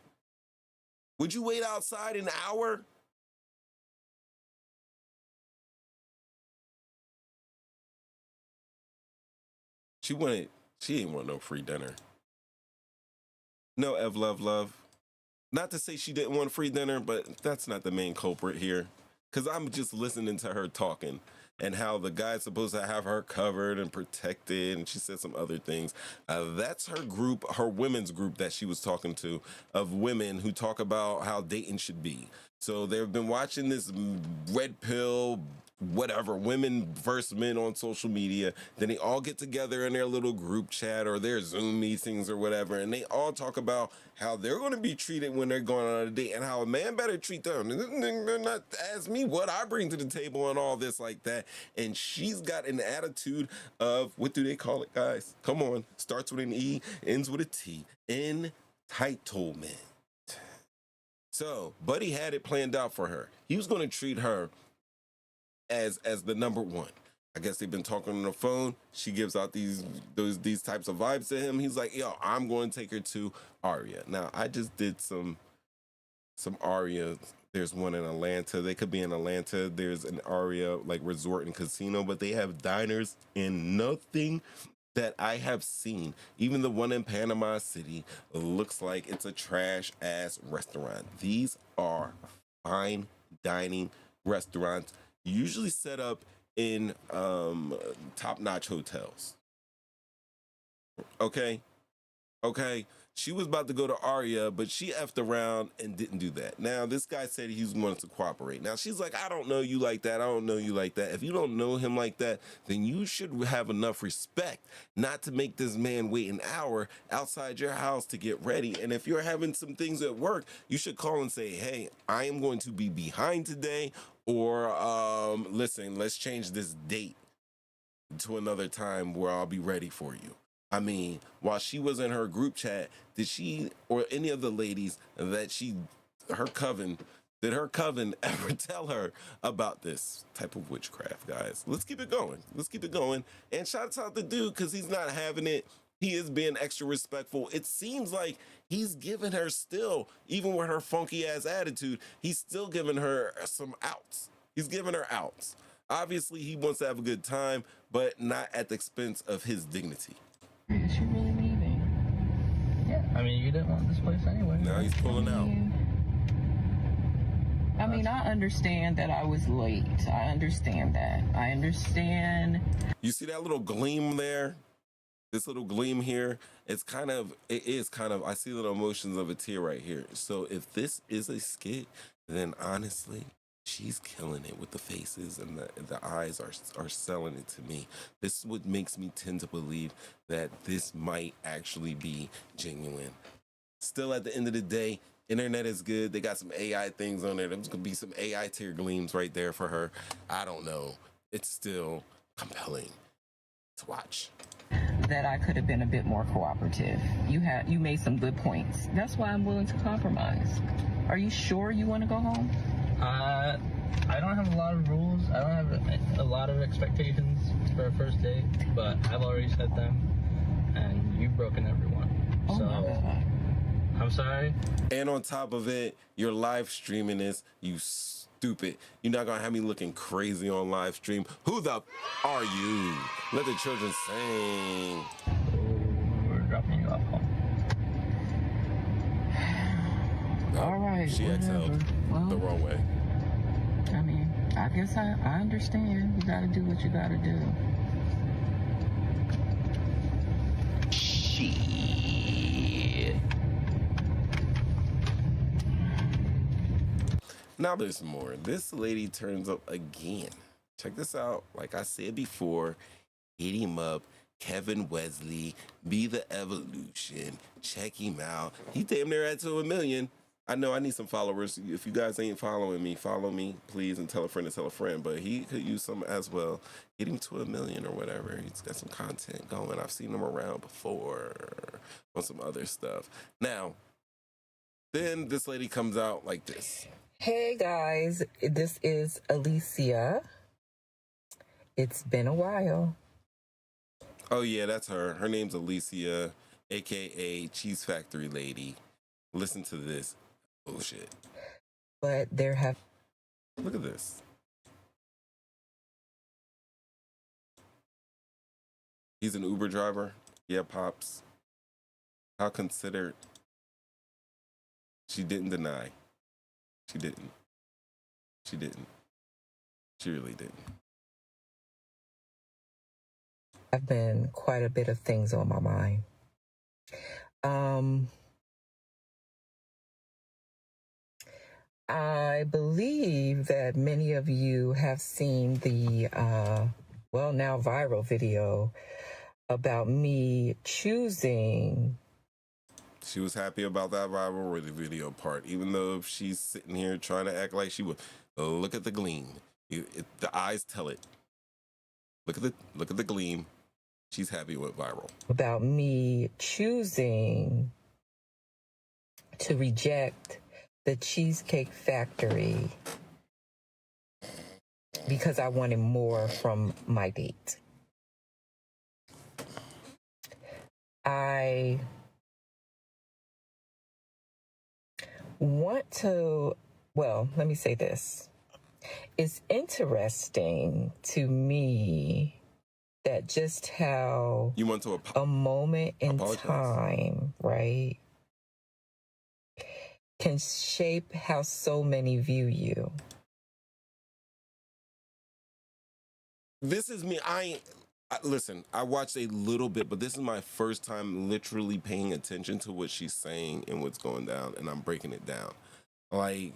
S1: Would you wait outside an hour? She didn't want no free dinner. No, Ev Love. Not to say she didn't want free dinner, but that's not the main culprit here. Because I'm just listening to her talking and how the guy's supposed to have her covered and protected. And she said some other things. That's her group, her women's group that she was talking to, of women who talk about how dating should be. So they've been watching this red pill, whatever, women versus men on social media. Then they all get together in their little group chat or their Zoom meetings or whatever, and they all talk about how they're going to be treated when they're going on a date and how a man better treat them. They're not ask me what I bring to the table and all this like that. And she's got an attitude of, what do they call it, guys? Come on. Starts with an E, ends with a T. Entitlement. So, Buddy had it planned out for her. He was going to treat her as the number one. I guess they've been talking on the phone. She gives out these types of vibes to him. He's like, yo, I'm going to take her to Aria. Now, I just did some Aria. There's one in Atlanta. They could be in Atlanta. There's an Aria like resort and casino, but they have diners in nothing that I have seen. Even the one in Panama City looks like it's a trash ass restaurant. These are fine dining restaurants, usually set up in top-notch hotels. Okay? Okay? She was about to go to Arya, but she effed around and didn't do that. Now, this guy said he was going to cooperate. Now, she's like, I don't know you like that. I don't know you like that. If you don't know him like that, then you should have enough respect not to make this man wait an hour outside your house to get ready. And if you're having some things at work, you should call and say, hey, I am going to be behind today. Or, listen, let's change this date to another time where I'll be ready for you. I mean, while she was in her group chat, did she or any of the ladies that her coven ever tell her about this type of witchcraft, guys? Let's keep it going. Let's keep it going. And shout out the dude, because he's not having it. He is being extra respectful. It seems like he's giving her still, even with her funky ass attitude, he's still giving her some outs. He's giving her outs. Obviously, he wants to have a good time, but not at the expense of his dignity.
S3: Is she really leaving? Yeah. I mean, you didn't want this place anyway.
S1: Now he's pulling out.
S5: I mean, I understand that I was late. I understand that. I understand.
S1: You see that little gleam there? This little gleam here? It is kind of, I see the emotions of a tear right here. So if this is a skit, then honestly, she's killing it with the faces, and the eyes are selling it to me. This is what makes me tend to believe that this might actually be genuine. Still, at the end of the day, internet is good. They got some AI things on there. There's going to be some AI tear gleams right there for her. I don't know. It's still compelling to watch.
S5: That I could have been a bit more cooperative. You made some good points. That's why I'm willing to compromise. Are you sure you want to go home?
S3: I don't have a lot of rules. I don't have a lot of expectations for a first date, but I've already set them, and you've broken every one.
S5: Oh
S3: so,
S5: my God.
S3: I'm sorry.
S1: And on top of it, you're live streaming this, you stupid. You're not going to have me looking crazy on live stream. Who the are you? Let the children sing.
S3: We're dropping you off home.
S5: All right.
S1: She exhaled the wrong way.
S5: I mean, I guess I understand. You gotta do what you gotta do. Shit.
S1: Now there's more. This lady turns up again. Check this out. Like I said before, hit him up. Kevin Wesley, Be the Evolution. Check him out. He damn near at to 1 million. I know I need some followers. If you guys ain't following me, follow me, please, and tell a friend to tell a friend. But he could use some as well. Get him to 1 million or whatever. He's got some content going. I've seen him around before on some other stuff. Now, then this lady comes out like this.
S5: Hey guys, this is Alicia. It's been a while.
S1: Oh yeah, that's her. Her name's Alicia, aka Cheesecake Factory Lady. Listen to this bullshit.
S5: But there have...
S1: Look at this. He's an Uber driver. Yeah, Pops. How considered. She didn't deny. She didn't. She didn't. She really didn't.
S5: I've been quite a bit of things on my mind. I believe that many of you have seen the, now viral video about me choosing.
S1: She was happy about that viral video part, even though she's sitting here trying to act like she would. Look at the gleam. The eyes tell it. Look at the gleam. She's happy with viral.
S5: About me choosing to reject the Cheesecake Factory because I wanted more from my date. I want to, let me say this. It's interesting to me that just how
S1: you want to
S5: a moment in time, right, can shape how so many view you.
S1: This is me. Listen, I watched a little bit, but this is my first time literally paying attention to what she's saying and what's going down, and I'm breaking it down. Like,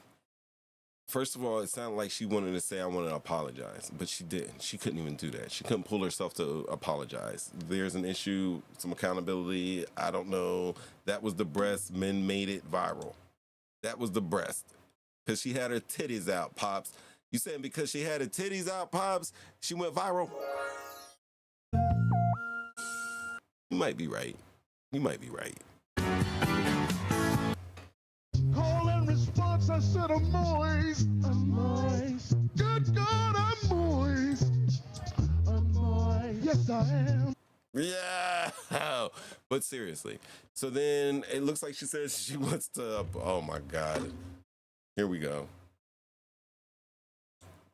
S1: first of all, it sounded like she wanted to say, I want to apologize, but she didn't. She couldn't even do that. She couldn't pull herself to apologize. There's an issue, some accountability. I don't know. That was the breast. Men made it viral. That was the breast. Because she had her titties out, Pops. You saying because she had her titties out, Pops, she went viral? You might be right. You might be right.
S2: Call and response, I said I'm moist. I'm moist. Good God, I'm moist. I'm moist. Yes, I am.
S1: Yeah. But seriously. So then it looks like she says she wants to, oh my God. Here we go.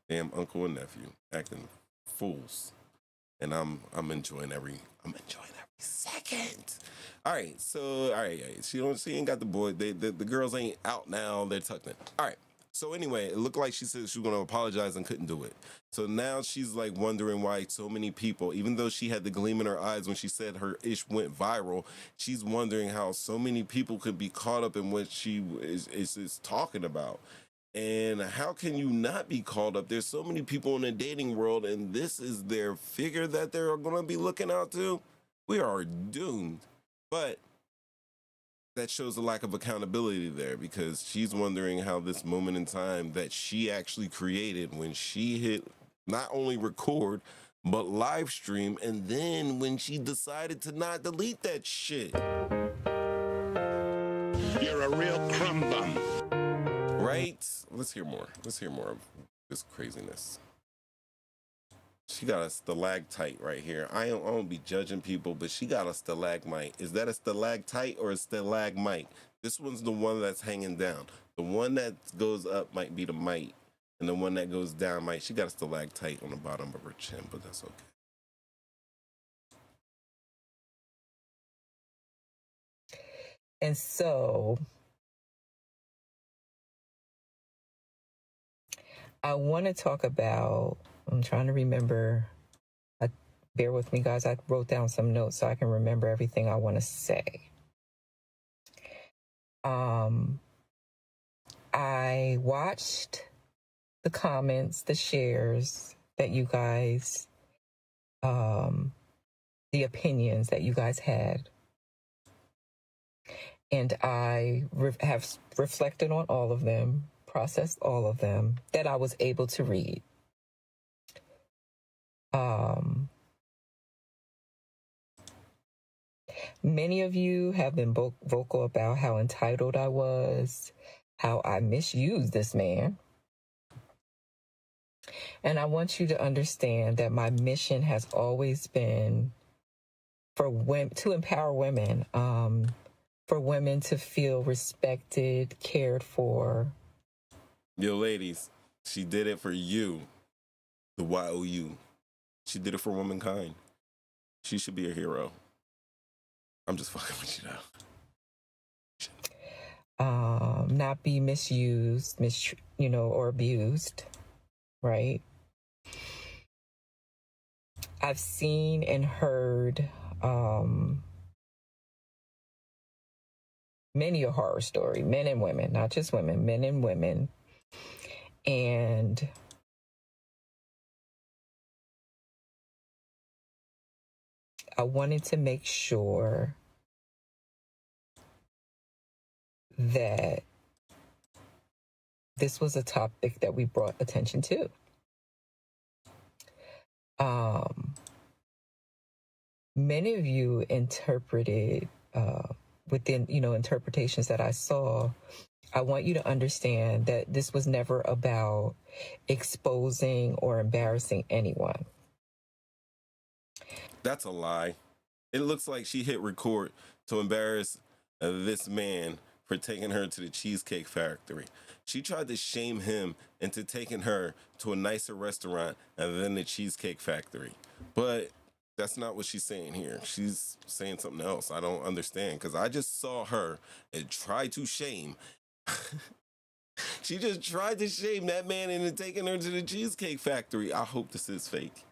S1: Damn uncle and nephew acting fools. And I'm enjoying every second. All right, so she ain't got the boy. The girls ain't out now. They're tucked in. All right. So anyway, it looked like she said she was gonna apologize and couldn't do it. So now she's like wondering why so many people, even though she had the gleam in her eyes when she said her ish went viral, she's wondering how so many people could be caught up in what she is talking about. And how can you not be caught up? There's so many people in the dating world, and this is their figure that they're going to be looking out to. We are doomed. But that shows a lack of accountability there, because she's wondering how this moment in time that she actually created when she hit not only record, but live stream, and then when she decided to not delete that shit.
S19: You're a real crumb bum.
S1: Right? Let's hear more. Let's hear more of this craziness. She got a stalactite right here. I don't be judging people, but she got a stalagmite. Is that a stalactite or a stalagmite? This one's the one that's hanging down. The one that goes up might be the mite, and the one that goes down might. She got a stalactite on the bottom of her chin, but that's okay.
S5: And so I want to talk about, I'm trying to remember, bear with me, guys. I wrote down some notes so I can remember everything I want to say. I watched the comments, the shares that you guys, the opinions that you guys had. And I have reflected on all of them, processed all of them that I was able to read. Many of you have been vocal about how entitled I was, how I misused this man. And I want you to understand that my mission has always been for women, to empower women, for women to feel respected, cared for.
S1: Yo, ladies, she did it for you. The YOU. She did it for womankind. She should be a hero. I'm just fucking with you now.
S5: Not be misused, or abused, right? I've seen and heard many a horror story, men and women, not just women, men and women. And I wanted to make sure that this was a topic that we brought attention to. Many of you interpreted within, interpretations that I saw. I want you to understand that this was never about exposing or embarrassing anyone.
S1: That's a lie. It looks like she hit record to embarrass this man for taking her to the Cheesecake Factory. She tried to shame him into taking her to a nicer restaurant and then the Cheesecake Factory. But that's not what she's saying here. She's saying something else. I don't understand, because I just saw her and try to shame. She just tried to shame that man into taking her to the Cheesecake Factory. I hope this is fake.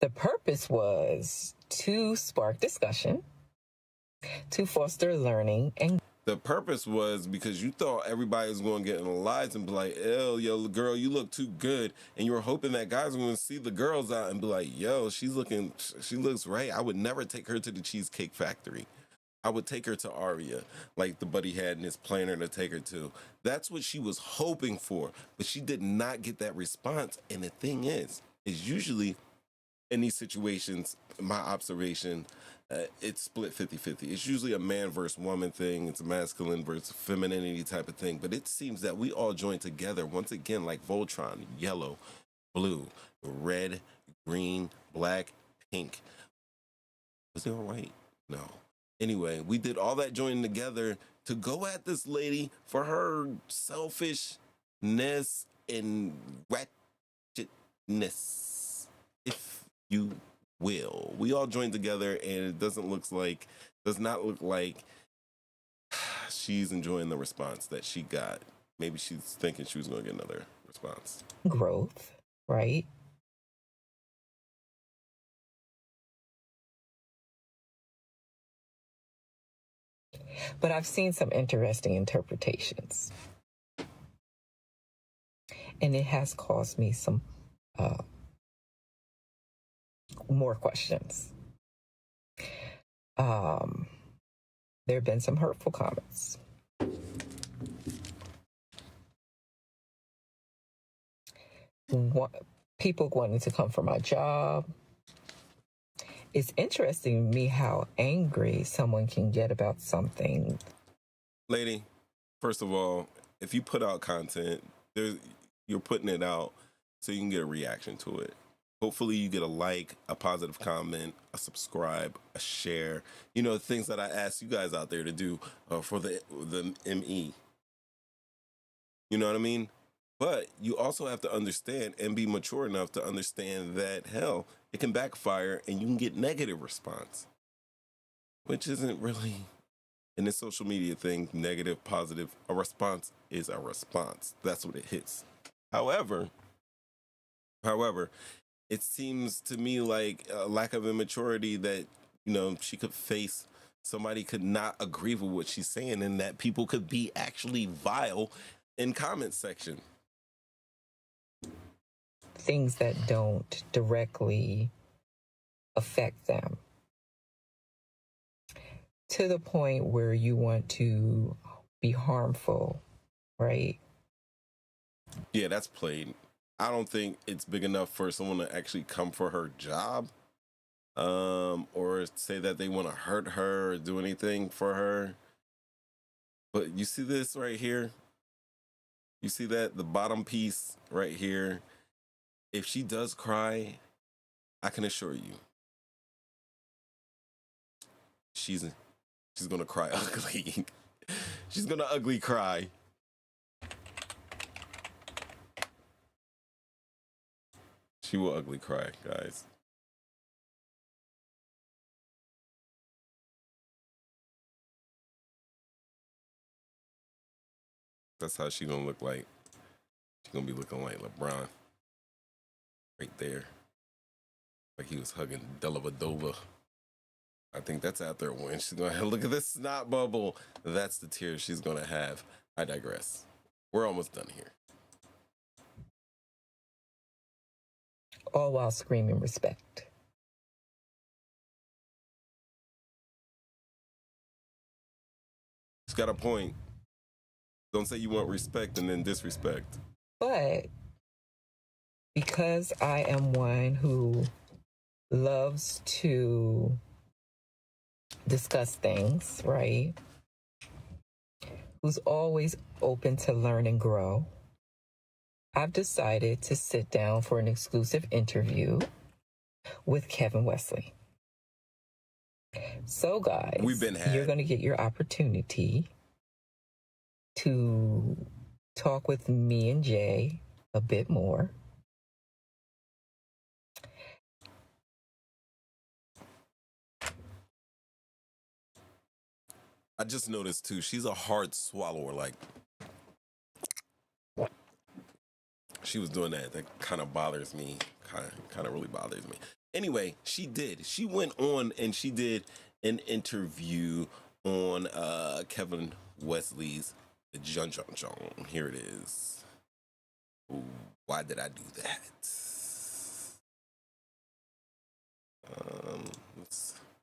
S5: The purpose was to spark discussion, to foster learning, and
S1: the purpose was because you thought everybody was going to get in the lives and be like, "Ew, yo, girl, you look too good," and you were hoping that guys were going to see the girls out and be like, "Yo, she looks right. I would never take her to the Cheesecake Factory. I would take her to Aria, like the buddy had in his planner to take her to." That's what she was hoping for, but she did not get that response. And the thing is usually in these situations, my observation, it's split 50-50. It's usually a man versus woman thing. It's a masculine versus femininity type of thing. But it seems that we all join together, once again, like Voltron, yellow, blue, red, green, black, pink. Was it all white? No. Anyway, we did all that joining together to go at this lady for her selfishness and ratchetness, if you will. We all joined together, and it does not look like she's enjoying the response that she got. Maybe she's thinking she was going to get another response.
S5: growth, right? But I've seen some interesting interpretations. And it has caused me some more questions. There have been some hurtful comments. People wanting to come for my job. It's interesting to me how angry someone can get about something.
S1: Lady, first of all, if you put out content, you're putting it out so you can get a reaction to it. Hopefully you get a like, a positive comment, a subscribe, a share. You know, things that I ask you guys out there to do for the ME. You know what I mean? But you also have to understand and be mature enough to understand that, hell, it can backfire and you can get negative response, which isn't really, in this social media thing, negative, positive. A response is a response. That's what it hits. However, it seems to me like a lack of immaturity that, you know, she could face. Somebody could not agree with what she's saying, and that people could be actually vile in comment section.
S5: Things that don't directly affect them to the point where you want to be harmful, right?
S1: Yeah, that's played. I don't think it's big enough for someone to actually come for her job, or say that they want to hurt her or do anything for her. But you see this right here? You see that? The bottom piece right here? If she does cry, I can assure you, she's gonna cry ugly. She's gonna ugly cry. She will ugly cry, guys. That's how she gonna look like. She's gonna be looking like LeBron. Right there. Like he was hugging Delavadova. I think that's out there when she's gonna look at this snot bubble. That's the tears she's gonna have. I digress. We're almost done here.
S5: All while screaming respect.
S1: She's got a point. Don't say you want respect and then disrespect.
S5: But because I am one who loves to discuss things, right? Who's always open to learn and grow, I've decided to sit down for an exclusive interview with Kevin Wesley. So, guys, you're going to get your opportunity to talk with me and Jay a bit more.
S1: I just noticed too, she's a hard swallower. Like, she was doing that. That kind of bothers me. Kind of really bothers me. Anyway, she did. She went on and she did an interview on Kevin Wesley's Jun. Here it is. Ooh, why did I do that?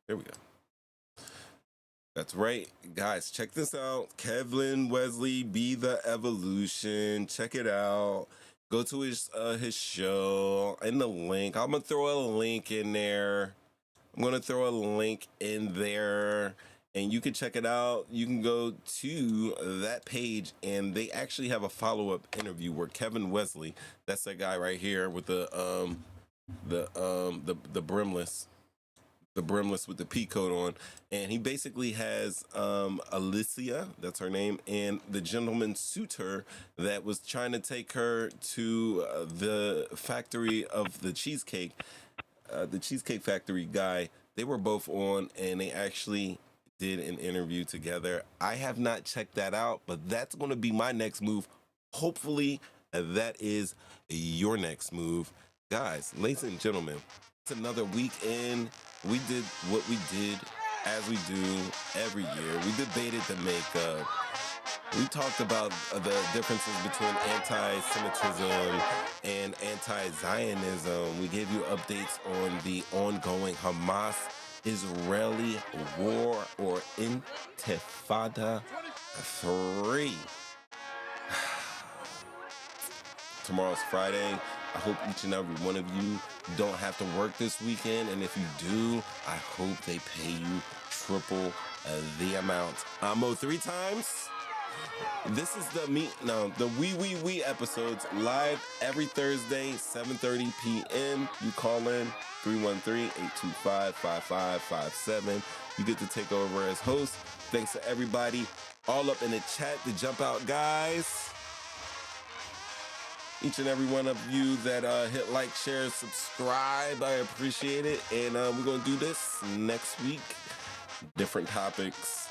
S1: There we go. That's right, guys. Check this out. Kevin Wesley, Be the Evolution. Check it out. Go to his show in the link. I'm gonna throw a link in there. And you can check it out. You can go to that page, and they actually have a follow-up interview where Kevin Wesley, that's that guy right here with the brimless. The brimless with the P coat on, and he basically has Alicia, that's her name, and the gentleman suitor that was trying to take her to the factory of the Cheesecake Factory guy. They were both on, and they actually did an interview together. I have not checked that out, but that's going to be my next move. Hopefully, that is your next move. Guys, ladies and gentlemen, it's another weekend. We did what we did as we do every year. We debated the makeup. We talked about the differences between anti-Semitism and anti-Zionism. We gave you updates on the ongoing Hamas-Israeli war, or Intifada 3. Tomorrow's Friday. I hope each and every one of you don't have to work this weekend, and if you do, I hope they pay you triple the amount. I'm Mo'3Times. This is the We episodes live every Thursday, 7:30 p.m. You call in 313-825-5557. You get to take over as host. Thanks to everybody all up in the chat, the JumpOut guys. Each and every one of you that hit like, share, subscribe, I appreciate it. And we're going to do this next week. Different topics,